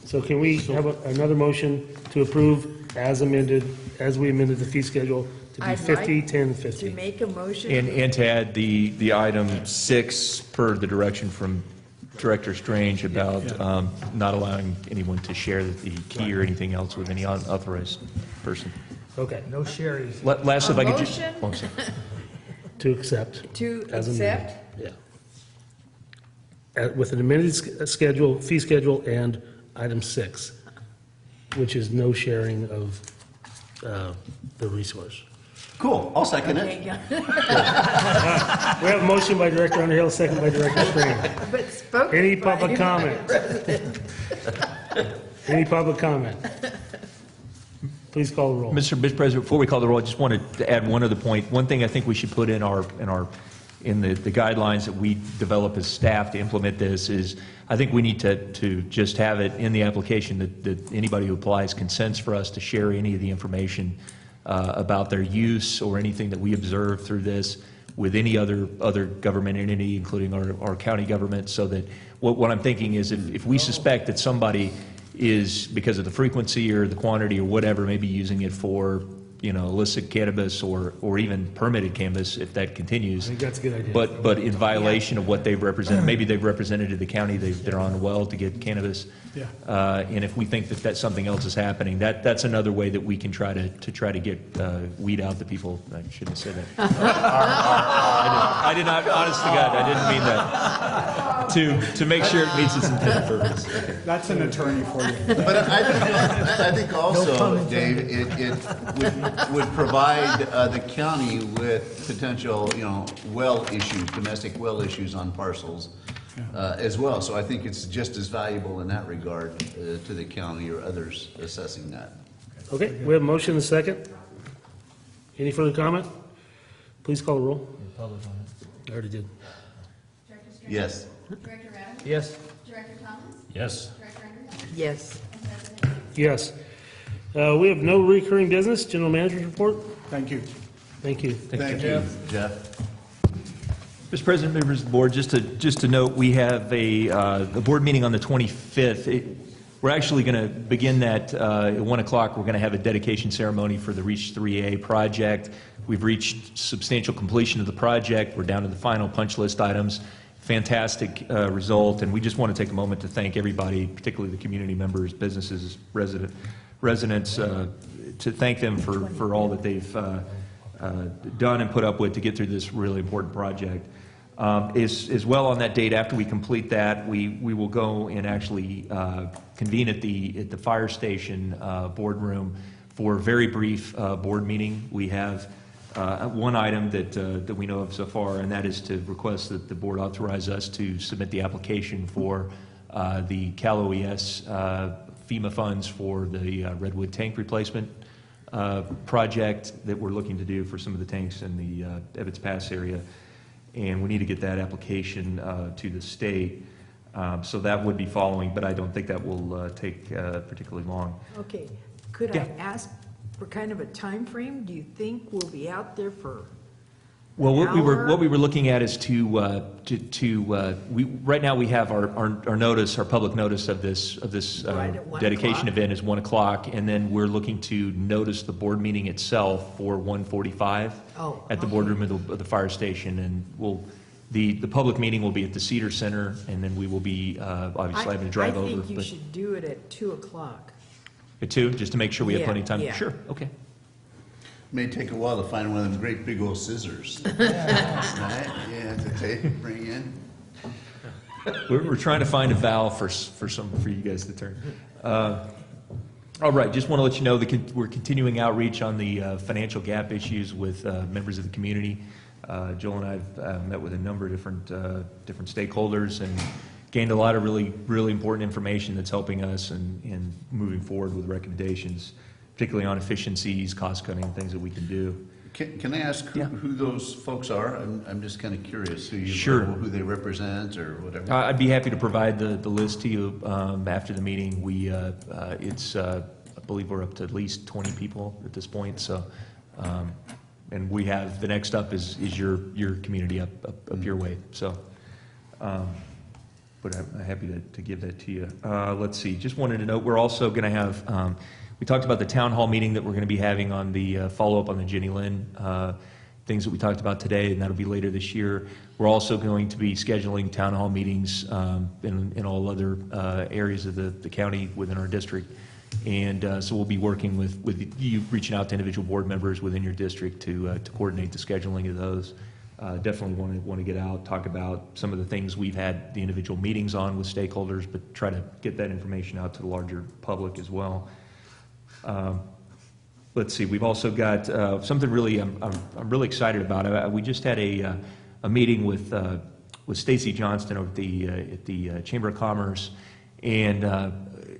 So can we have another motion to approve as amended, as we amended the fee schedule to be I'd 50, like 10, to 50? make a motion. And to add the item 6 per the direction from Director Strange about not allowing anyone to share the key or anything else with any unauthorized person. Okay, No sherries. Last, if I could just. motion? Oh, I'm sorry. to accept. To As amended. accept, Yeah. With an amended schedule, fee schedule, and item 6, which is no sharing of the resource. Cool, I'll second it. okay, yeah. We have a motion by Director Underhill, second by Director Strange. But spoken Any by- public comment? Any public comment? Please call the roll. Mr. President, before we call the roll, I just wanted to add one other point. One thing I think we should put in the guidelines that we develop as staff to implement this is, I think we need to just have it in the application that anybody who applies consents for us to share any of the information about their use or anything that we observe through this with any other government entity, including our county government, so that what I'm thinking is if we suspect that somebody is, because of the frequency or the quantity or whatever, maybe using it for, illicit cannabis or even permitted cannabis, if that continues. I think that's a good idea. But in violation of what they've represented, maybe they've represented to the county, they're on a well to get cannabis. Yeah. And if we think that something else is happening, that's another way that we can try to get, weed out the people. I shouldn't have said that. I did not, honest to God, I didn't mean that. To make sure it meets its intended purpose. Okay. That's an attorney for you. But I think also, Dave, it would provide the county with potential, well issues, domestic well issues on parcels as well. So I think it's just as valuable in that regard to the county or others assessing that. Okay, we have a motion and a second. Any further comment? Please call the roll. Public on I already did. Director Strange? Yes. Director Adams? it. Yes. Director Thomas? Yes. Director Underhill? Yes. And President Hughes? Yes. We have no recurring business. General manager's report. Thank you. Thank you. Thank you, Jeff. Mr. President, members of the board, just to note, we have a board meeting on the 25th. We're actually going to begin that at 1 o'clock. We're going to have a dedication ceremony for the Reach 3A project. We've reached substantial completion of the project. We're down to the final punch list items. Fantastic result, and we just want to take a moment to thank everybody, particularly the community members, businesses, residents, to thank them for all that they've done and put up with to get through this really important project. As well, on that date, after we complete that, we will go and actually convene at the fire station boardroom for a very brief board meeting. We have one item that we know of so far, and that is to request that the board authorize us to submit the application for the Cal OES FEMA funds for the Redwood tank replacement project that we're looking to do for some of the tanks in the Ebbets Pass area. And we need to get that application to the state. So that would be following, but I don't think that will take particularly long. Okay. Could I ask for kind of a time frame? Do you think we'll be out there for Well, what we hour? were looking at is right now we have our notice, our public notice of this Right at 1 dedication o'clock? event is 1 o'clock, and then we're looking to notice the board meeting itself for 1:45 Oh, at the okay. boardroom of the fire station, and the public meeting will be at the Cedar Center, and then we will be obviously having to drive I over. think you but should do it at 2 o'clock. at 2, just to make sure we have Yeah, plenty of time. yeah. Sure, okay. May take a while to find one of them great big old scissors. Right? Yeah, to bring in. We're trying to find a valve for you guys to turn. All right, just want to let you know that we're continuing outreach on the financial gap issues with members of the community. Joel and I have met with a number of different stakeholders and gained a lot of really important information that's helping us in moving forward with recommendations, particularly on efficiencies, cost cutting, things that we can do. Can I ask who those folks are? I'm just kind of curious Sure. who they represent or whatever. I'd be happy to provide the list to you after the meeting. It's believe we're up to at least 20 people at this point, so, and we have, the next up is your community up your way, so, but I'm happy to give that to you. Let's see, just wanted to note, we're also going to have, we talked about the town hall meeting that we're going to be having on the follow-up on the Jenny Lynn things that we talked about today, and that'll be later this year. We're also going to be scheduling town hall meetings in all other areas of the county within our district. And so we'll be working with you, reaching out to individual board members within your district to coordinate the scheduling of those. Definitely want to get out, talk about some of the things we've had the individual meetings on with stakeholders, but try to get that information out to the larger public as well. Let's see, we've also got something really I'm really excited about. We just had a meeting with Stacy Johnston over at the Chamber of Commerce, and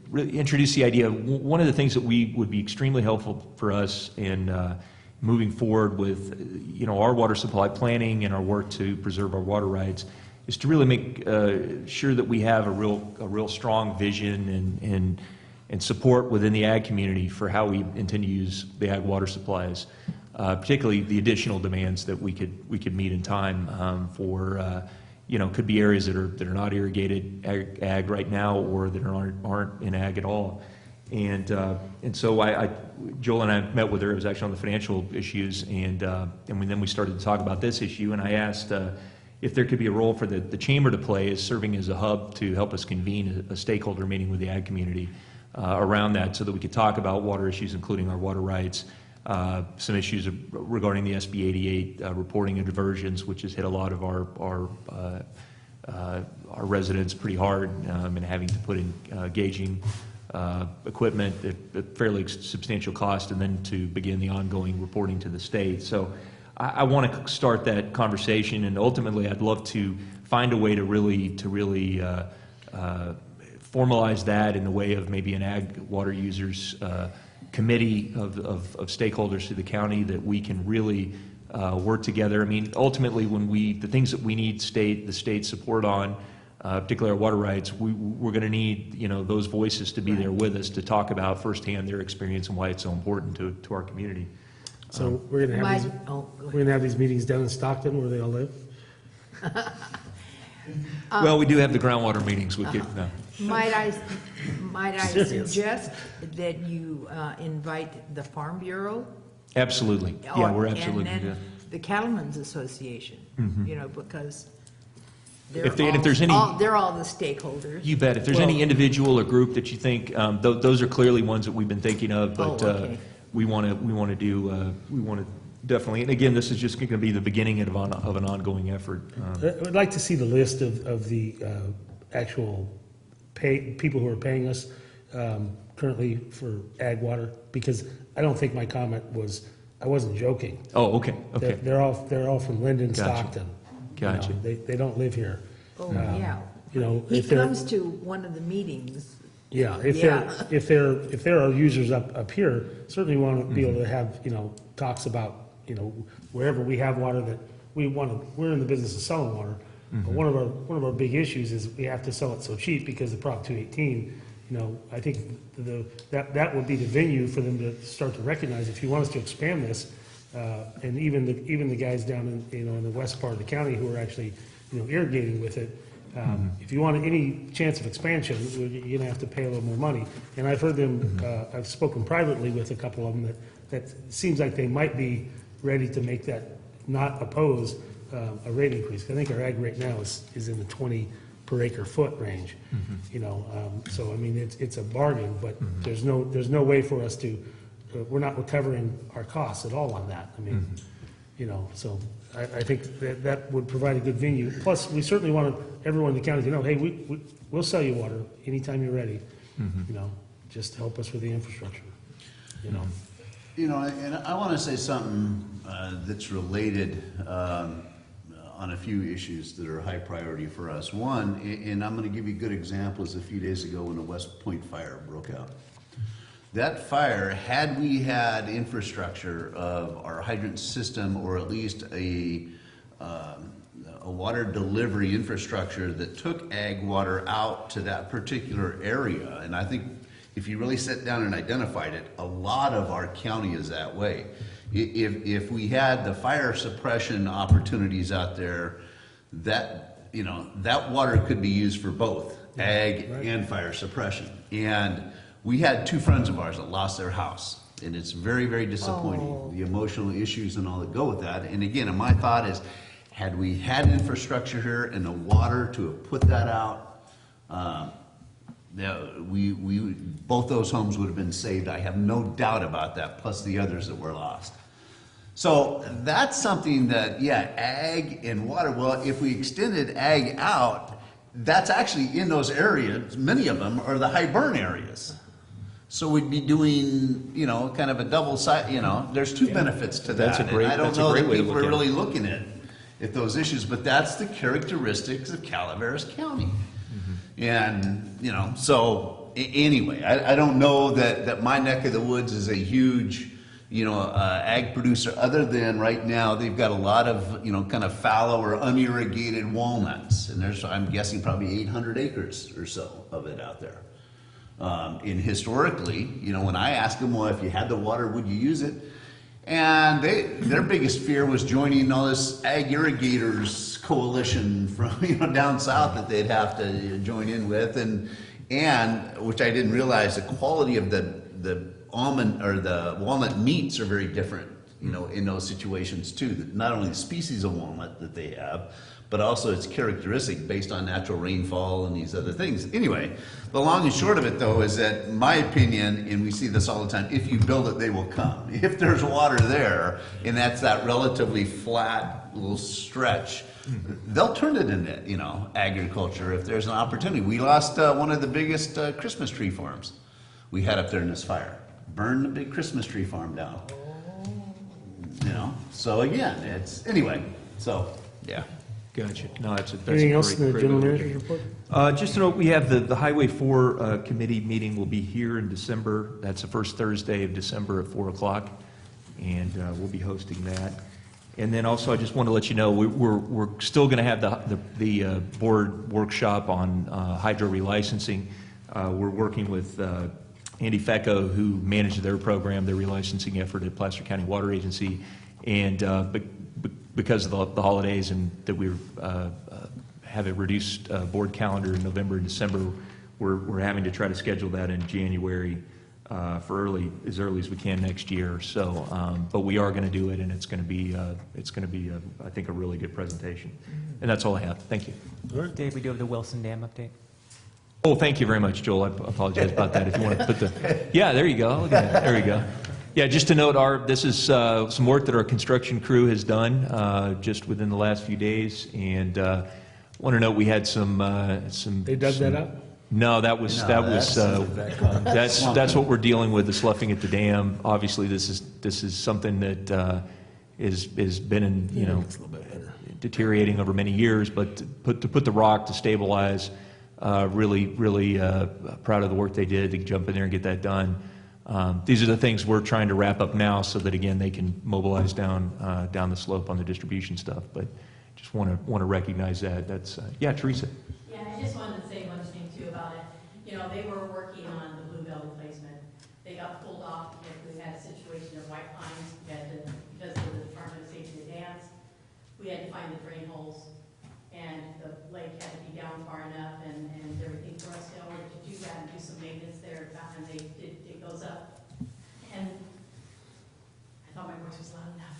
really introduced the idea. One of the things that would be extremely helpful for us in moving forward with our water supply planning and our work to preserve our water rights is to really make sure that we have a real strong vision and support within the ag community for how we intend to use the ag water supplies, particularly the additional demands that we could meet in time for could be areas that are not irrigated ag right now, or that aren't in ag at all. And so Joel and I met with her. It was actually on the financial issues, and then we started to talk about this issue. And I asked if there could be a role for the chamber to play as serving as a hub to help us convene a stakeholder meeting with the ag community around that, so that we could talk about water issues, including our water rights, some issues regarding the SB 88 reporting of diversions, which has hit a lot of our residents pretty hard, and having to put in gauging equipment at fairly substantial cost, and then to begin the ongoing reporting to the state. So I want to start that conversation, and ultimately I'd love to find a way to really formalize that in the way of maybe an ag water users committee of stakeholders through the county, that we can really work together. I mean, ultimately, the things that we need the state support on, particularly our water rights, we're going to need those voices to be there with us to talk about firsthand their experience and why it's so important to our community. So we're going to have these meetings down in Stockton where they all live? Well, we do have the groundwater meetings. We could. Might I suggest that you invite the Farm Bureau? Absolutely. Yeah, we're absolutely. And then the Cattlemen's Association, because they're if there's any, they're all the stakeholders. You bet. If there's any individual or group that you think, those are clearly ones that we've been thinking of, but we want to definitely, and again, this is just going to be the beginning of an ongoing effort. I'd like to see the list of the actual people who are paying us currently for ag water, because I don't think my comment I wasn't joking. Oh, okay. They're all from Linden, Gotcha. Stockton. Gotcha. They don't live here. Oh, yeah. He if they're, comes to one of the meetings. yeah, if there are users up here, certainly want to be able to have talks about wherever we have water that we're in the business of selling water. But one of our big issues is we have to sell it so cheap because of Prop 218. I think that would be the venue for them to start to recognize, if you want us to expand this, and even the guys down in the west part of the county who are actually irrigating with it. If you want any chance of expansion, you're going to have to pay a little more money. And I've heard them. I've spoken privately with a couple of them that seems like they might be ready to make that, not oppose a rate increase. I think our ag rate now is in the 20 per acre foot range. So I mean it's a bargain, but there's no way for us to. We're not recovering our costs at all on that. I mean, so I think that would provide a good venue. Plus, we certainly want everyone in the county to know, hey, we'll sell you water anytime you're ready. Just help us with the infrastructure. And I want to say something that's related on a few issues that are high priority for us. One, and I'm going to give you good examples, a few days ago when the West Point fire broke out. That fire, had we had infrastructure of our hydrant system, or at least a water delivery infrastructure that took ag water out to that particular area, and I think if you really sit down and identified it, a lot of our county is that way. If we had the fire suppression opportunities out there, that, you know, that water could be used for both ag and fire suppression. And we had two friends of ours that lost their house, and it's very, very disappointing, the emotional issues and all that go with that. And again, my thought is, had we had infrastructure here and the water to have put that out, both those homes would have been saved. I have no doubt about that, plus the others that were lost. So that's something that, yeah, ag and water, well, if we extended ag out, that's actually in those areas, many of them are the high burn areas. So we'd be doing, you know, kind of a double side, you know, there's two benefits to that. That's a great- And I don't that's a know great that way to people look are at it. really looking at those issues, but that's the characteristics of Calaveras County. And, you know, so anyway, I don't know that my neck of the woods is a huge, you know, ag producer, other than right now, they've got a lot of, you know, kind of fallow or unirrigated walnuts. And there's, I'm guessing, probably 800 acres or so of it out there. And historically, you know, when I asked them, well, if you had the water, would you use it? And their biggest fear was joining all this ag irrigators coalition from, you know, down south that they'd have to join in with, and which I didn't realize, the quality of the almond or the walnut meats are very different, you know, in those situations too. Not only the species of walnut that they have, but also its characteristic based on natural rainfall and these other things. Anyway, the long and short of it though is that, my opinion, and we see this all the time, if you build it, they will come. If there's water there, and that's that relatively flat little stretch, they'll turn it into, you know, agriculture if there's an opportunity. We lost one of the biggest Christmas tree farms we had up there in this fire. Burned the big Christmas tree farm down. You know, so again, it's, anyway, so, yeah. Gotcha. No, that's a Anything else in the great general way to manager's look report? at it. Just to note, we have the Highway 4 committee meeting will be here in December. That's the first Thursday of December at 4 o'clock, and we'll be hosting that. And then also, I just want to let you know, we're still going to have the board workshop on hydro relicensing. We're working with Andy Fecco, who managed their program, their relicensing effort at Placer County Water Agency, and because of the holidays and that we have a reduced board calendar in November and December, we're having to try to schedule that in January for as early as we can next year. So, but we are going to do it, and it's going to be I think a really good presentation. And that's all I have. Thank you. Dave, we do have the Wilson Dam update. Oh, thank you very much, Joel. I apologize about that. If you want to put yeah, there you go. Look at that. There you go. Yeah, just to note, this is some work that our construction crew has done just within the last few days, and want to note we had some. They dug that up? No, that's what we're dealing with, the sloughing at the dam. Obviously, this is something that is been in, you know, deteriorating over many years, but to put the rock to stabilize. Really proud of the work they did to jump in there and get that done. These are the things we're trying to wrap up now, so that again they can mobilize down the slope on the distribution stuff. But just want to recognize that. That's yeah, Teresa. Yeah, I just wanted to say one thing too about it. You know, they were working on the bluebell replacement. They got pulled off because we had a situation of white pines. We had to, because of the Department of Safety of the dams, we had to find the drain holes, and the lake had to be down far enough and everything for us in order to do that and do some maintenance there. And they did dig those up. And I thought my voice was loud enough.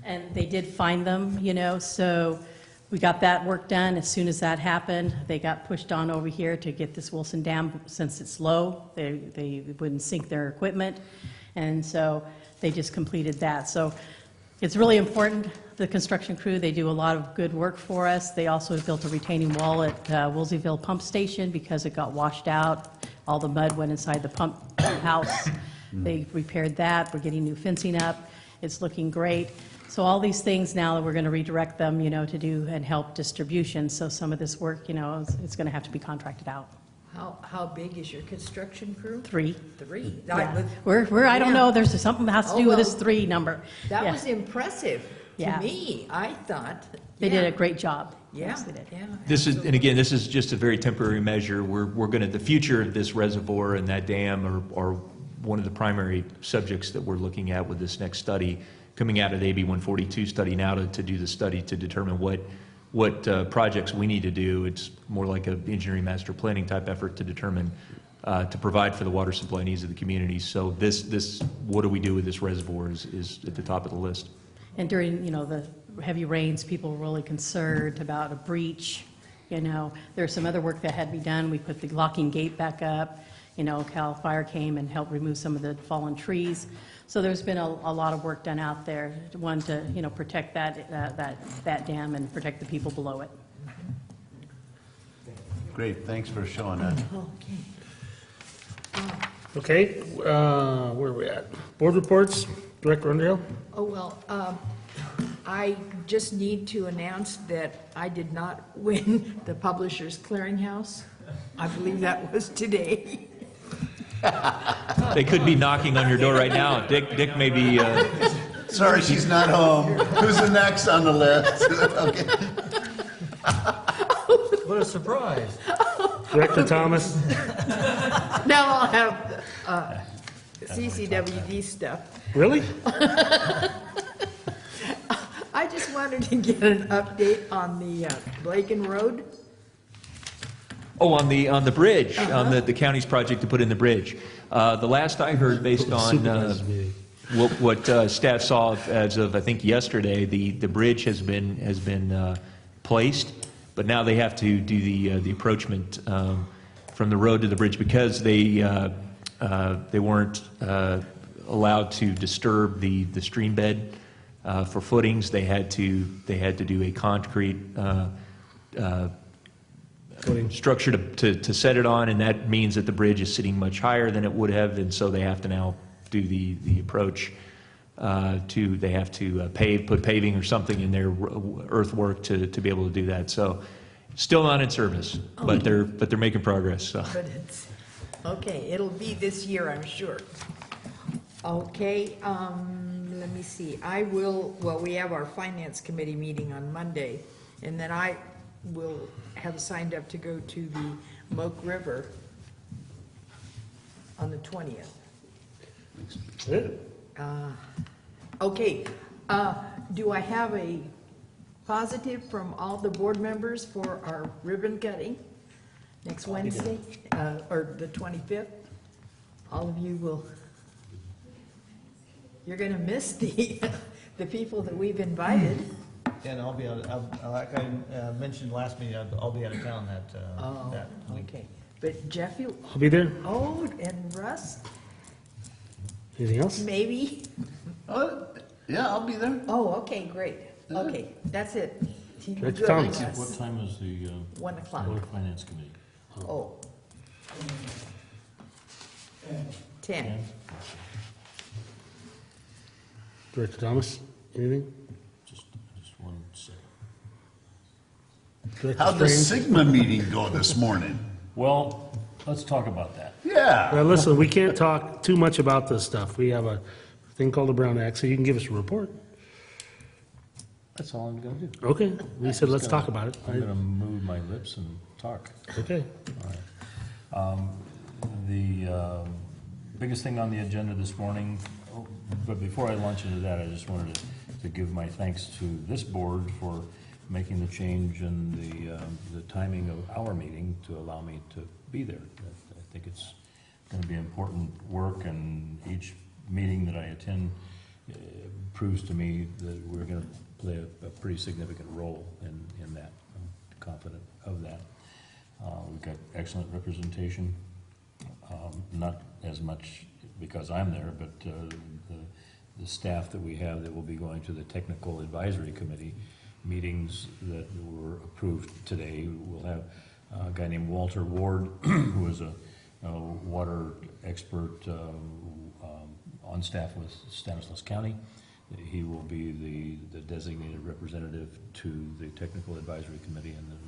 And they did find them, you know, so we got that work done. As soon as that happened, they got pushed on over here to get this Wilson Dam. Since it's low, they wouldn't sink their equipment. And so they just completed that. So it's really important, the construction crew, they do a lot of good work for us. They also built a retaining wall at Woolseyville Pump Station because it got washed out. All the mud went inside the pump house. They repaired that. We're getting new fencing up. It's looking great. So all these things now that we're going to redirect them, you know, to do and help distribution. So some of this work, you know, it's going to have to be contracted out. How big is your construction crew? 3. 3. Yeah. We're I don't know, there's something that has to do with this 3 number. That Yeah. was impressive Yeah. to me. I thought. They did yeah. a great job. Yeah, Yes, they did. yeah. This is, and absolutely. again, this is just a very temporary measure. We're going to, the future of this reservoir and that dam are one of the primary subjects that we're looking at with this next study, coming out of the AB 142 study now to do the study to determine what projects we need to do. It's more like an engineering master planning type effort to determine, to provide for the water supply needs of the community. So this, what do we do with this reservoir is at the top of the list. And during, the heavy rains, people were really concerned about a breach. There's some other work that had to be done. We put the locking gate back up. Cal Fire came and helped remove some of the fallen trees. So there's been a lot of work done out there, one to, protect that dam and protect the people below it. Great, thanks for showing that. Okay, where are we at? Board reports, Director Underhill? Oh, well, I just need to announce that I did not win the Publishers Clearinghouse. I believe that was today. They could be knocking on your door right now. Dick may be, Sorry, she's not home. Who's the next on the list? Okay. What a surprise. Director Thomas? Now I'll have CCWD stuff. Really? I just wanted to get an update on the Blaken Road. oh, on the bridge, on the county's project to put in the bridge. The last I heard, based on Supervisors meeting. what staff saw as of, I think, yesterday, the bridge has been placed, but now they have to do the approachment from the road to the bridge because they weren't allowed to disturb the stream bed for footings. They had to do a concrete structure to set it on, and that means that the bridge is sitting much higher than it would have, and so they have to now do the approach. They have to put paving or something in their earthwork to be able to do that. So still not in service, but they're making progress. So. But it's, okay, it'll be this year, I'm sure. Okay, let me see. We have our Finance Committee meeting on Monday, and then I will have signed up to go to the Moke River on the 20th. Okay, do I have a positive from all the board members for our ribbon cutting next Wednesday, or the 25th? All of you will, you're gonna miss the people that we've invited. And I'll be out, like I mentioned last meeting, I'll be out of town that week. Okay, but Jeff, you, I'll be there. oh, and Russ, Anything else? maybe? Yeah, I'll be there. Oh, okay, great. Okay, that's it. Director Good, Thomas. Russ. What time is the 1 o'clock. Board of Finance Committee? Oh. 10. Director Thomas, anything? Just 1 second. Director How'd the Strange? Sigma meeting go this morning? Well, let's talk about that. Yeah. Well, listen, we can't talk too much about this stuff. We have a thing called the Brown Act, so you can give us a report. That's all I'm gonna do. Okay, we said let's talk about it. I'm gonna move my lips and talk. Okay. All right. The biggest thing on the agenda this morning, but before I launch into that, I just wanted to give my thanks to this board for making the change in the timing of our meeting to allow me to be there. I think it's going to be important work, and each meeting that I attend proves to me that we're going to play a pretty significant role in that. I'm confident of that. We've got excellent representation, not as much because I'm there, but the staff that we have that will be going to the Technical Advisory Committee meetings that were approved today. We'll have a guy named Walter Ward, who is a water expert on staff with Stanislaus County. He will be the designated representative to the Technical Advisory Committee, and then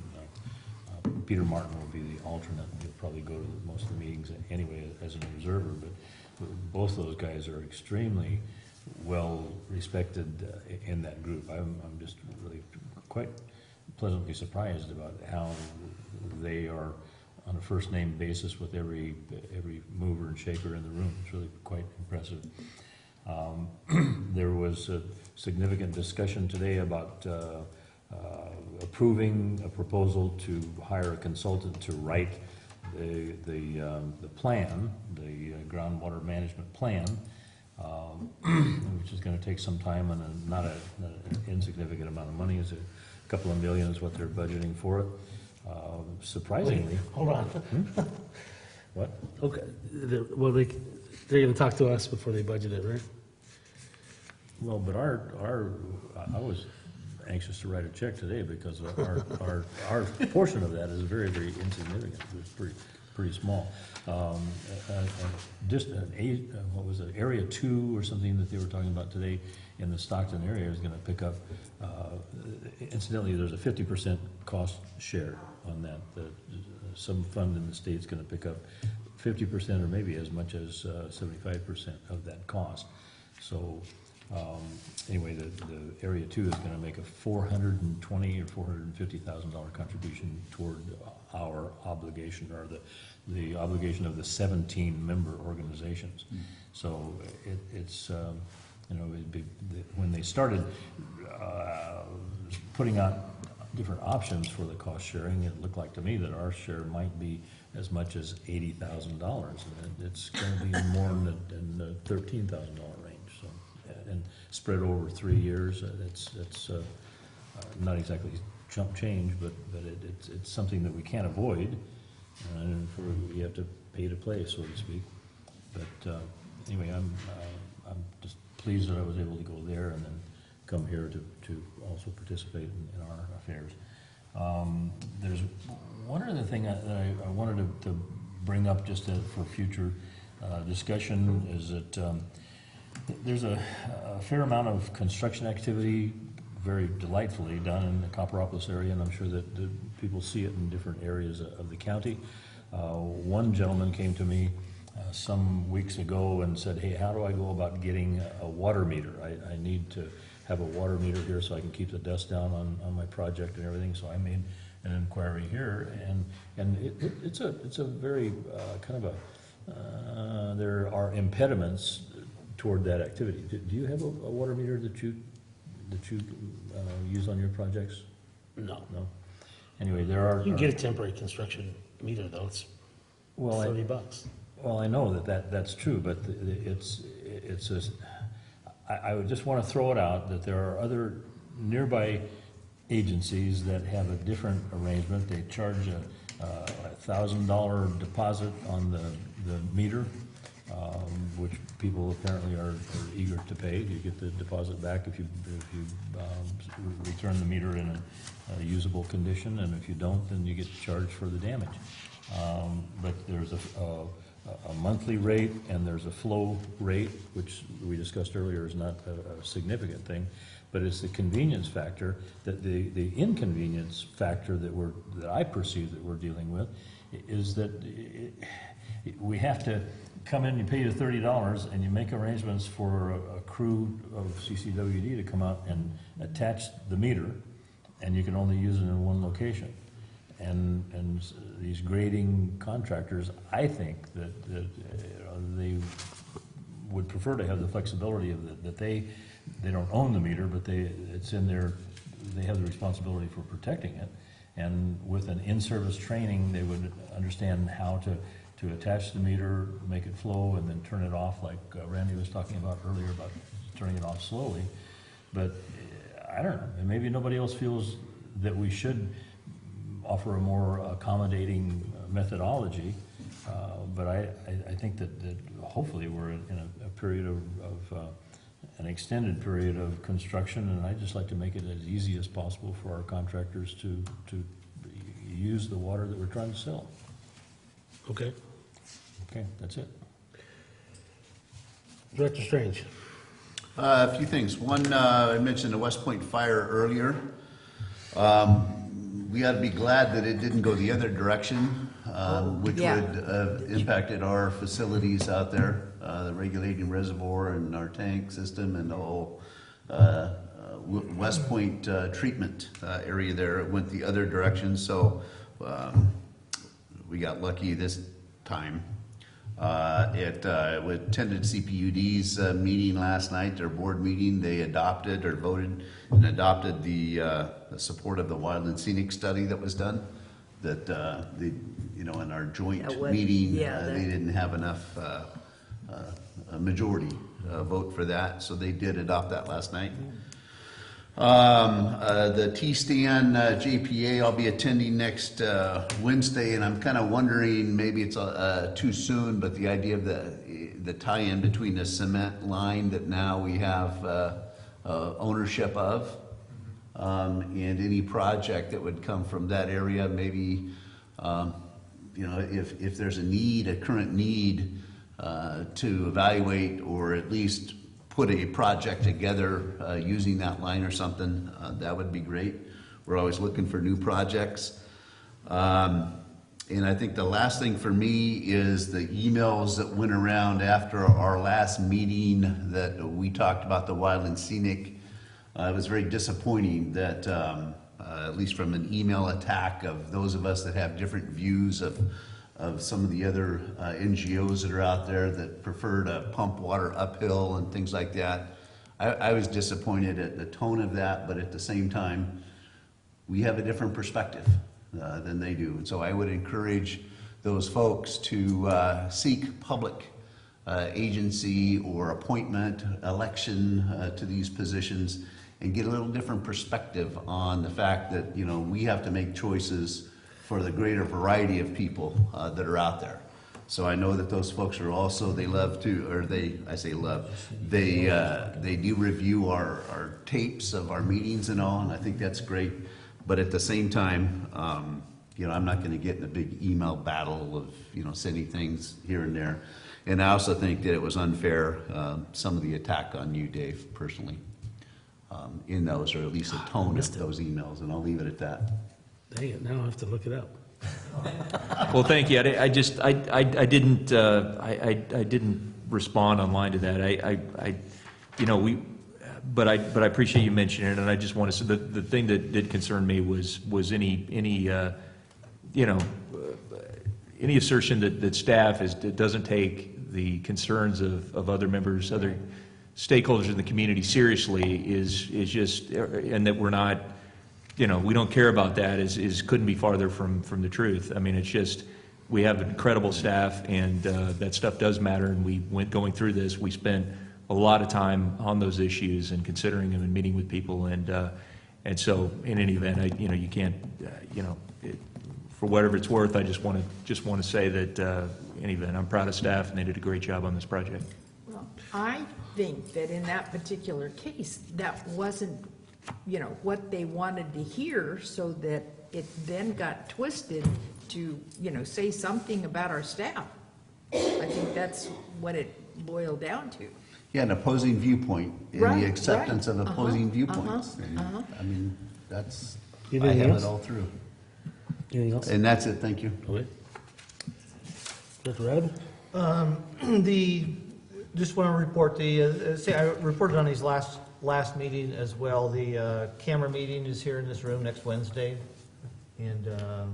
Peter Martin will be the alternate. He'll probably go to most of the meetings anyway as an observer, but both those guys are extremely well respected in that group. I'm just really quite pleasantly surprised about how they are on a first-name basis with every mover and shaker in the room. It's really quite impressive. There was a significant discussion today about approving a proposal to hire a consultant to write the plan, the groundwater management plan, which is going to take some time and not an insignificant amount of money. It's a couple of million is what they're budgeting for it. Surprisingly. Wait, hold on. What? Okay, well, they're going to talk to us before they budget it, right? Well, but I was anxious to write a check today because our portion of that is very, very insignificant. It's pretty small. Just what was it, Area 2 or something that they were talking about today in the Stockton area is gonna pick up, incidentally, there's a 50% cost share on that. Some fund in the state's gonna pick up 50% or maybe as much as 75% of that cost. So, anyway, the Area 2 is gonna make a $420,000 or $450,000 contribution toward our obligation, or the obligation of the 17 member organizations. So it's, you know, when they started putting out different options for the cost sharing, it looked like to me that our share might be as much as $80,000. And it's going to be more in the $13,000 range. So, and spread over 3 years, it's not exactly chump change, but it's something that we can't avoid, and we have to pay to play, so to speak. But anyway, I'm just pleased that I was able to go there and then come here to also participate in our affairs. There's one other thing that I wanted to bring up just for future discussion is that there's a fair amount of construction activity, very delightfully done in the Copperopolis area, and I'm sure that people see it in different areas of the county. One gentleman came to me some weeks ago and said, hey, how do I go about getting a water meter? I need to have a water meter here so I can keep the dust down on my project and everything. So I made an inquiry here, and it's a very kind of a, there are impediments toward that activity. Do you have a water meter that you use on your projects? No. No? Anyway, there are... You can get a temporary construction meter, though. It's $30. Well, I know that's true, but it's I would just want to throw it out that there are other nearby agencies that have a different arrangement. They charge a $1,000 deposit on the meter, which people apparently are eager to pay. You get the deposit back if you return the meter in a usable condition, and if you don't, then you get charged for the damage. But there's a monthly rate and there's a flow rate, which we discussed earlier is not a significant thing, but it's the convenience factor, that the inconvenience factor that I perceive that we're dealing with is that we have to come in, you pay the $30, and you make arrangements for a crew of CCWD to come out and attach the meter, and you can only use it in one location. And these grading contractors, I think that they would prefer to have the flexibility of that they don't own the meter, but it's in their, they have the responsibility for protecting it. And with an in-service training, they would understand how to attach the meter, make it flow, and then turn it off, like Randy was talking about earlier about turning it off slowly. But I don't know, and maybe nobody else feels that we should offer a more accommodating methodology, but I think that hopefully we're in a period of an extended period of construction, and I'd just like to make it as easy as possible for our contractors to use the water that we're trying to sell. Okay. Okay, that's it. Director Strange. A few things. One, I mentioned the West Point fire earlier. We ought to be glad that it didn't go the other direction, which yeah. would have impacted our facilities out there, the regulating reservoir and our tank system and the whole West Point treatment area there. It went the other direction, so we got lucky this time. We attended CPUD's meeting last night, their board meeting. They adopted or voted and adopted the support of the Wild and Scenic study that was done. That in our joint meeting, they didn't have enough a majority vote for that, so they did adopt that last night. The T-Stan JPA, I'll be attending next Wednesday, and I'm kind of wondering, maybe it's too soon, but the idea of the tie-in between the cement line that now we have ownership of, and any project that would come from that area, maybe, if there's a current need to evaluate or at least put a project together using that line or something, that would be great. We're always looking for new projects. And I think the last thing for me is the emails that went around after our last meeting that we talked about the Wild and Scenic. It was very disappointing that, at least from an email attack of those of us that have different views of some of the other NGOs that are out there that prefer to pump water uphill and things like that. I was disappointed at the tone of that, but at the same time, we have a different perspective than they do. And so I would encourage those folks to seek public agency or appointment, election to these positions, and get a little different perspective on the fact that, we have to make choices for the greater variety of people that are out there. So I know that those folks are also, they love to, or I say love, they do review our tapes of our meetings and all, and I think that's great. But at the same time, I'm not gonna get in a big email battle of, sending things here and there. And I also think that it was unfair, some of the attack on you, Dave, personally, in those, or at least the tone of those emails, and I'll leave it at that. Dang it, now I have to look it up. Well, thank you. I didn't respond online to that. But I appreciate you mentioning it, and I just want to say the thing that did concern me was any assertion that staff doesn't take the concerns of other members, other stakeholders in the community seriously is just, and that we're not. We don't care about that couldn't be farther from the truth. I mean, it's just, we have incredible staff, and that stuff does matter, and going through this, we spent a lot of time on those issues and considering them and meeting with people, and so in any event, you can't, for whatever it's worth, I just want to say that, in any event, I'm proud of staff, and they did a great job on this project. Well, I think that in that particular case, that wasn't what they wanted to hear, so that it then got twisted to, say something about our staff. I think that's what it boiled down to. Yeah, an opposing viewpoint, and the acceptance of opposing viewpoints. I mean, that's, I have it all through. Anything else? And that's it, thank you. Okay. Dr. Adam? Just want to report I reported on these last meeting as well. The camera meeting is here in this room next Wednesday, and the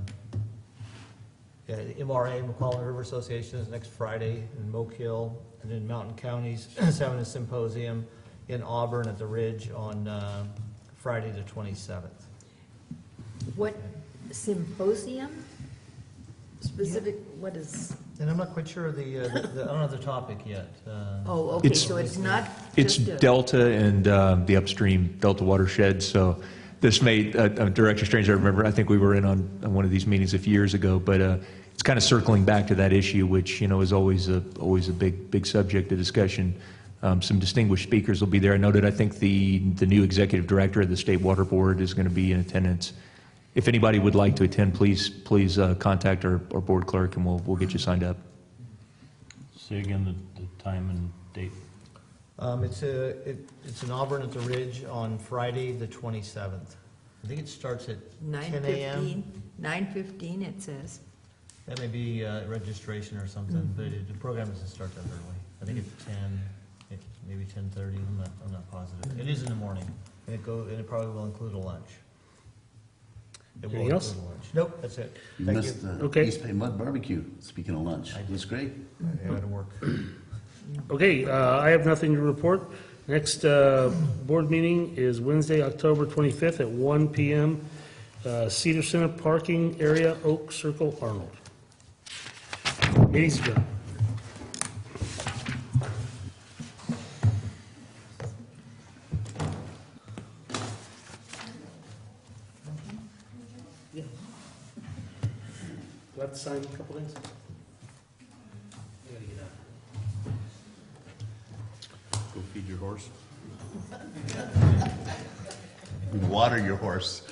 MRA, McClellan River Association, is next Friday in Moke Hill, and in Mountain Counties is having a symposium in Auburn at the Ridge on Friday the 27th. What symposium? Specific, what is? And I'm not quite sure I don't know the topic yet. Oh, okay, so it's not It's just a. Delta and the upstream Delta watershed. So this made Director Strange. I remember. I think we were in on one of these meetings a few years ago. But it's kind of circling back to that issue, which is always a big subject of discussion. Some distinguished speakers will be there. I noted. I think the new executive director of the State Water Board is going to be in attendance. If anybody would like to attend, please contact our board clerk, and we'll get you signed up. Say again the time and date. It's in Auburn at the Ridge on Friday the 27th. I think it starts at 10 a.m. 9:15 it says. That may be registration or something, but the program doesn't start that early. I think it's 10, maybe 10:30. I'm not positive. It is in the morning. and it probably will include a lunch. It will Anything else? include a lunch. Nope, that's it. You Thank missed the Okay. East Bay Mud Barbecue, speaking of lunch. It was great. I had to work. Okay, I have nothing to report. Next board meeting is Wednesday, October 25th at 1 PM, Cedar Center Parking Area, Oak Circle, Arnold. Meeting's adjourned. Yeah. Do I have to sign a couple things? I gotta get out. Go feed your horse. Water your horse.